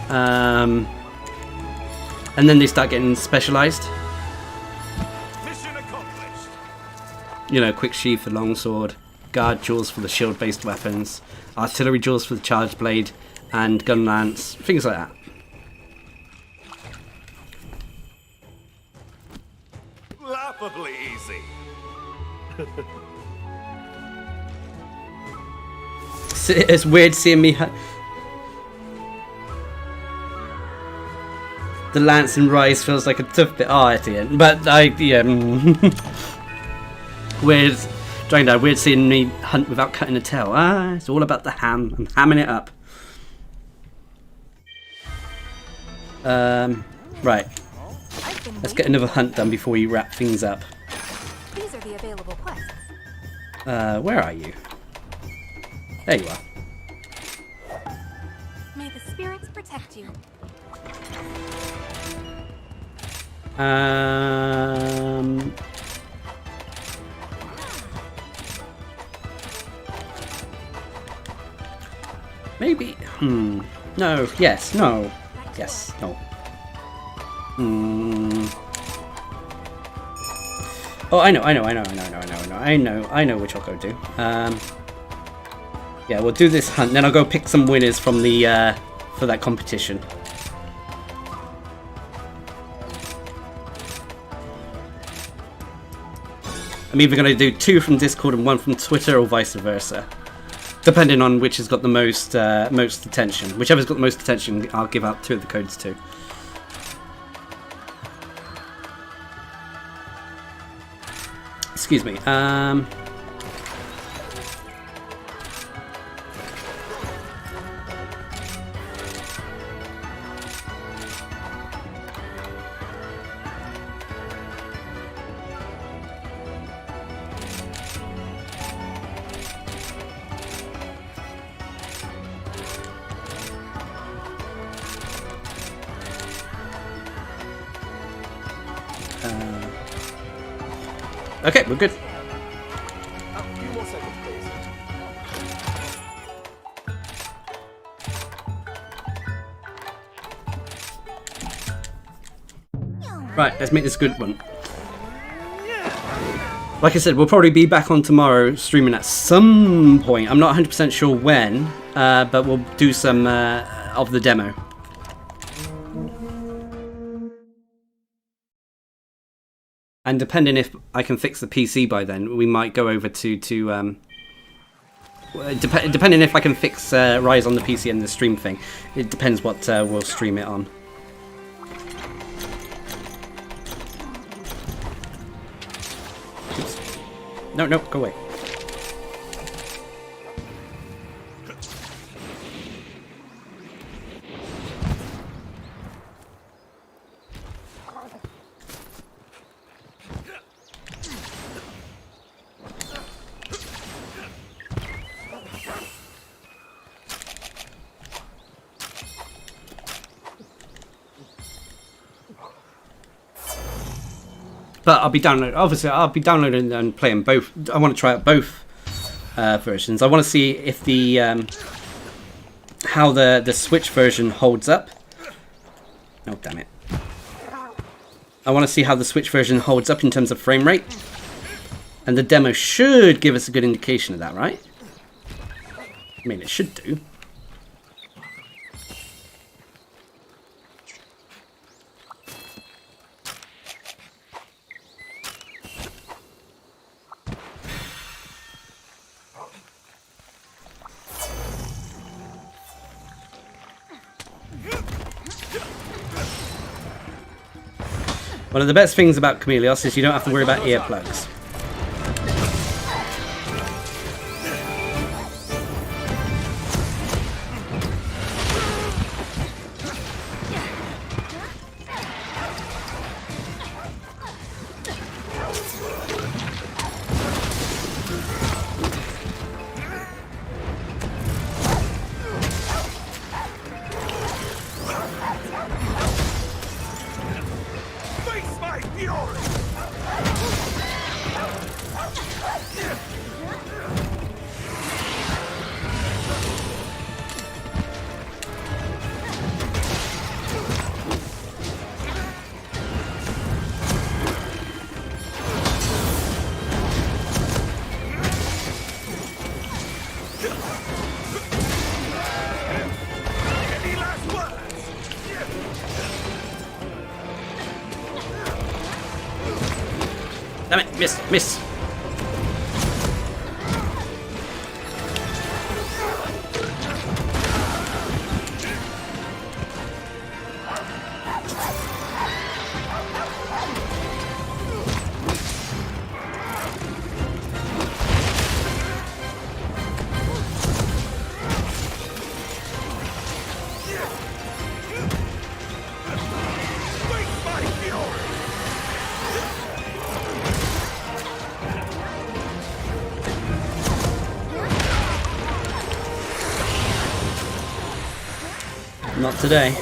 And then they start getting specialized. Mission accomplished. You know, quick sheath for longsword, guard jewels for the shield-based weapons, artillery jewels for the charge blade, and gun lance, things like that. Laughably easy. It's weird seeing me. The lance in Rise feels like a tough bit. Oh, at the end, but yeah. Weird, weird seeing me hunt without cutting a tail. Ah, it's all about the ham. I'm hamming it up. Right. Let's get another hunt done before we wrap things up. These are the available quests. Where are you? There you are. May the spirits protect you. Maybe. No. Yes. No. Yes. No. Oh, I know which I'll go do. Yeah, we'll do this hunt, then I'll go pick some winners from the for that competition. I'm either going to do 2 from Discord and 1 from Twitter, or vice versa, depending on which has got the most most attention. Whichever's got the most attention, I'll give out 2 of the codes to. Excuse me. Okay, we're good. Right, let's make this a good one. Like I said, we'll probably be back on tomorrow streaming at some point. I'm not 100% sure when, but we'll do some of the demo. And depending if I can fix the PC by then, we might go over to depending if I can fix Rise on the PC and the stream thing. It depends what we'll stream it on. Oops. No, go away. But I'll be downloading and playing both. I want to try out both versions. I want to see if the how the Switch version holds up. Oh, damn it. I want to see how the Switch version holds up in terms of frame rate. And the demo should give us a good indication of that, right? I mean, it should do. One of the best things about Chameleos is you don't have to worry about earplugs. Damn it, miss. Not today.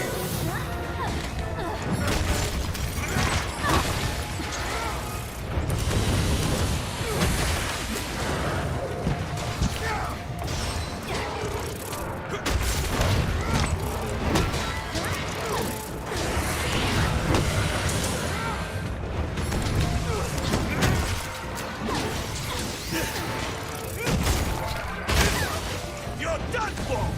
You're done for!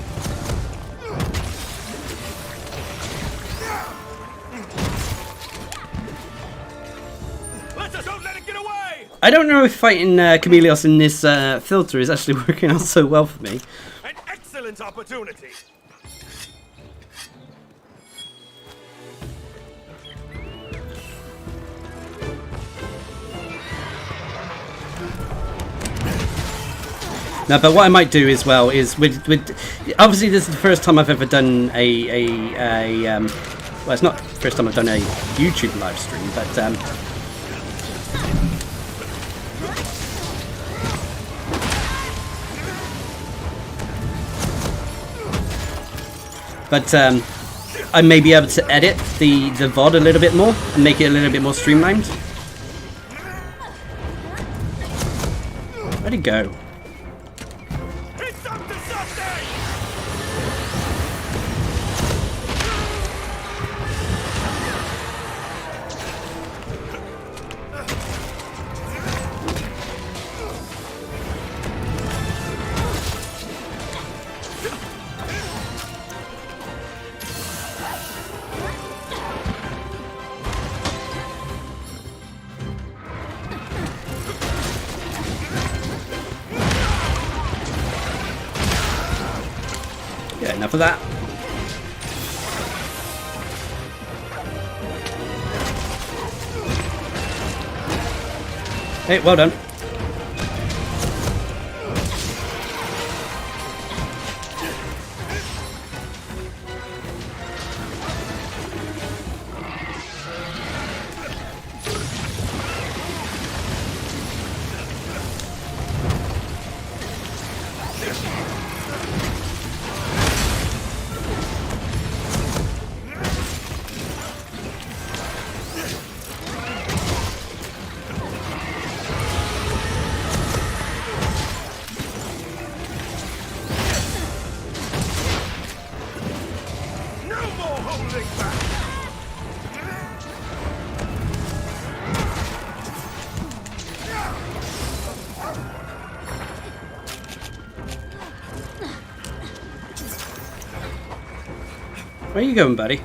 I don't know if fighting Chameleos in this filter is actually working out so well for me. An excellent opportunity. No, but what I might do as well is with obviously this is the first time I've ever done well, it's not the first time I've done a YouTube live stream, but I may be able to edit the VOD a little bit more and make it a little bit more streamlined. Where'd it go? Yeah, enough of that. Hey, well done. Where are you going, buddy?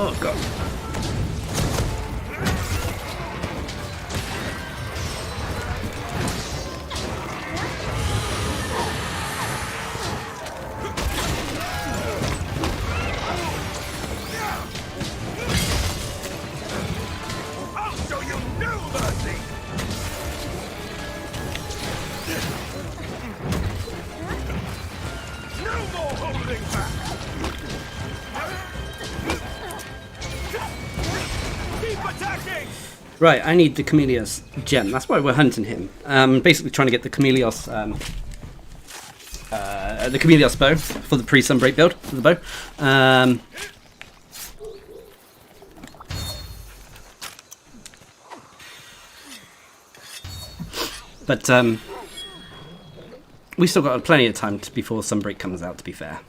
Oh god. I'll show you no mercy! No more holding back! Keep attacking! Right, I need the Chameleos gem. That's why we're hunting him. Basically trying to get the Chameleos, bow for the pre-Sunbreak build for the bow. But we still got plenty of time before Sunbreak comes out, to be fair.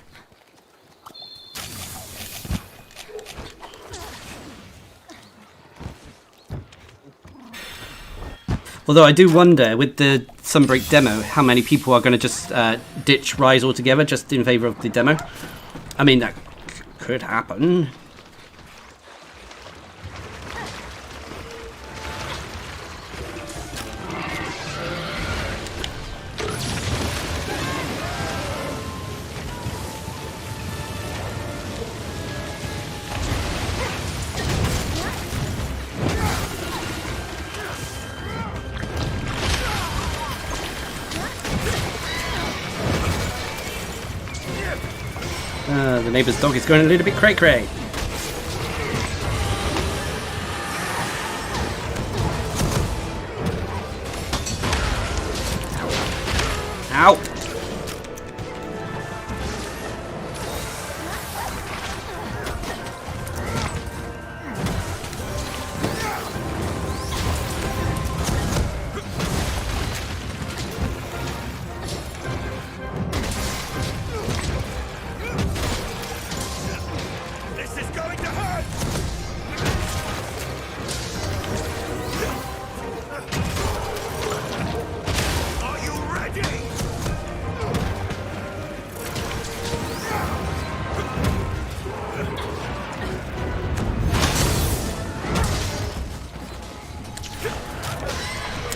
Although I do wonder, with the Sunbreak demo, how many people are going to just ditch Rise altogether just in favour of the demo. I mean, that could happen. The neighbour's dog is going a little bit cray-cray. Ow!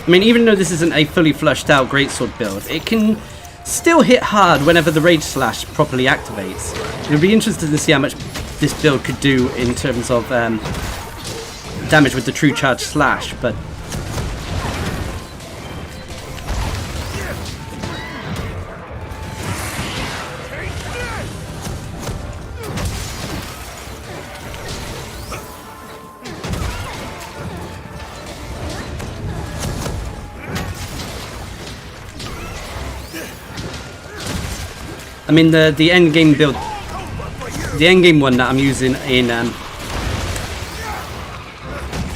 I mean, even though this isn't a fully flushed out greatsword build, it can still hit hard whenever the Rage Slash properly activates. It would be interesting to see how much this build could do in terms of damage with the True Charge Slash, but I mean, the end game build, the end game one that I'm using in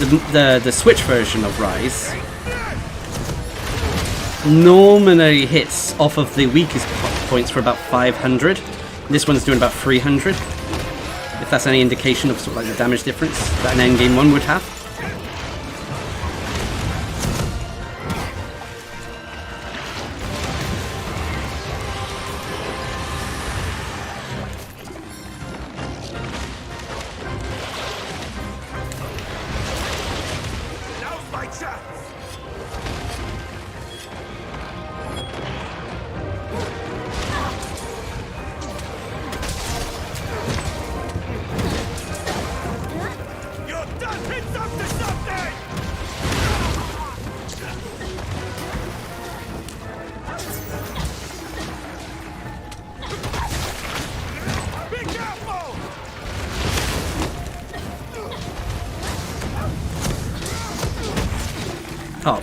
the Switch version of Rise normally hits off of the weakest points for about 500. This one's doing about 300. If that's any indication of sort of like the damage difference that an end game one would have. Oh.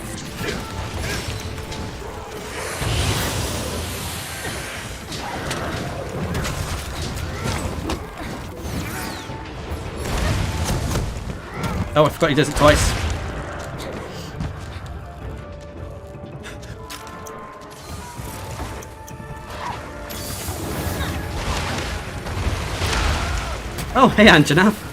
Oh, I forgot he does it twice. Oh, hey, Anjanath.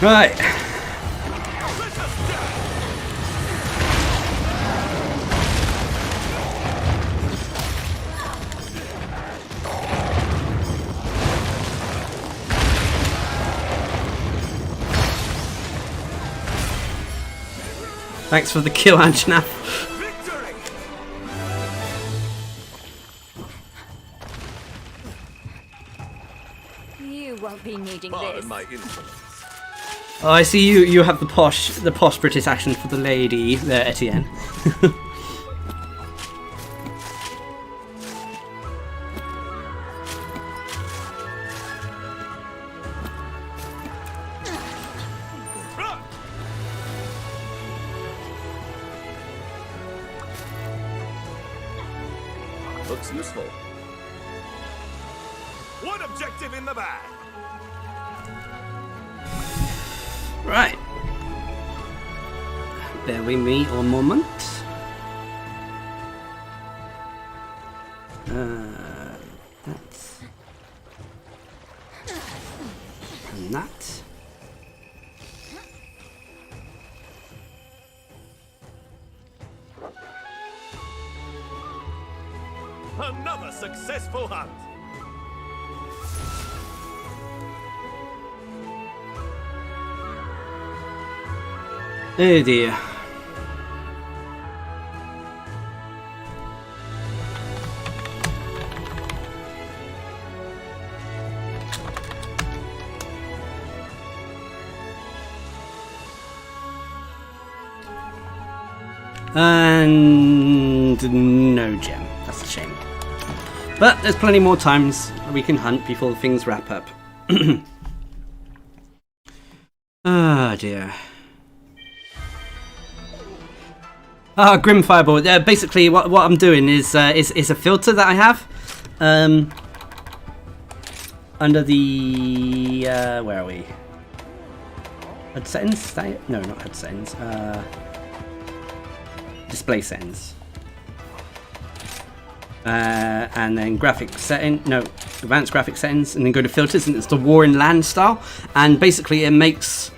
Right. Thanks for the kill, Anjanath. You won't be needing this. Oh, I see you have the posh British accent for the lady there, Etienne. Looks useful. One objective in the bag. Right. Bear with me one moment. That's... And that. Another successful hunt. Oh dear. And no gem. That's a shame. But there's plenty more times we can hunt before things wrap up. Ah, dear. Ah, Grim Fireball. Basically, what I'm doing is a filter that I have under the where are we? HUD settings? Is that it? No, not HUD settings. Display settings. And then graphic setting, no, advanced graphic settings, and then go to filters, and it's the War in Land style. And basically, it makes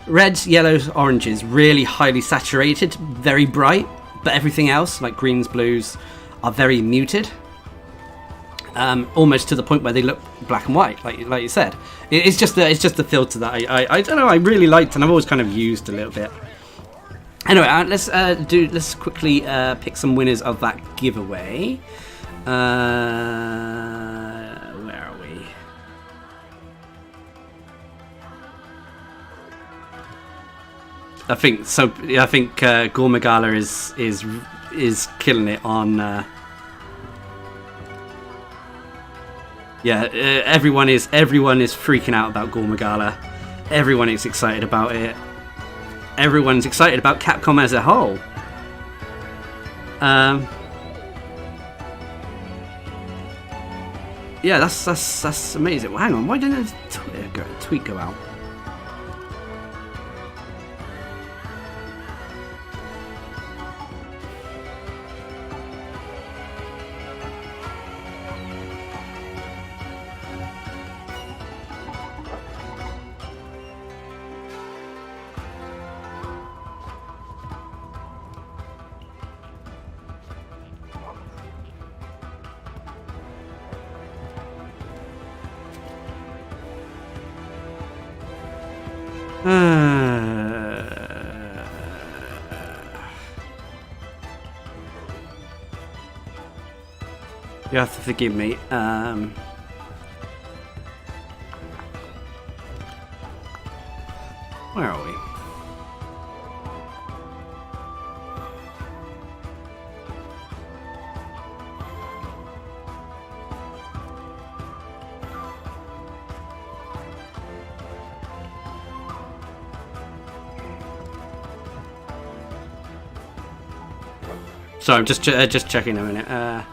reds, yellows, oranges really highly saturated, very bright, but everything else, like greens, blues, are very muted. Almost to the point where they look black and white, like you said. It's just the filter that I don't know, I really liked, and I've always kind of used a little bit. Anyway, let's quickly pick some winners of that giveaway. Where are we? I think so. I think Gormagala is killing it on. Yeah, everyone is freaking out about Gormagala. Everyone is excited about it. Everyone's excited about Capcom as a whole. Yeah, that's amazing. Well, hang on, why didn't the tweet go out? You have to forgive me. Where are we? Sorry, I'm just checking a minute.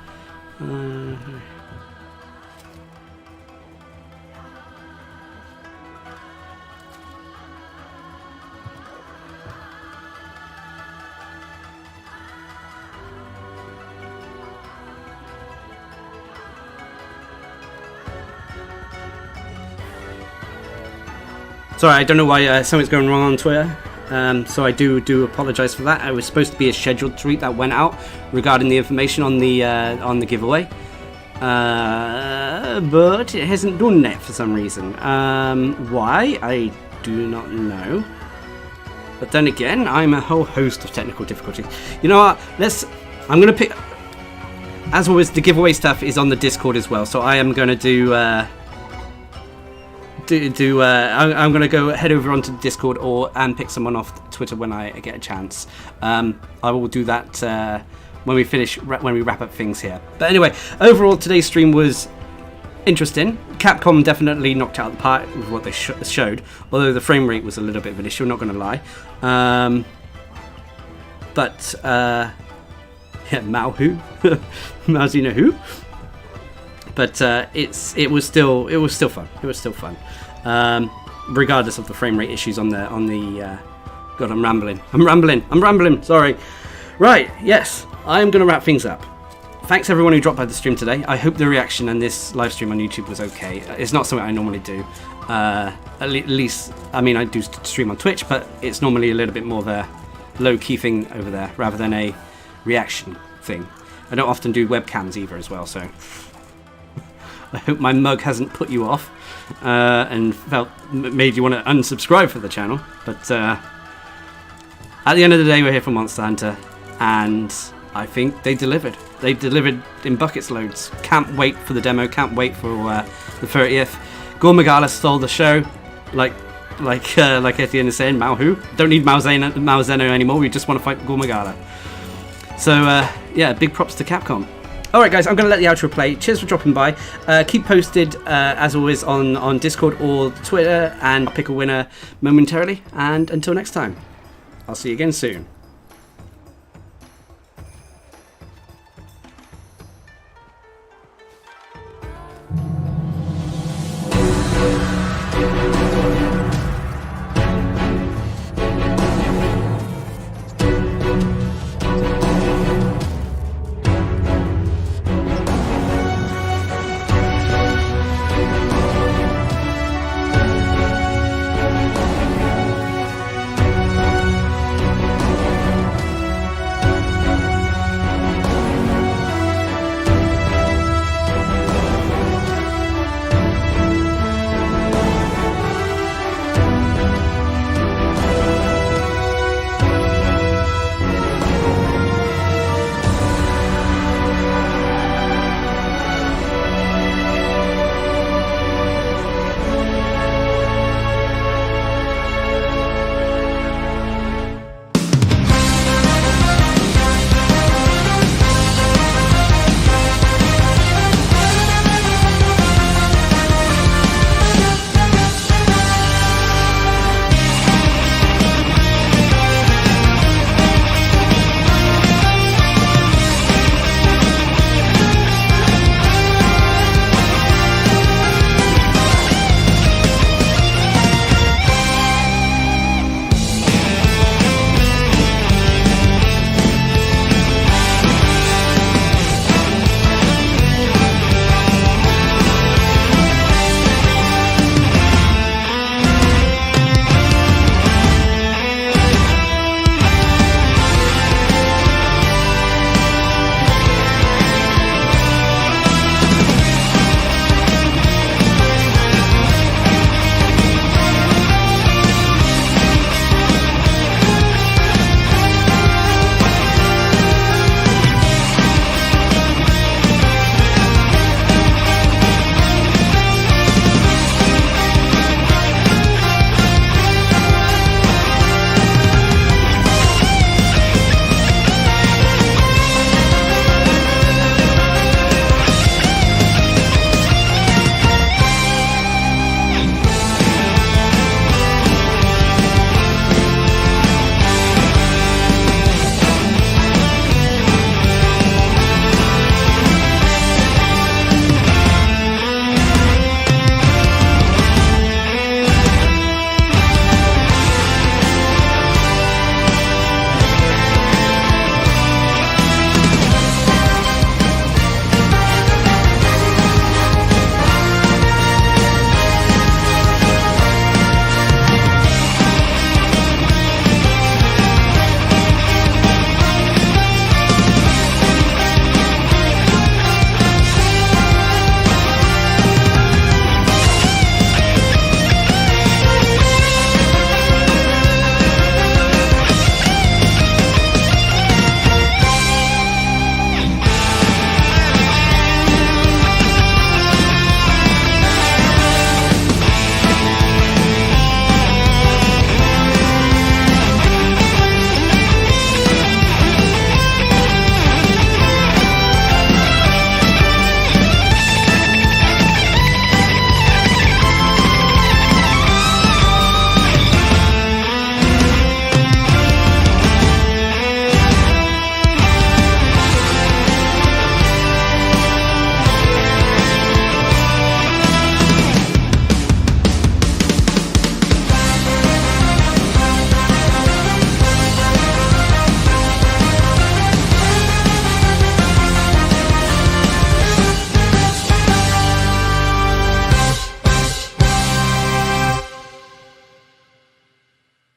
Sorry, I don't know why something's going wrong on Twitter. So I do apologise for that. I was supposed to be a scheduled tweet that went out regarding the information on the giveaway, but it hasn't done that for some reason. Why? I do not know. But then again, I'm a whole host of technical difficulties. You know what? I'm gonna pick. As always, the giveaway stuff is on the Discord as well, so I am gonna I'm gonna go head over onto the Discord and pick someone off Twitter when I get a chance. I will do that when we wrap up things here. But anyway, overall today's stream was interesting. Capcom definitely knocked out the park with what they showed, although the frame rate was a little bit of an issue, not gonna lie. Yeah, Mao who? Maozino who? But it was still fun. It was still fun, regardless of the frame rate issues on the. God, I'm rambling. Sorry. Right. Yes, I am going to wrap things up. Thanks everyone who dropped by the stream today. I hope the reaction and this live stream on YouTube was okay. It's not something I normally do. At least, I mean, I do stream on Twitch, but it's normally a little bit more of a low-key thing over there rather than a reaction thing. I don't often do webcams either as well, so I hope my mug hasn't put you off and made you want to unsubscribe for the channel. But at the end of the day, we're here for Monster Hunter, and I think they delivered. They delivered in buckets loads. Can't wait for the demo. Can't wait for the 30th. Gore Magala stole the show, like Etienne is saying. Mao who? Don't need Mao Zeno anymore. We just want to fight Gore Magala. So yeah, big props to Capcom. Alright guys, I'm going to let the outro play. Cheers for dropping by. Keep posted, as always, on Discord or Twitter, and pick a winner momentarily. And until next time, I'll see you again soon.